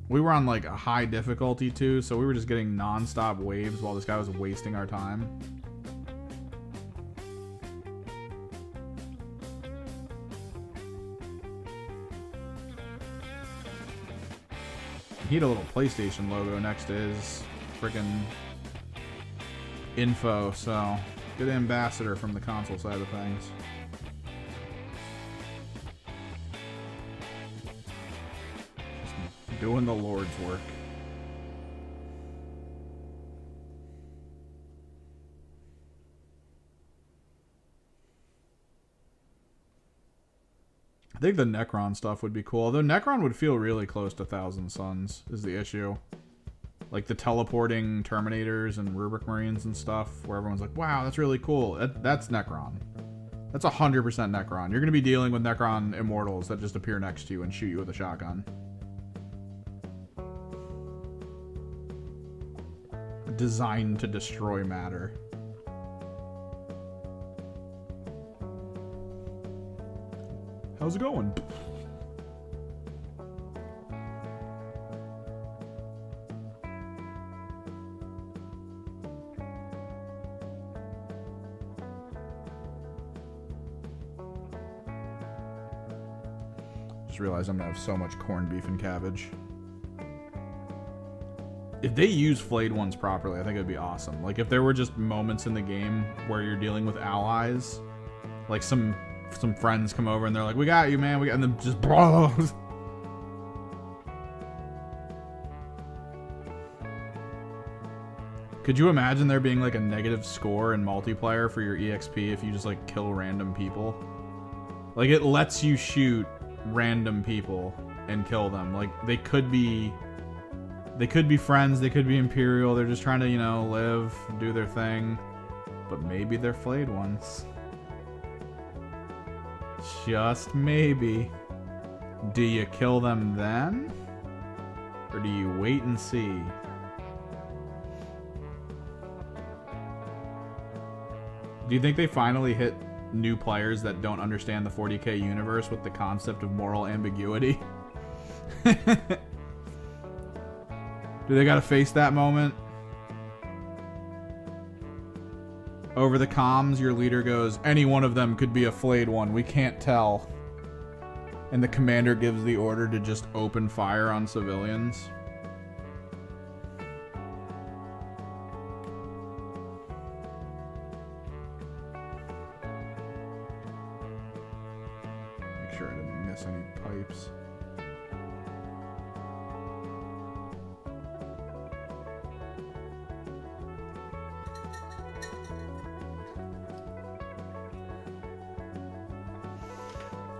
We were on like a high difficulty too, so we were just getting non-stop waves while this guy was wasting our time. He had a little PlayStation logo next to his freaking info, so good ambassador from the console side of things. Just doing the Lord's work. I think the Necron stuff would be cool. Although Necron would feel really close to Thousand Suns is the issue. Like the teleporting Terminators and Rubric Marines and stuff, where everyone's like, wow, that's really cool. That's Necron. That's 100% Necron. You're going to be dealing with Necron Immortals that just appear next to you and shoot you with a shotgun. Designed to destroy matter. How's it going? Just realized I'm gonna have so much corned beef and cabbage. If they use flayed ones properly, I think it'd be awesome. Like if there were just moments in the game where you're dealing with allies, like some friends come over and they're like, "We got you, man," and then just blah. Could you imagine there being like a negative score in multiplayer for your EXP if you just like kill random people? Like it lets you shoot random people and kill them. Like they could be friends, they could be Imperial, they're just trying to, you know, live, do their thing. But maybe they're flayed ones. Just maybe. Do you kill them then? Or do you wait and see? Do you think they finally hit new players that don't understand the 40k universe with the concept of moral ambiguity? Do they gotta face that moment? Over the comms, your leader goes, "Any one of them could be a flayed one, we can't tell." And the commander gives the order to just open fire on civilians. Make sure I didn't miss any pipes.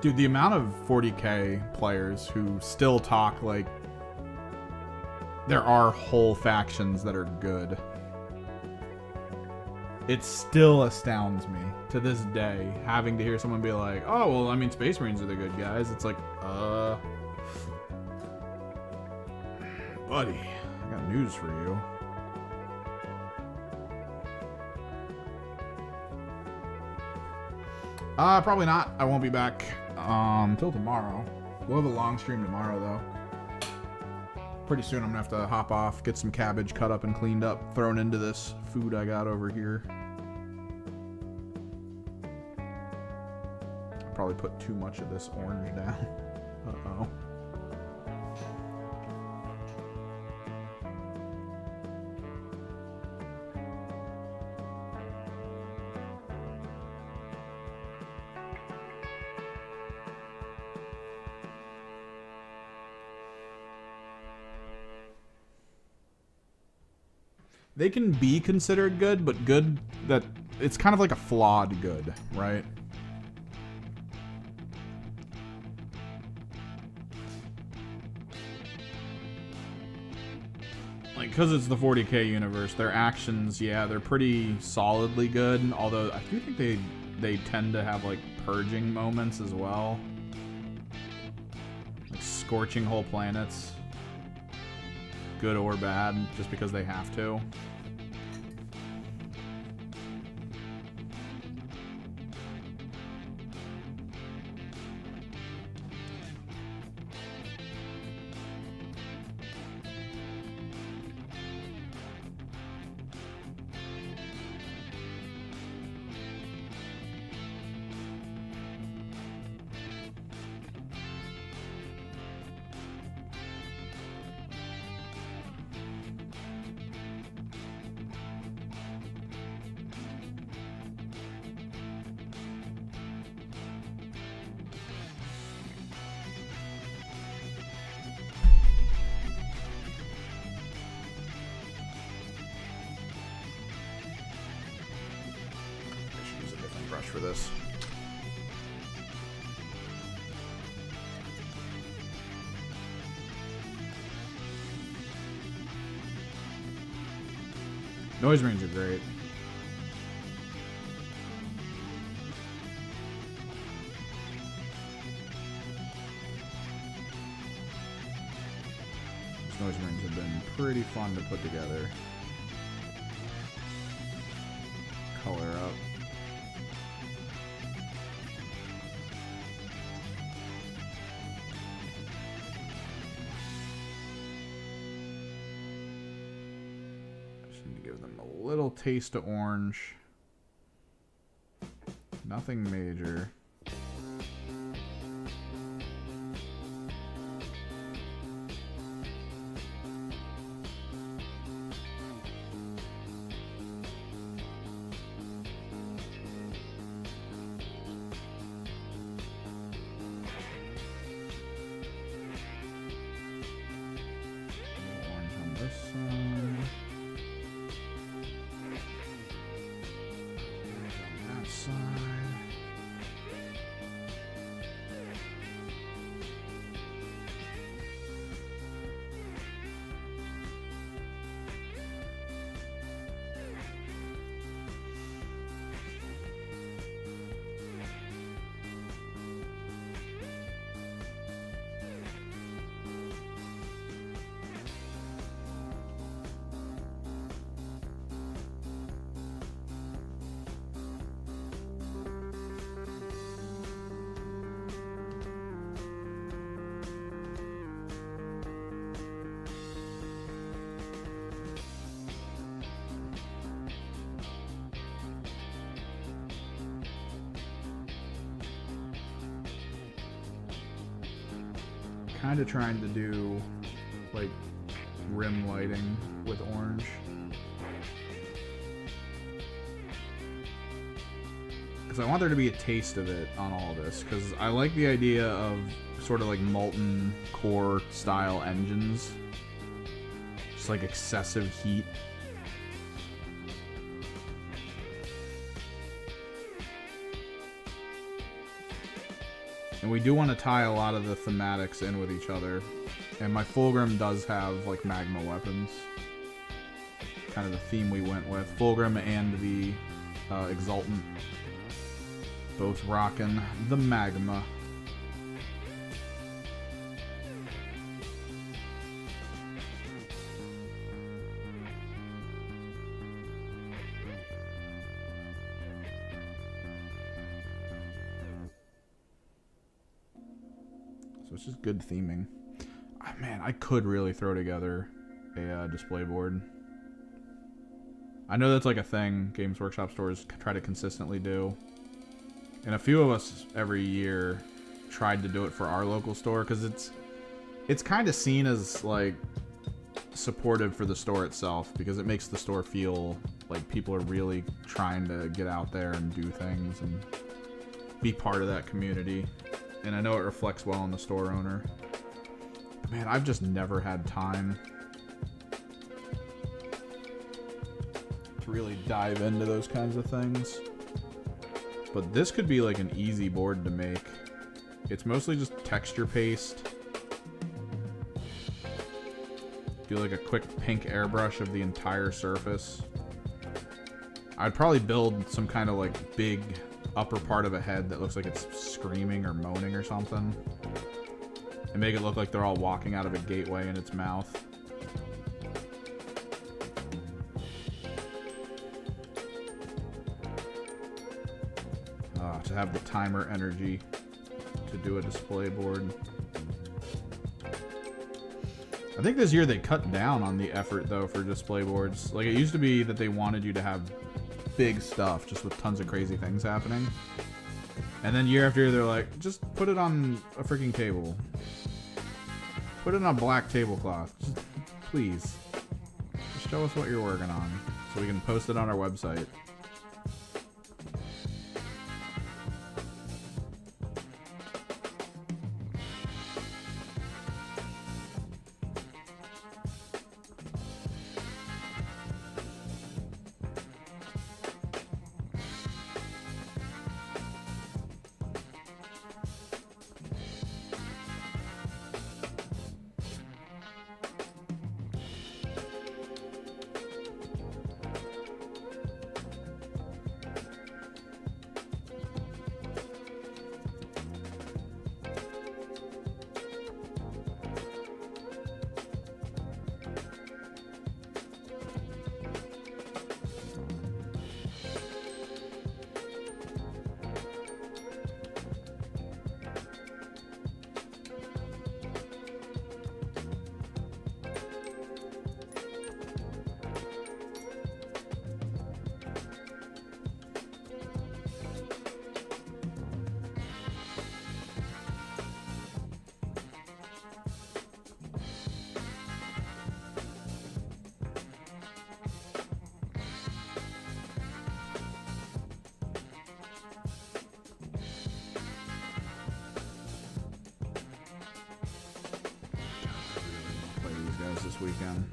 Dude, the amount of 40k players who still talk like there are whole factions that are good. It still astounds me to this day, having to hear someone be like, "Oh, well, I mean, Space Marines are the good guys." It's like, buddy, I got news for you. Probably not. I won't be back until tomorrow. We'll have a long stream tomorrow, though. Pretty soon I'm gonna have to hop off, get some cabbage cut up and cleaned up, thrown into this food I got over here. I probably put too much of this orange down. Uh-oh. They can be considered good, but good that it's kind of like a flawed good, right? Like, because it's the 40k universe, their actions, yeah, they're pretty solidly good, although I do think they tend to have, like, purging moments as well. Like, scorching whole planets. Good or bad, just because they have to. For this. Noise Marines are great. These Noise Marines have been pretty fun to put together. Color up. Little taste of orange. Nothing major. kind of trying to do like rim lighting with orange. Because I want there to be a taste of it on all this, because I like the idea of sort of like molten core style engines. Just like excessive heat. And we do want to tie a lot of the thematics in with each other. And my Fulgrim does have like magma weapons. Kind of the theme we went with. Fulgrim and the Exultant. Both rocking the magma. So it's just good theming. Oh, man, I could really throw together a display board. I know that's like a thing Games Workshop stores try to consistently do. And a few of us every year tried to do it for our local store, because it's kind of seen as like supportive for the store itself, because it makes the store feel like people are really trying to get out there and do things and be part of that community. And I know it reflects well on the store owner. But man, I've just never had time to really dive into those kinds of things. But this could be like an easy board to make. It's mostly just texture paste. Do like a quick pink airbrush of the entire surface. I'd probably build some kind of like big upper part of a head that looks like it's screaming or moaning or something. And make it look like they're all walking out of a gateway in its mouth. To have the timer energy to do a display board. I think this year they cut down on the effort though for display boards. Like it used to be that they wanted you to have big stuff just with tons of crazy things happening. And then year after year they're like, just put it on a freaking table. Put it on a black tablecloth. Just, please. Just show us what you're working on so we can post it on our website. This weekend.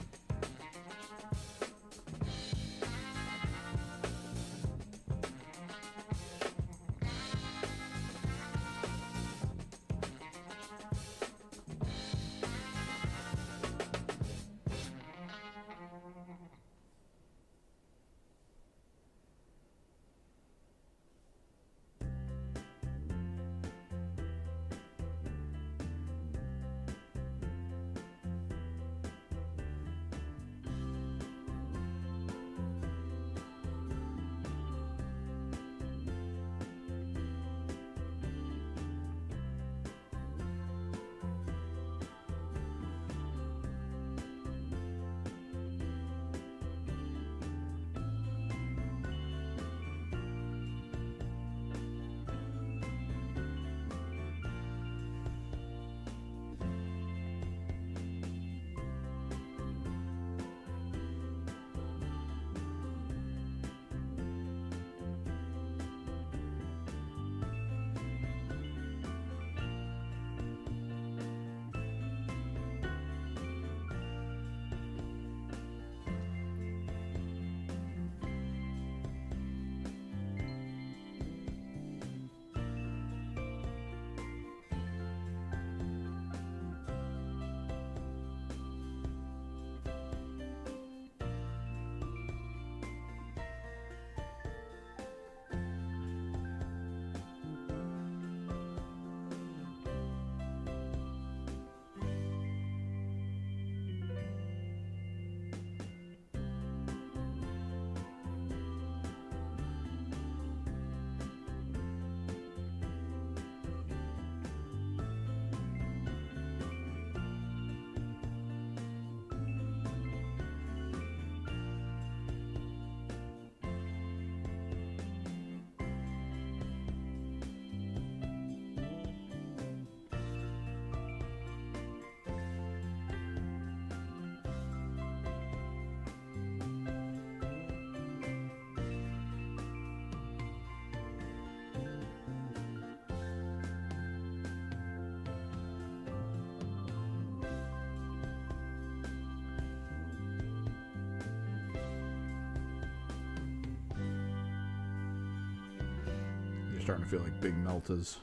starting to feel like big meltas,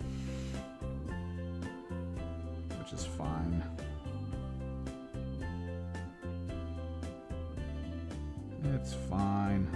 which is fine. It's fine.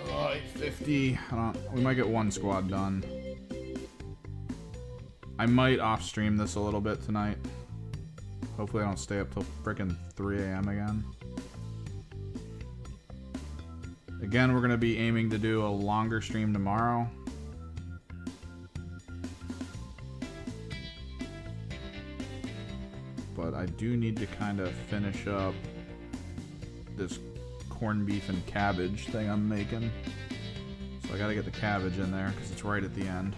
Oh, 850. We might get one squad done. I might off-stream this a little bit tonight. Hopefully I don't stay up till frickin' 3 a.m. again. Again, we're going to be aiming to do a longer stream tomorrow. But I do need to kind of finish up this corned beef and cabbage thing I'm making. So I got to get the cabbage in there because it's right at the end.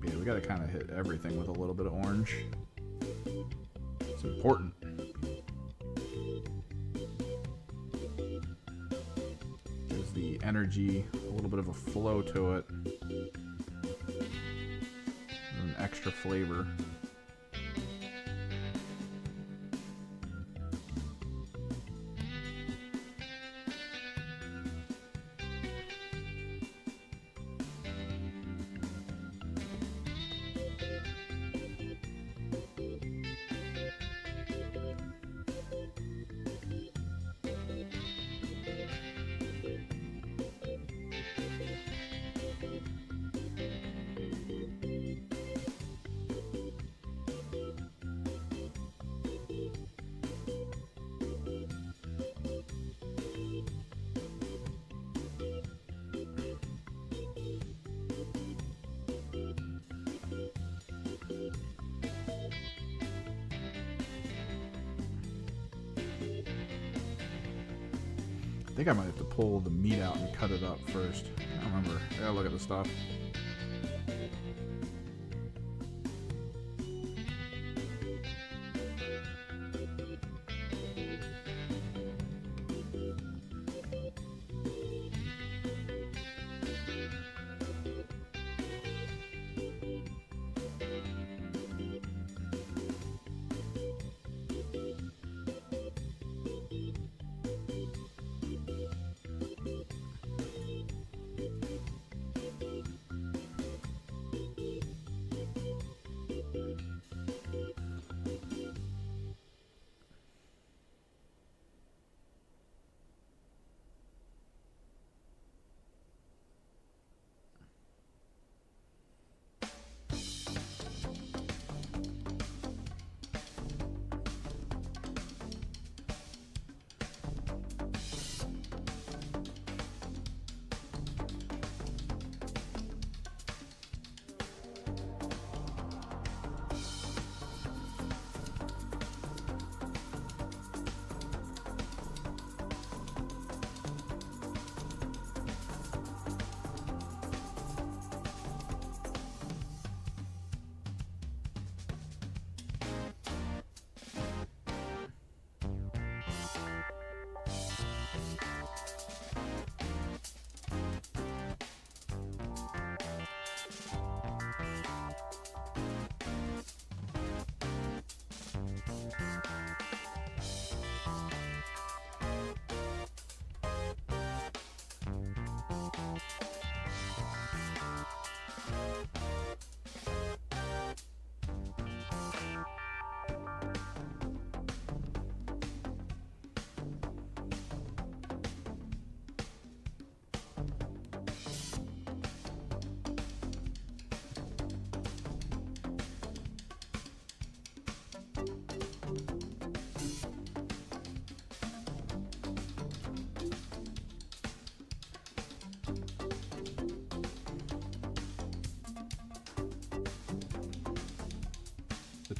We gotta kind of hit everything with a little bit of orange. It's important. Gives the energy a little bit of a flow to it. An extra flavor. I think I might have to pull the meat out and cut it up first. I don't remember. I gotta look at the stuff.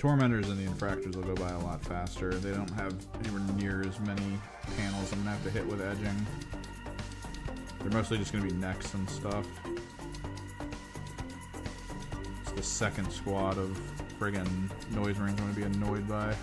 Tormentors and the Infractors will go by a lot faster. They don't have anywhere near as many panels I'm going to have to hit with edging. They're mostly just going to be necks and stuff. It's the second squad of friggin' Noise Marines I'm going to be annoyed by.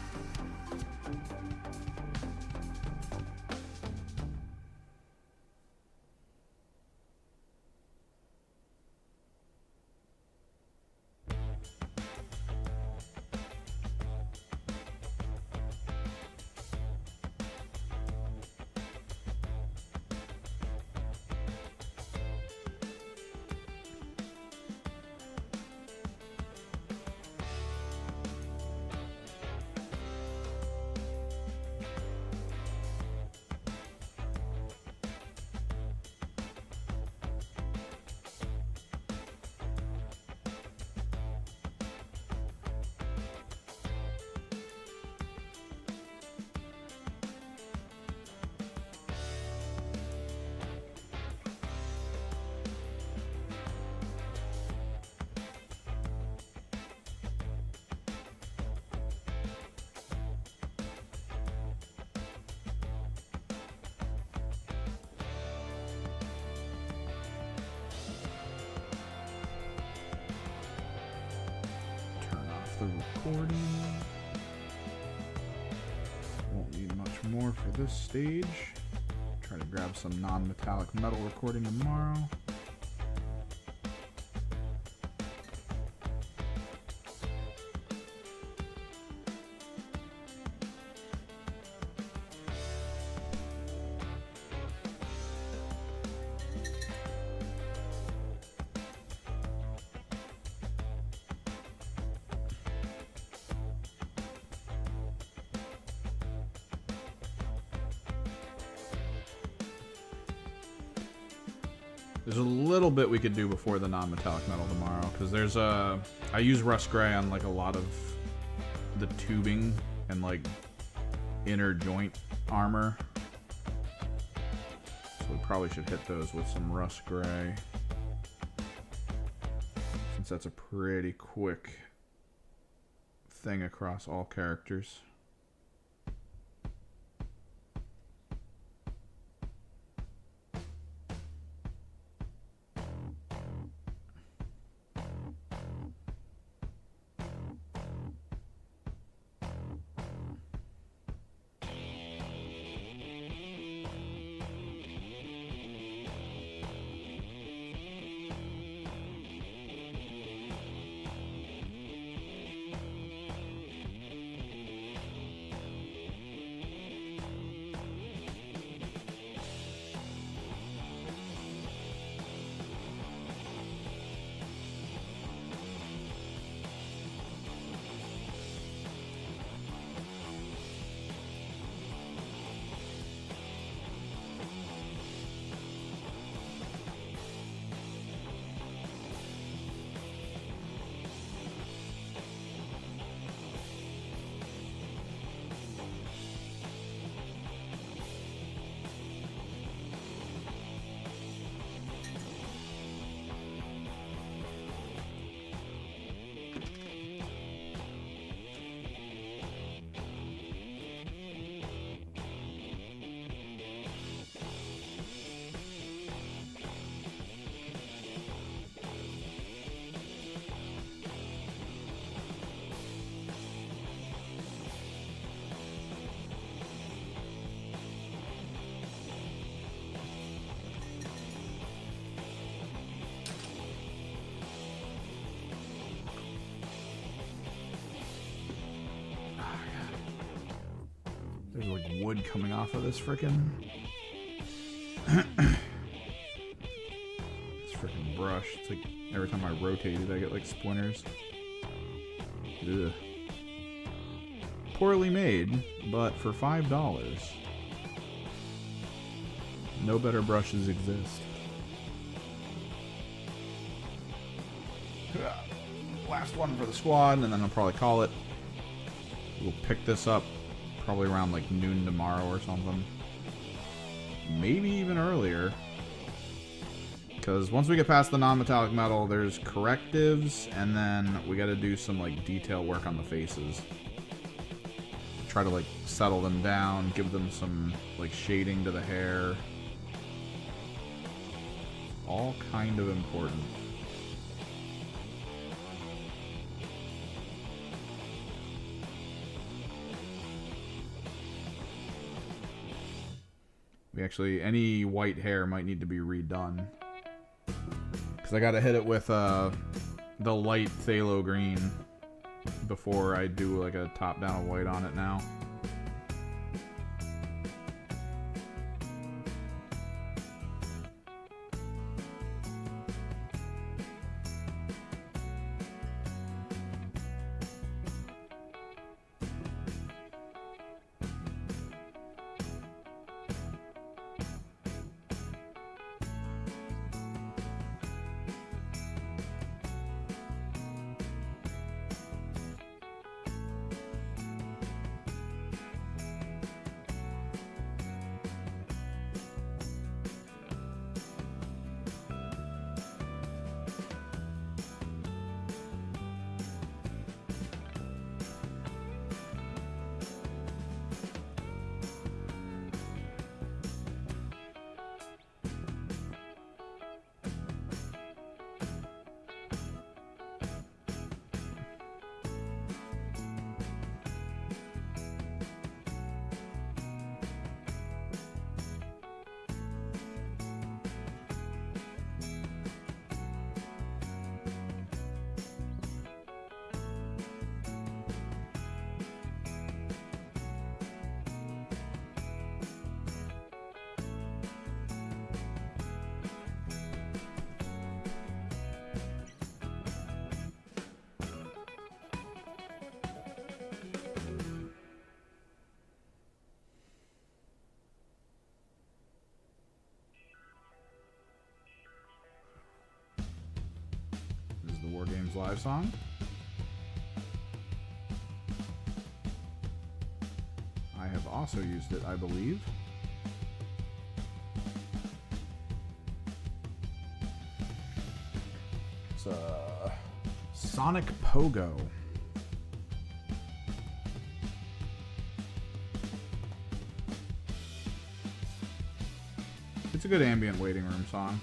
The recording. Won't need much more for this stage. Try to grab some non-metallic metal recording tomorrow. There's a little bit we could do before the non-metallic metal tomorrow, because there's I use rust gray on like a lot of the tubing and like inner joint armor, so we probably should hit those with some rust gray, since that's a pretty quick thing across all characters. There's like wood coming off of this frickin' this frickin' brush. It's like every time I rotate it, I get like splinters. Ugh. Poorly made, but for $5, no better brushes exist. Last one for the squad, and then I'll probably call it. We'll pick this up probably around like noon tomorrow or something. Maybe even earlier. Because once we get past the non-metallic metal, there's correctives, and then we got to do some like detail work on the faces. Try to like settle them down, give them some like shading to the hair. All kind of important. We actually, any white hair might need to be redone. Because I got to hit it with the light phthalo green before I do like a top down of white on it now. War Games live song. I have also used it, I believe. It's a Sonic Pogo. It's a good ambient waiting room song.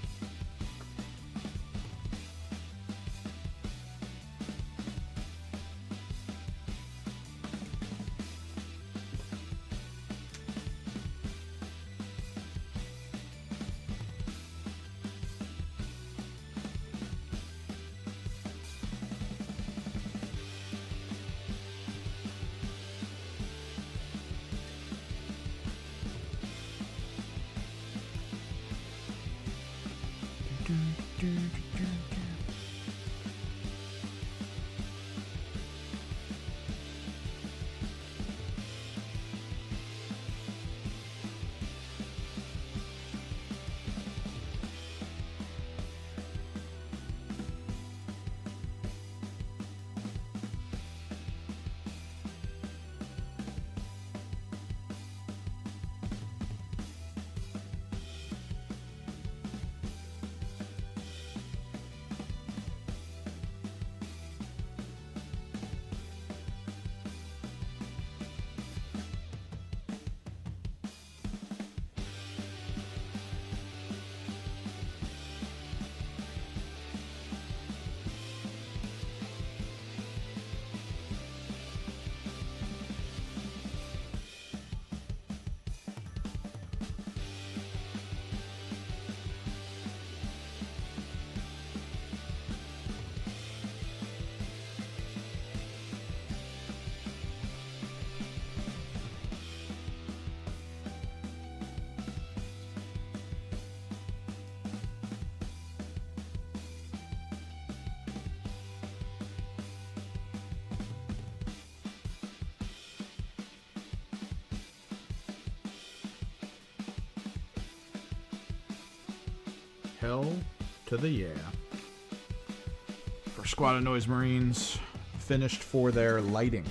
Hell to the yeah. For Squad of Noise Marines, finished for their lighting.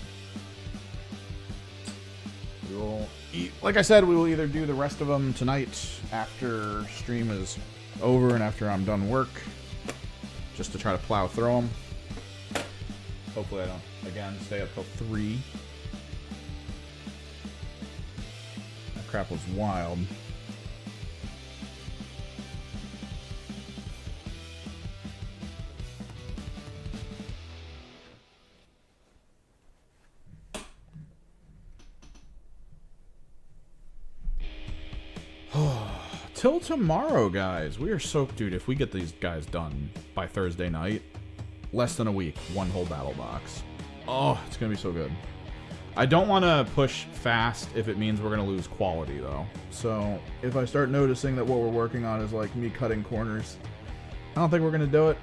We will like I said, we will either do the rest of them tonight after stream is over and after I'm done work, just to try to plow through them. Hopefully I don't, again, stay up till 3. That crap was wild. Till tomorrow, guys. We are so... Dude, if we get these guys done by Thursday night, less than a week, 1 whole battle box. Oh, it's going to be so good. I don't want to push fast if it means we're going to lose quality, though. So, if I start noticing that what we're working on is, like, me cutting corners, I don't think we're going to do it.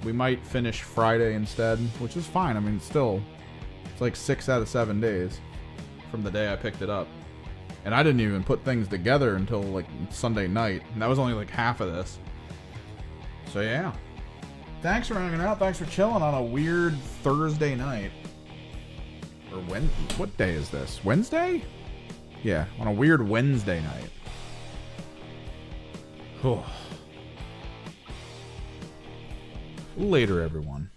We might finish Friday instead, which is fine. I mean, still, it's like 6 out of 7 days from the day I picked it up. And I didn't even put things together until, like, Sunday night. And that was only, like, half of this. So, yeah. Thanks for hanging out. Thanks for chilling on a weird Thursday night. Or what day is this? Wednesday? Yeah, on a weird Wednesday night. Later, everyone.